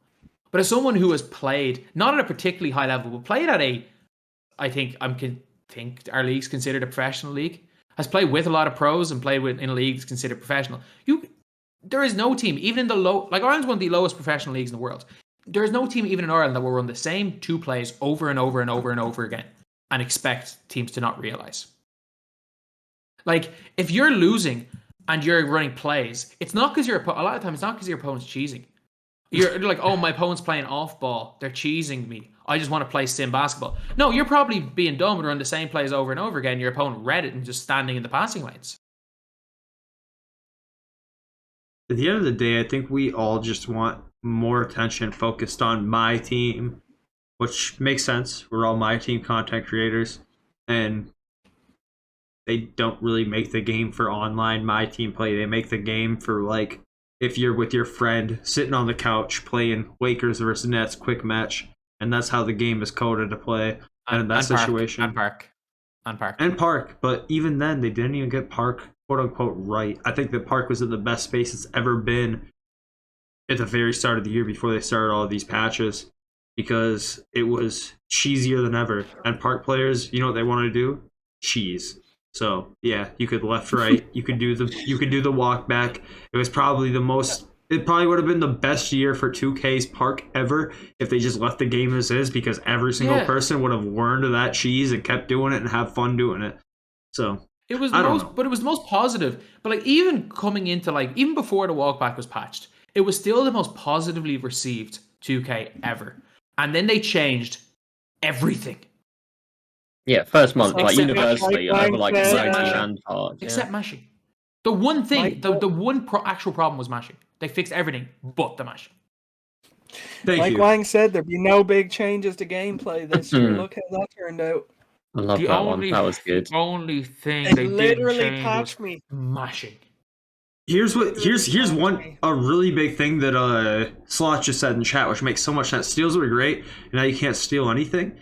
But as someone who has played, not at a particularly high level, but played at I think our league's considered a professional league, has played with a lot of pros and played in a league that's considered professional. There is no team, even in the like Ireland's one of the lowest professional leagues in the world. There is no team even in Ireland that will run the same 2 plays over and over and over and over again and expect teams to not realize. Like, if you're losing and you're running plays, it's not because a lot of times it's not because your opponent's cheesing. You're like, oh, my opponent's playing off ball. They're cheesing me. I just want to play sim basketball. No, you're probably being dumb and run the same plays over and over again. Your opponent read it and just standing in the passing lanes. At the end of the day, I think we all just want more attention focused on my team, which makes sense. We're all my team content creators, and they don't really make the game for online my team play. They make the game for, like, if you're with your friend sitting on the couch playing Lakers versus Nets quick match, and that's how the game is coded to play. And in that situation, and Park. But even then, they didn't even get Park quote unquote right. I think that Park was in the best space it's ever been at the very start of the year before they started all of these patches, because it was cheesier than ever. And Park players, you know what they want to do? Cheese. So yeah, you could left, right. You could do the walk back. It was probably it probably would have been the best year for 2K's Park ever if they just left the game as is, because every single person would have learned that cheese and kept doing it and have fun doing it. So it was but it was the most positive. But like, even coming into even before the walk back was patched, it was still the most positively received 2K ever. And then they changed everything. Yeah, first month, universally, over Roty and Park. Except mashing. The one thing, the one actual problem was mashing. They fixed everything but the mashing. Like Wang said, there'd be no big changes to gameplay this year. Look how that turned out. I love that one. That was good. The only thing they literally patched me mashing. Here's one a really big thing that Sloth just said in chat, which makes so much sense. Steals were great, and now you can't steal anything.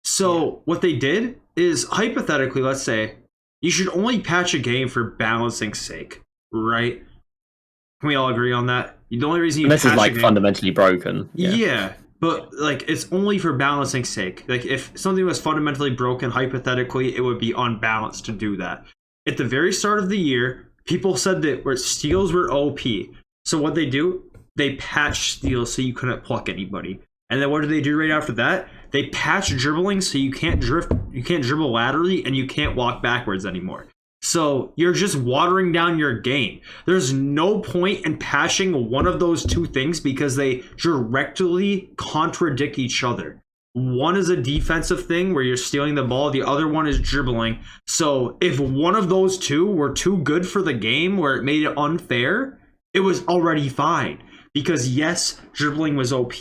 So what they did is, hypothetically, let's say you should only patch a game for balancing sake, right? Can we all agree on that? The only reason you this patch is like a game, fundamentally broken. yeah, but like it's only for balancing sake. Like if something was fundamentally broken, hypothetically, it would be unbalanced to do that. At the very start of the year, people said that where steals were OP. So what they do, they patch steals so you couldn't pluck anybody. And then what do they do right after that? They patch dribbling so you can't dribble laterally, and you can't walk backwards anymore. So you're just watering down your game. There's no point in patching one of those two things because they directly contradict each other. One is a defensive thing where you're stealing the ball. The other one is dribbling. So if one of those two were too good for the game where it made it unfair, it was already fine. Because yes, dribbling was OP,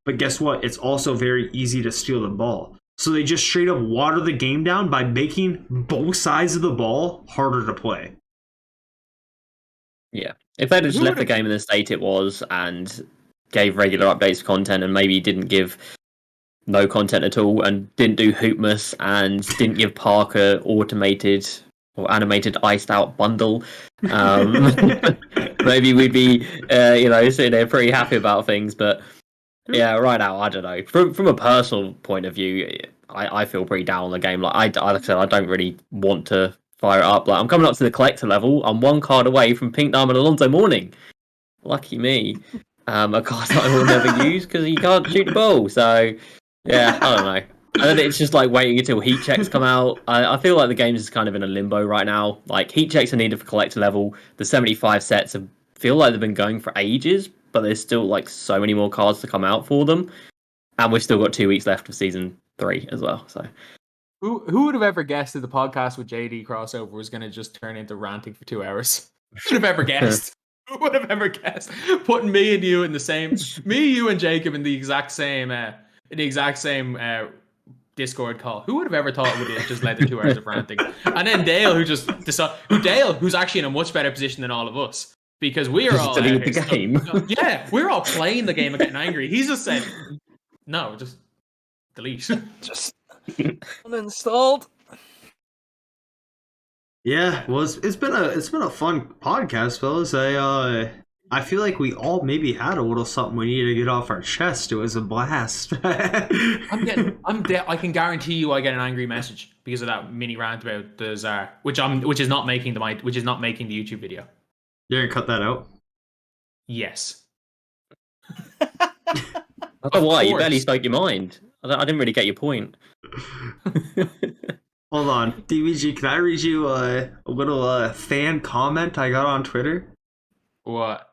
but guess what? It's also very easy to steal the ball. So they just straight up water the game down by making both sides of the ball harder to play. Yeah. If they'd just left the game in the state it was and gave regular updates to content and maybe didn't give no content at all and didn't do Hoopmas and didn't give Parker automated or animated iced out bundle, maybe we'd be sitting there pretty happy about things. But yeah, right now I don't know. From a personal point of view, I feel pretty down on the game. Like I said, I don't really want to fire it up. Like I'm coming up to the collector level. I'm one card away from Pink Diamond Alonzo Mourning. Lucky me. A card that I will never use because he can't shoot the ball. So yeah, I don't know. And then it's just like waiting until heat checks come out. I feel like the game is kind of in a limbo right now. Like heat checks are needed for collector level. The 75 sets feel like they've been going for ages, but there's still like so many more cards to come out for them, and we've still got 2 weeks left of season 3 as well. So, who would have ever guessed that the podcast with JD crossover was going to just turn into ranting for 2 hours? Who would have ever guessed? Who would have ever guessed? Putting me and you in the same, you and Jacob in the exact same, Discord call. Who would have ever thought it would have just led to 2 hours of ranting? And then Dale, who's actually in a much better position than all of us. Because we are all delete the game. Yeah, we're all playing the game and getting angry. He's just saying, no, just delete. Just uninstalled. Yeah, well, it's been a fun podcast, fellas. I feel like we all maybe had a little something we needed to get off our chest. It was a blast. I can guarantee you, I get an angry message because of that mini rant about the Tsar, which is not making the YouTube video. You're gonna cut that out? Yes. I don't know why. You barely spoke your mind. I didn't really get your point. Hold on, DVG. Can I read you a little fan comment I got on Twitter? What?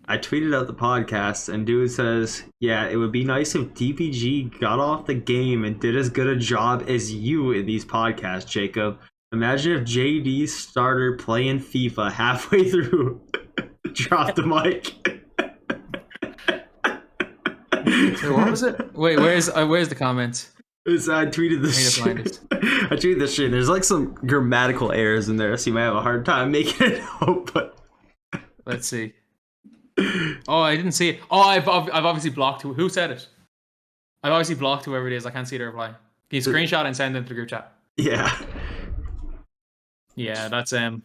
I tweeted out the podcast, and dude says, "Yeah, it would be nice if DPG got off the game and did as good a job as you in these podcasts, Jacob. Imagine if JD started playing FIFA halfway through." Drop the mic. So what was it? Wait, where's the comments? I tweeted this shit. I tweeted this shit. There's like some grammatical errors in there, so you might have a hard time making it out. But let's see. Oh, I didn't see it. Oh, I've obviously blocked who said it. I've obviously blocked whoever it is. I can't see the reply. Can you screenshot and send it to the group chat? Yeah. Yeah, that's just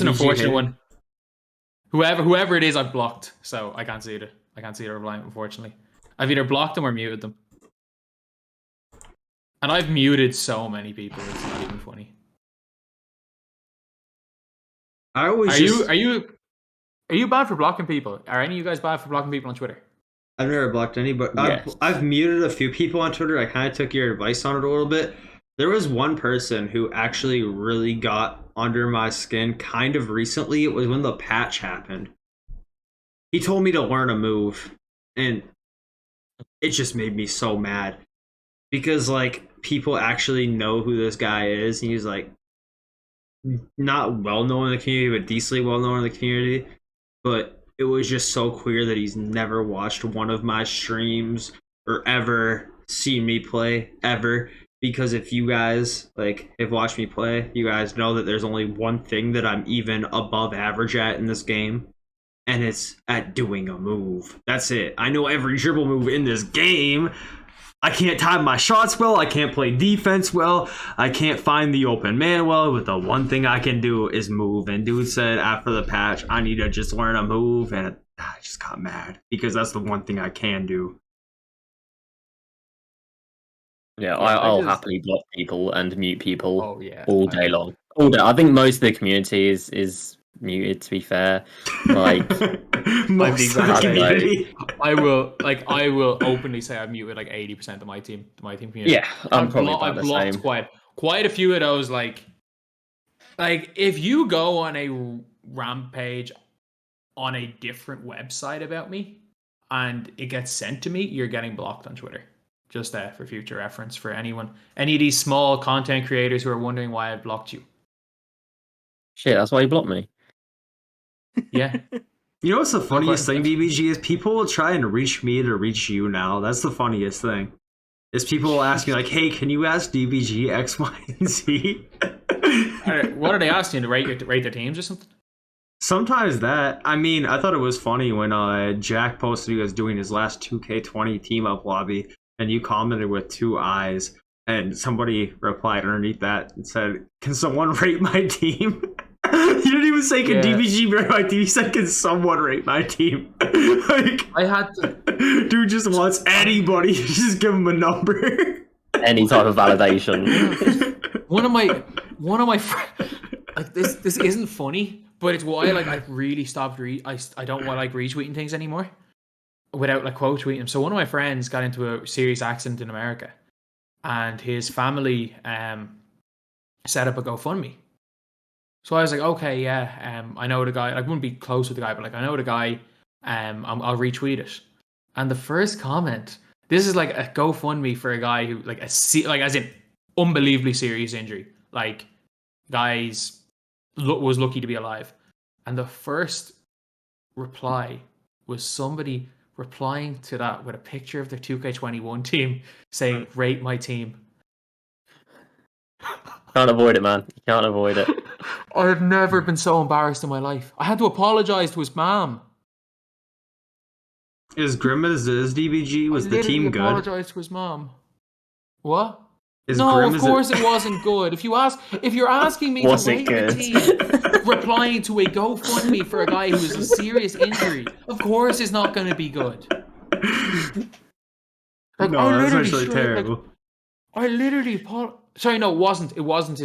an unfortunate one. Whoever it is, I've blocked, so I can't see it. I can't see the reply, unfortunately. I've either blocked them or muted them. And I've muted so many people, it's not even funny. Are you bad for blocking people? Are any of you guys bad for blocking people on Twitter? I've never blocked any, but yes. I've muted a few people on Twitter. I kind of took your advice on it a little bit. There was one person who actually really got under my skin kind of recently. It was when the patch happened. He told me to learn a move, and it just made me so mad. Because, like, people actually know who this guy is, and he's, like, not well-known in the community, but decently well-known in the community. But it was just so clear that he's never watched one of my streams or ever seen me play, ever. because if you guys have watched me play, you guys know that there's only one thing that I'm even above average at in this game, and it's at doing a move. That's it. I know every dribble move in this game. I can't time my shots well. I can't play defense well. I can't find the open man well. But the one thing I can do is move. And dude said after the patch, I need to just learn a move. And I just got mad because that's the one thing I can do. Yeah, I'll happily block people and mute people all day long. All day. I think most of the community is muted, to be fair. Like most of the community. I will openly say I've muted like 80% of my team community. Yeah, I've blocked quite a few of those. Like if you go on a rampage on a different website about me and it gets sent to me, you're getting blocked on Twitter. Just for future reference for any of these small content creators who are wondering why I blocked you. Shit, that's why you blocked me. Yeah. You know what's the funniest thing, DBG, is people will try and reach me to reach you now. That's the funniest thing. Is people will ask me like, hey, can you ask DBG X, Y, and Z? What are they asking? To rate their teams or something? Sometimes that. I mean, I thought it was funny when Jack posted he was doing his last 2k20 team up lobby, and you commented with 2 eyes, and somebody replied underneath that and said, can someone rate my team? You didn't even say, can DBG rate my team? You said, can someone rate my team? I had to... Dude just wants anybody to just give him a number. Any type of validation. One of my friends... Like, this isn't funny, but it's why I really stopped... I don't want retweeting things anymore. Without quote tweeting him. So one of my friends got into a serious accident in America, and his family set up a GoFundMe. So I was like, okay, yeah, I know the guy. I wouldn't be close with the guy, but I know the guy. I'll retweet it. And the first comment, this is a GoFundMe for a guy who as in unbelievably serious injury. Guys was lucky to be alive. And the first reply was somebody replying to that with a picture of their 2K21 team saying, rate my team. Can't avoid it, man. You can't avoid it. I have never been so embarrassed in my life. I had to apologize to his mom. Is DBG, was the team good? I apologized to his mom. What? Of course it wasn't good. If you're asking me to rate the team, replying to a GoFundMe for a guy who has a serious injury, of course it's not going to be good. No, that's actually terrible. I literally sorry, no, it wasn't. It wasn't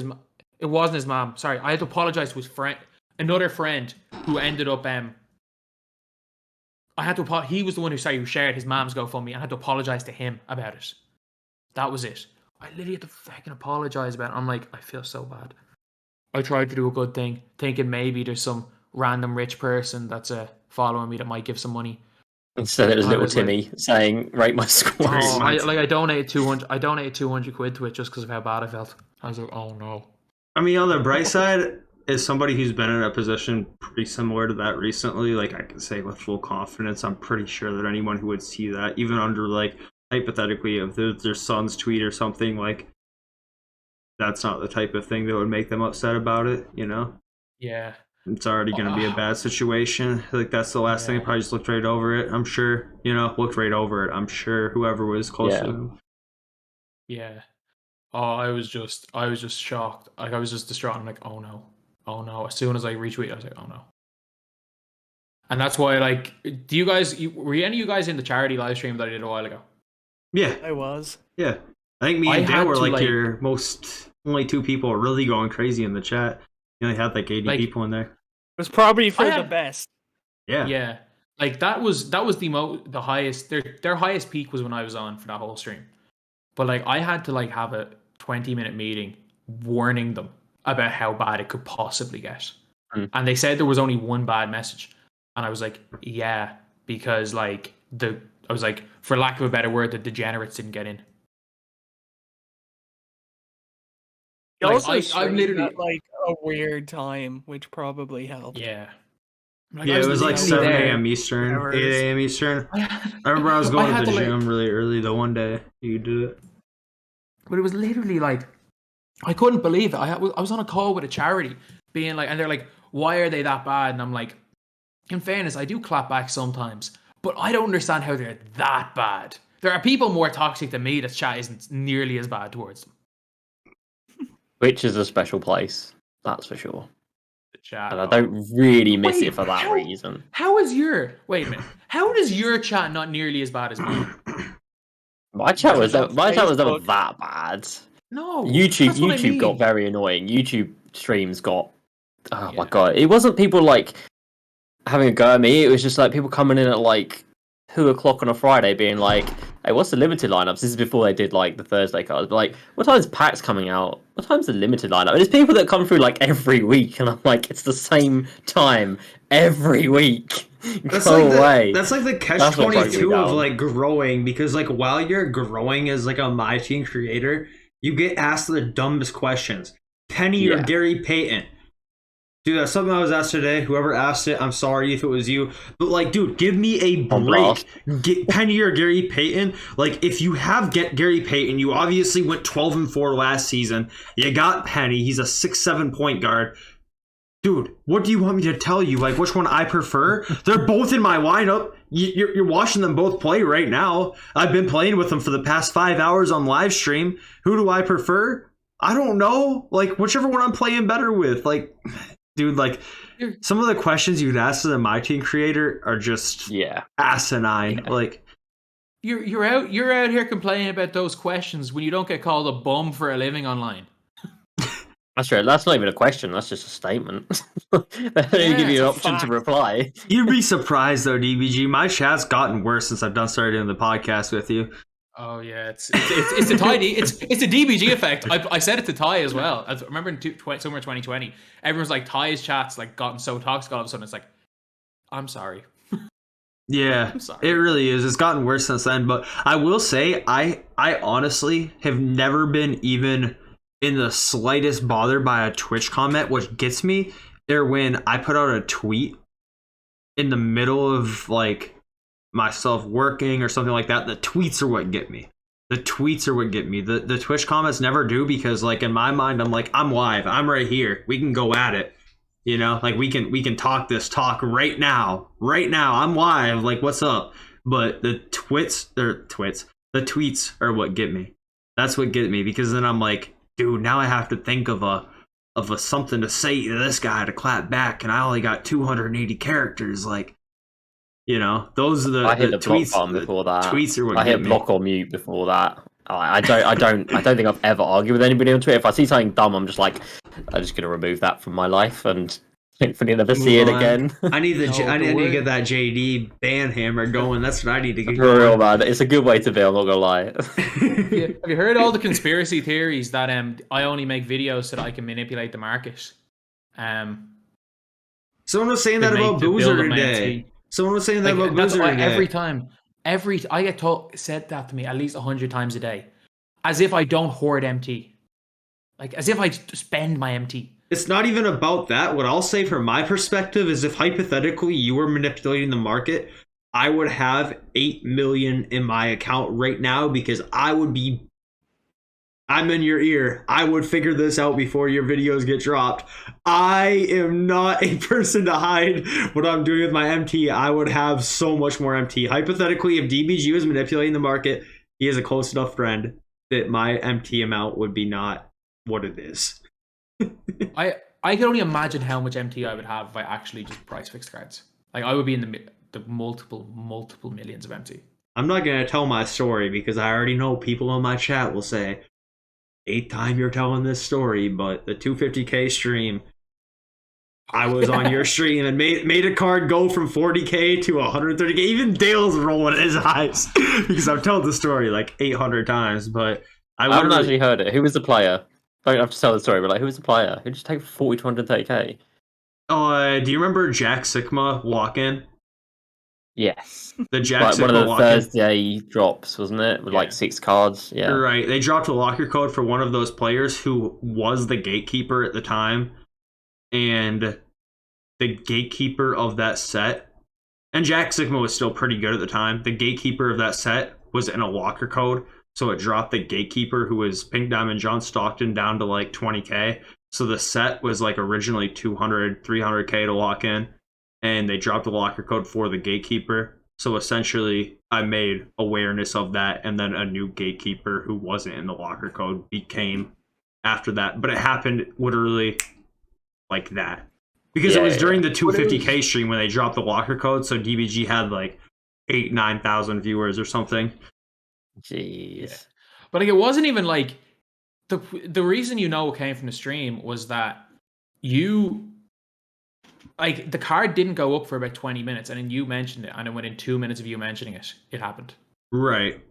his mom. Sorry, I had to apologize to his friend, another friend who ended up. I had to. He was the one who shared his mom's GoFundMe. I had to apologize to him about it. That was it. I literally had to fucking apologize about it. I'm like, I feel so bad. I tried to do a good thing, thinking maybe there's some random rich person that's following me that might give some money. Instead, it was little Timmy saying, "Rate my score." I donated 200. I donated 200 quid to it just because of how bad I felt. I was like, oh no. I mean, on the bright side, as somebody who's been in a position pretty similar to that recently, I can say with full confidence, I'm pretty sure that anyone who would see that, even under hypothetically, if their son's tweet or something, that's not the type of thing that would make them upset about it, you know? Yeah. It's already going to be a bad situation. That's the last thing. They probably just looked right over it, I'm sure. Looked right over it. I'm sure whoever was close to him. Yeah. Oh, I was just shocked. I was just distraught. I'm like, oh no. As soon as I retweeted, I was like, oh no. And that's why, do you guys, were any of you guys in the charity live stream that I did a while ago? Yeah. I was. Yeah. I think me and Dan were your only 2 people really going crazy in the chat. You only had 80 people in there. It was probably for the best. Yeah. Yeah. That was the highest. Their highest peak was when I was on for that whole stream. But I had to have a 20-minute meeting warning them about how bad it could possibly get. And they said there was only one bad message. And I was like, yeah, because I was like, for lack of a better word, the degenerates didn't get in. I'm literally at a weird time, which probably helped. Yeah. It was 7 a.m. Eastern, 8 a.m. Eastern. I remember I was going to the gym really early the one day you did it. But it was literally like, I couldn't believe it. I was on a call with a charity being like, and they're like, why are they that bad? And I'm like, in fairness, I do clap back sometimes, but I don't understand how they're that bad. There are people more toxic than me that chat isn't nearly as bad towards them. Which is a special place, that's for sure. The chat. And I don't really miss it for that reason. Wait a minute. How does your chat not nearly as bad as mine? My chat was never that bad. No. YouTube got very annoying. YouTube streams got, my god. It wasn't people like having a go at me, it was just like people coming in at like 2:00 on a Friday being like, hey, what's the limited lineups? This is before they did like the Thursday cards. But like, what time's packs coming out? What time's the limited lineup? And it's people that come through like every week, and I'm like, it's the same time every week. That's Go like away. That's like the catch-22 of like growing, because like while you're growing as like a MyTEAM creator, you get asked the dumbest questions. Penny or Gary Payton? Dude, that's something I was asked today. Whoever asked it, I'm sorry if it was you. But, like, dude, give me a break. Get Penny or Gary Payton. Like, if you have Gary Payton, you obviously went 12-4 last season. You got Penny. He's a 6'7" point guard. Dude, what do you want me to tell you? Like, which one I prefer? They're both in my lineup. You're watching them both play right now. I've been playing with them for the past 5 hours on live stream. Who do I prefer? I don't know. Like, whichever one I'm playing better with. Like... Dude, like, some of the questions you'd ask as a MyTEAM creator are just asinine. Yeah. Like, you're out here complaining about those questions when you don't get called a bum for a living online. That's right. That's not even a question. That's just a statement. They give you an option to reply. You'd be surprised though, DBG. My chat's gotten worse since I've started doing the podcast with you. Oh yeah, it's a it's a DBG effect. I said it to Ty as well. I remember in summer 2020, everyone's like, Ty's chat's like gotten so toxic all of a sudden. It's like, I'm sorry. Yeah, it really is. It's gotten worse since then. But I will say, I honestly have never been even in the slightest bothered by a Twitch comment. What gets me there when I put out a tweet in the middle of like myself working or something like that. The tweets are what get me. The Twitch comments never do, because like in my mind I'm like, I'm live, I'm right here, we can go at it, you know, like we can talk this talk right now, I'm live, like what's up. But the tweets are what get me. That's what get me, because then I'm like, dude, now I have to think of a something to say to this guy to clap back, and I only got 280 characters. Like, you know, those are the tweets. Before that, tweets are what I hit block or mute before that. I don't think I've ever argued with anybody on Twitter. If I see something dumb, I'm just like, I'm just gonna remove that from my life and hopefully never see it again. I need to get that JD ban hammer going. That's what I need to get. For real, man. It's a good way to be. I'm not gonna lie. Have you heard all the conspiracy theories that I only make videos so that I can manipulate the market? Someone was saying that about Boozer today. Someone was saying that about Boozer today. Every time, I get said that to me at least 100 times a day, as if I don't hoard MT, like as if I spend my MT. It's not even about that. What I'll say from my perspective is, if hypothetically you were manipulating the market, I would have 8 million in my account right now, because I'm in your ear. I would figure this out before your videos get dropped. I am not a person to hide what I'm doing with my MT. I would have so much more MT. Hypothetically, if DBG was manipulating the market, he is a close enough friend that my MT amount would be not what it is. I can only imagine how much MT I would have if I actually just price fixed cards. Like, I would be in the multiple millions of MT. I'm not going to tell my story, because I already know people in my chat will say, 8th time you're telling this story, but the 250k stream, I was on your stream and made a card go from 40k to 130k. Even Dale's rolling his eyes because I've told the story like 800 times, but I haven't actually heard it. Who was the player? I don't have to tell the story, but like, who was the player? Who just take 40 to 130k? Oh, do you remember Jack Sigma walk-in? Yes. The Jack Sigma one of the walk-in. Thursday drops, wasn't it? With like 6 cards. Yeah. Right. They dropped a locker code for one of those players who was the gatekeeper at the time. And the gatekeeper of that set, and Jack Sigma was still pretty good at the time, the gatekeeper of that set was in a locker code. so it dropped the gatekeeper, who was Pink Diamond John Stockton, down to like 20k. So the set was like originally 200, 300k to lock in, and they dropped the locker code for the gatekeeper. So essentially, I made awareness of that, and then a new gatekeeper who wasn't in the locker code became after that. But it happened literally like that. Because it was during the 250k stream when they dropped the locker code, so DBG had like 9,000 viewers or something. Jeez. Yeah. But like, it wasn't even like the reason it came from the stream was that the card didn't go up for about 20 minutes, and then you mentioned it, and then within 2 minutes of you mentioning it, it happened. Right.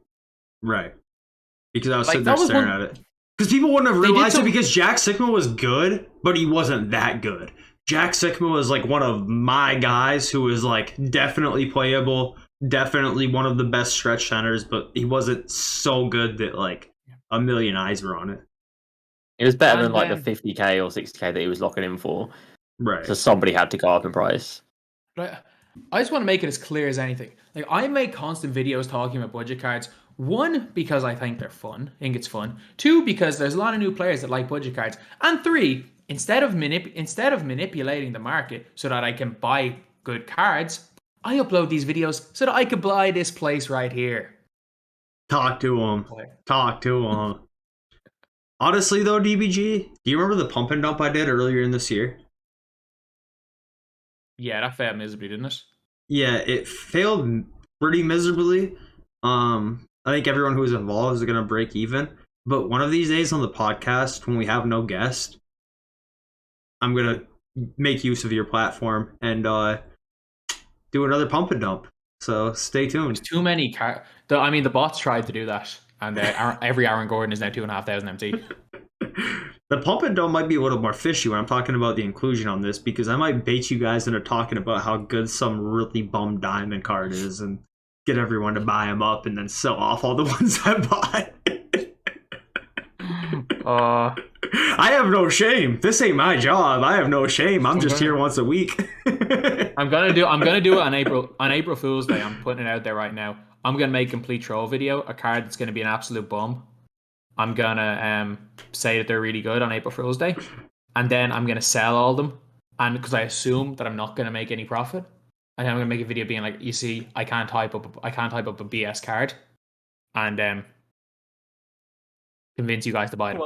Because I was sitting there staring at it. Because people wouldn't have realized it because Jack Sikma was good, but he wasn't that good. Jack Sikma was like one of my guys who was like definitely playable, definitely one of the best stretch centers, but he wasn't so good that like a million eyes were on it. It was better than like the 50k or 60k that he was locking in for. Right. So somebody had to go up in price. Right. I just want to make it as clear as anything. Like, I make constant videos talking about budget cards. One, because I think they're fun. I think it's fun. Two, because there's a lot of new players that like budget cards. And three, instead of manipulating the market so that I can buy good cards, I upload these videos so that I can buy this place right here. Talk to him. Honestly, though, DBG, do you remember the pump and dump I did earlier in this year? Yeah, that failed miserably, didn't it? Yeah, it failed pretty miserably. I think everyone who was involved is going to break even. But one of these days on the podcast, when we have no guest, I'm going to make use of your platform and do another pump and dump. So stay tuned. There's too many the bots tried to do that, and every Aaron Gordon is now 2,500 MT. The pump and dump might be a little more fishy when I'm talking about the inclusion on this, because I might bait you guys into talking about how good some really bum diamond card is and get everyone to buy them up and then sell off all the ones I bought. I have no shame. This ain't my job. I have no shame. I'm just here once a week. I'm gonna do it on April Fool's Day. I'm putting it out there right now. I'm gonna make a complete troll video, a card that's gonna be an absolute bum. I'm gonna say that they're really good on April Fool's Day, and then I'm gonna sell all of them. And because I assume that I'm not gonna make any profit, and then I'm gonna make a video being like, you see, I can't type up a BS card, and convince you guys to buy them.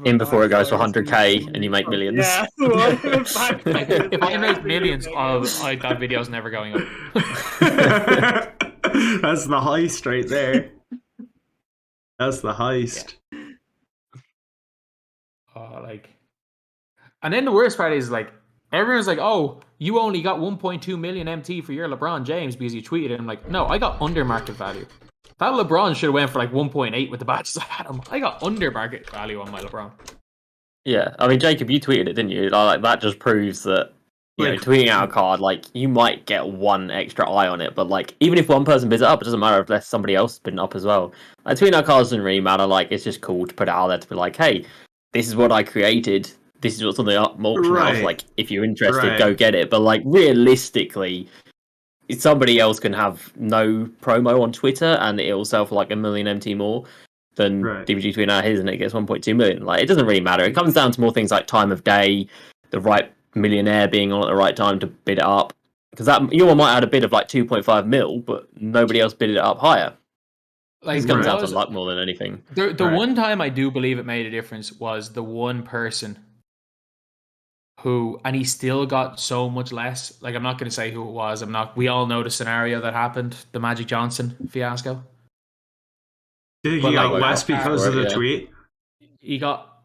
In before it goes to 100k and you make millions. Yeah. If I make millions, that video's never going up. That's the heist right there. That's the heist. Yeah. And then the worst part is like, everyone's like, "Oh, you only got 1.2 million MT for your LeBron James because you tweeted it." I'm like, "No, I got under market value. That LeBron should have went for like 1.8 with the badges I had him. I got under market value on my LeBron." Yeah, I mean, Jacob, you tweeted it, didn't you? Like, that just proves that, you know, tweeting out a card, like, you might get one extra eye on it, but, like, even if one person bids it up, it doesn't matter unless somebody else bid it up as well. Like, tweeting out cards doesn't really matter. Like, it's just cool to put it out there to be like, hey, this is what I created. This is what's on the auction house. Like, if you're interested, go get it. But, like, realistically, somebody else can have no promo on Twitter and it'll sell for, like, 1 million MT more than DBG tweeting out his and it gets 1.2 million. Like, it doesn't really matter. It comes down to more things like time of day, the right millionaire being on at the right time to bid it up. Because that your one might add a bid of like 2.5 mil, but nobody else bid it up higher. Like, it comes down to luck more than anything. The one time I do believe it made a difference was the one person who, and he still got so much less. Like, I'm not going to say who it was. We all know the scenario that happened, the Magic Johnson fiasco. Did he got less because of the tweet? I think he got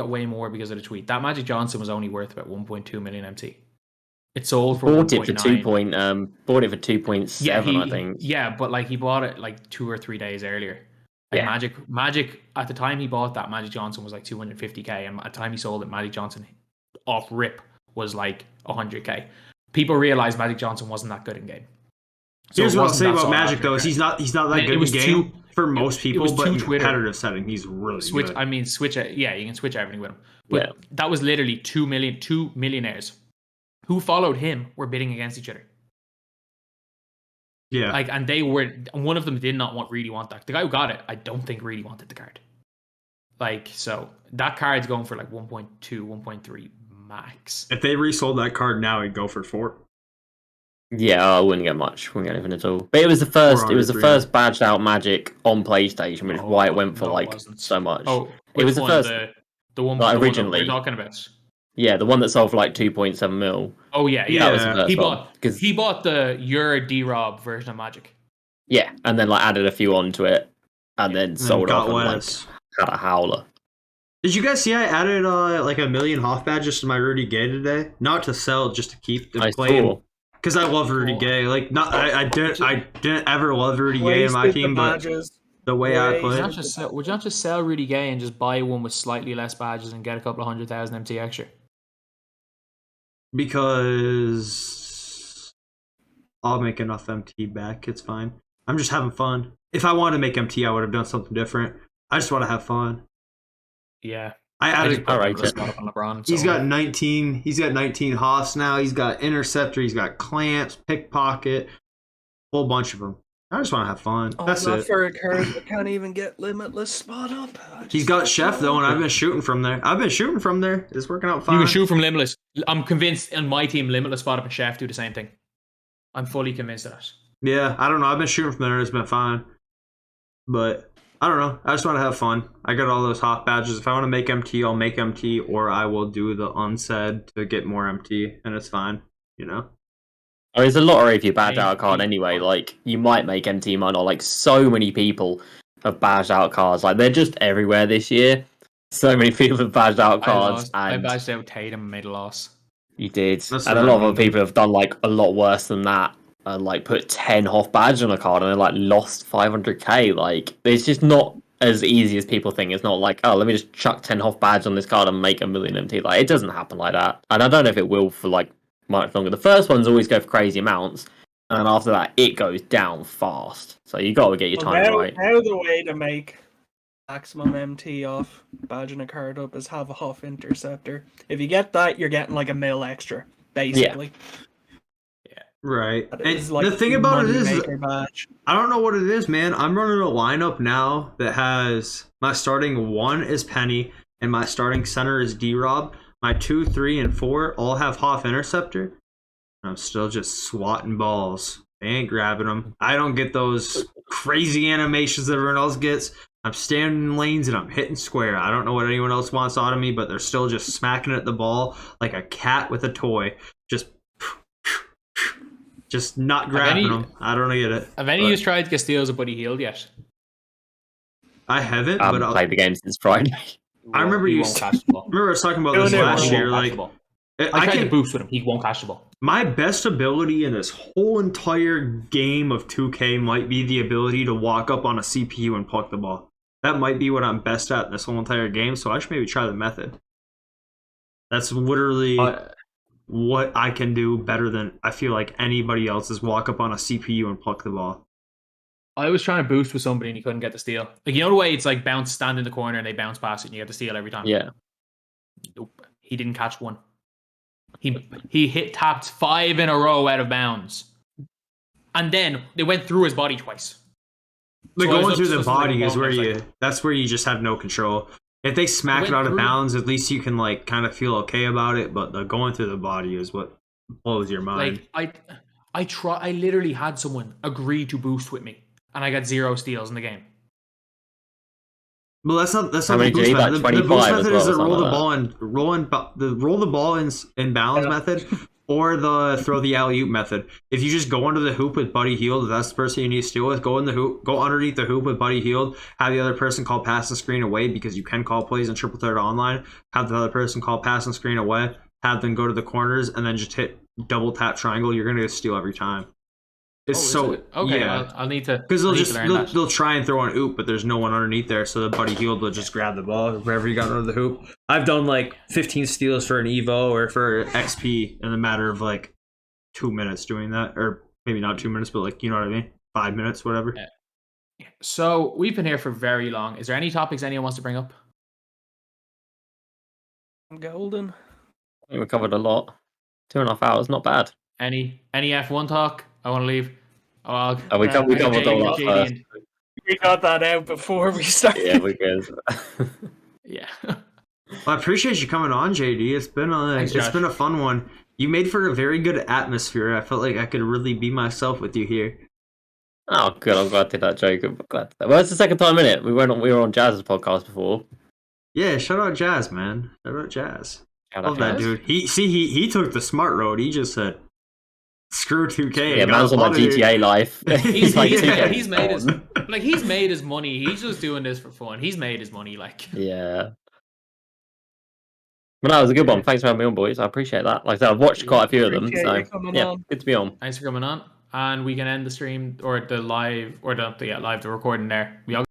way more because of the tweet. That Magic Johnson was only worth about 1.2 million MT. It sold for bought it for 2.7, I think. Yeah, but like, he bought it like 2 or 3 days earlier. Like, Magic at the time he bought that, Magic Johnson was like 250k, and at the time he sold it, Magic Johnson off rip was like 100k. People realized Magic Johnson wasn't that good in game. So here's what I'll say about Magic though: is he's not that good in game for most people, but in competitive setting, he's really good. I mean, switch it. Yeah, you can switch everything with him. But that was literally 2 millionaires who followed him were bidding against each other. Yeah. Like, and one of them did not really want that. The guy who got it, I don't think really wanted the card. Like, so that card's going for like 1.2, 1.3 max. If they resold that card now, it'd go for 4. Yeah, I wouldn't get much. Wouldn't get anything at all. But it was the first. It was the first badged out Magic on PlayStation, which is why it went for so much. Oh, it was the first. The one originally we're talking about. Yeah, the one that sold for like 2.7 mil. Oh yeah. That was the first he bought the Your D-Rob version of Magic. Yeah, and then like added a few onto it, and then sold off and like had a howler. Did you guys see I added like 1 million Hoff badges to my Rudy Gay today? Not to sell, just to keep them playing. Because I love Rudy Gay. Like, not I didn't ever love Rudy Gay in my team, but the way I play. Would you not just sell Rudy Gay and just buy one with slightly less badges and get a couple of 100,000 MT extra? Because I'll make enough MT back. It's fine. I'm just having fun. If I wanted to make MT, I would have done something different. I just want to have fun. Yeah. I added. All right. LeBron, He's got 19. He's got 19 Hoffs now. He's got Interceptor. He's got Clamps, Pickpocket, whole bunch of them. I just want to have fun. That's it. For a card that can't even get Limitless spot up. He's got Chef though, and I've been shooting from there. It's working out fine. You can shoot from Limitless. I'm convinced on my team, Limitless spot up and Chef do the same thing. I'm fully convinced of that. Yeah, I don't know. I've been shooting from there. It's been fine, but I don't know. I just want to have fun. I got all those Hoff badges. If I want to make MT, I'll make MT, or I will do the unsaid to get more MT, and it's fine. You know. Oh, it's a lottery if you badge out a card anyway. Like, you might make MT, might not. Like, so many people have badged out cards. Like, they're just everywhere this year. So many people have badged out cards. I badged out Tatum and made a loss. You did. And a lot of other people have done, like, a lot worse than that. And, like, put 10 Hoff badges on a card and then, like, lost 500k. Like, it's just not as easy as people think. It's not like, oh, let me just chuck 10 Hoff badges on this card and make 1 million MT. Like, it doesn't happen like that. And I don't know if it will for, like, much longer. The first ones always go for crazy amounts, and then after that, it goes down fast. So you got to get your time right. Now the way to make maximum MT off badging a card up is have a Hoff Interceptor. If you get that, you're getting like 1 mil extra, basically. Yeah. Right. And like the thing about it is, badge. I don't know what it is, man. I'm running a lineup now that has my starting 1 is Penny, and my starting center is D-Rob. My 2, 3, and 4 all have Hoff Interceptor. And I'm still just swatting balls. They ain't grabbing them. I don't get those crazy animations that everyone else gets. I'm standing in lanes and I'm hitting square. I don't know what anyone else wants out of me, but they're still just smacking at the ball like a cat with a toy. Just not grabbing them. I don't get it. Have any of you tried to get steals of Buddy Hield yet? I haven't. I haven't played the game since Friday. I remember I was talking about this last year. Like, I tried to boost with him. He won't catch the ball. My best ability in this whole entire game of 2K might be the ability to walk up on a CPU and pluck the ball. That might be what I'm best at in this whole entire game. So I should maybe try the method. That's literally what I can do better than I feel like anybody else is walk up on a CPU and pluck the ball. I was trying to boost with somebody and he couldn't get the steal. Like, you know the way it's like bounce, stand in the corner and they bounce past it and you get the steal every time? Yeah. Nope. He didn't catch one. He tapped 5 in a row out of bounds. And then they went through his body twice. The going through the body is where that's where you just have no control. If they smack it out of bounds, at least you can like kind of feel okay about it, but the going through the body is what blows your mind. Like I literally had someone agree to boost with me. And I got 0 steals in the game. Well, that's not the boost method. The boost method is the roll the ball and roll the ball in bounds method, or the throw the alley oop method. If you just go under the hoop with Buddy Hield, if that's the person you need to steal with, go underneath the hoop with Buddy Hield. Have the other person call pass and screen away because you can call plays in triple threat online. Have the other person call pass and screen away. Have them go to the corners and then just hit double tap triangle. You're gonna get a steal every time. It's okay. Yeah. I'll need to because they'll try and throw an oop, but there's no one underneath there, so the Buddy Hield will just grab the ball wherever you got under the hoop. I've done like 15 steals for an Evo or for XP in a matter of like 2 minutes doing that, or maybe not 2 minutes, but like you know what I mean, 5 minutes, whatever. Yeah. So we've been here for very long. Is there any topics anyone wants to bring up? I'm golden. I think we covered a lot. 2.5 hours, not bad. Any F1 talk? I want to leave. Oh, we can't I got double that JD first. and- We got that out before we started. Yeah, we can. Yeah. I appreciate you coming on, JD. Thanks, It's Josh. been a fun one. You made for a very good atmosphere. I felt like I could really be myself with you here. Oh, good. I'm glad to that joke. I'm glad to that. Well, it's the second time in it. We were on Jazz's podcast before. Yeah, shout out Jazz, man. Shout out Jazz. Shout Love out that Jazz. dude. He took the smart road. He just said, "Screw 2K." Yeah, man's on that GTA life. He's like, he's 2K. made his money. He's just doing this for fun. He's made his money, like. Yeah. But no, it was a good one. Thanks for having me on, boys. I appreciate that. Like I said, I've watched quite a few of them, Appreciate so you coming yeah, on. good to be on. Thanks for coming on, and we can end the stream or the live or the recording there. We all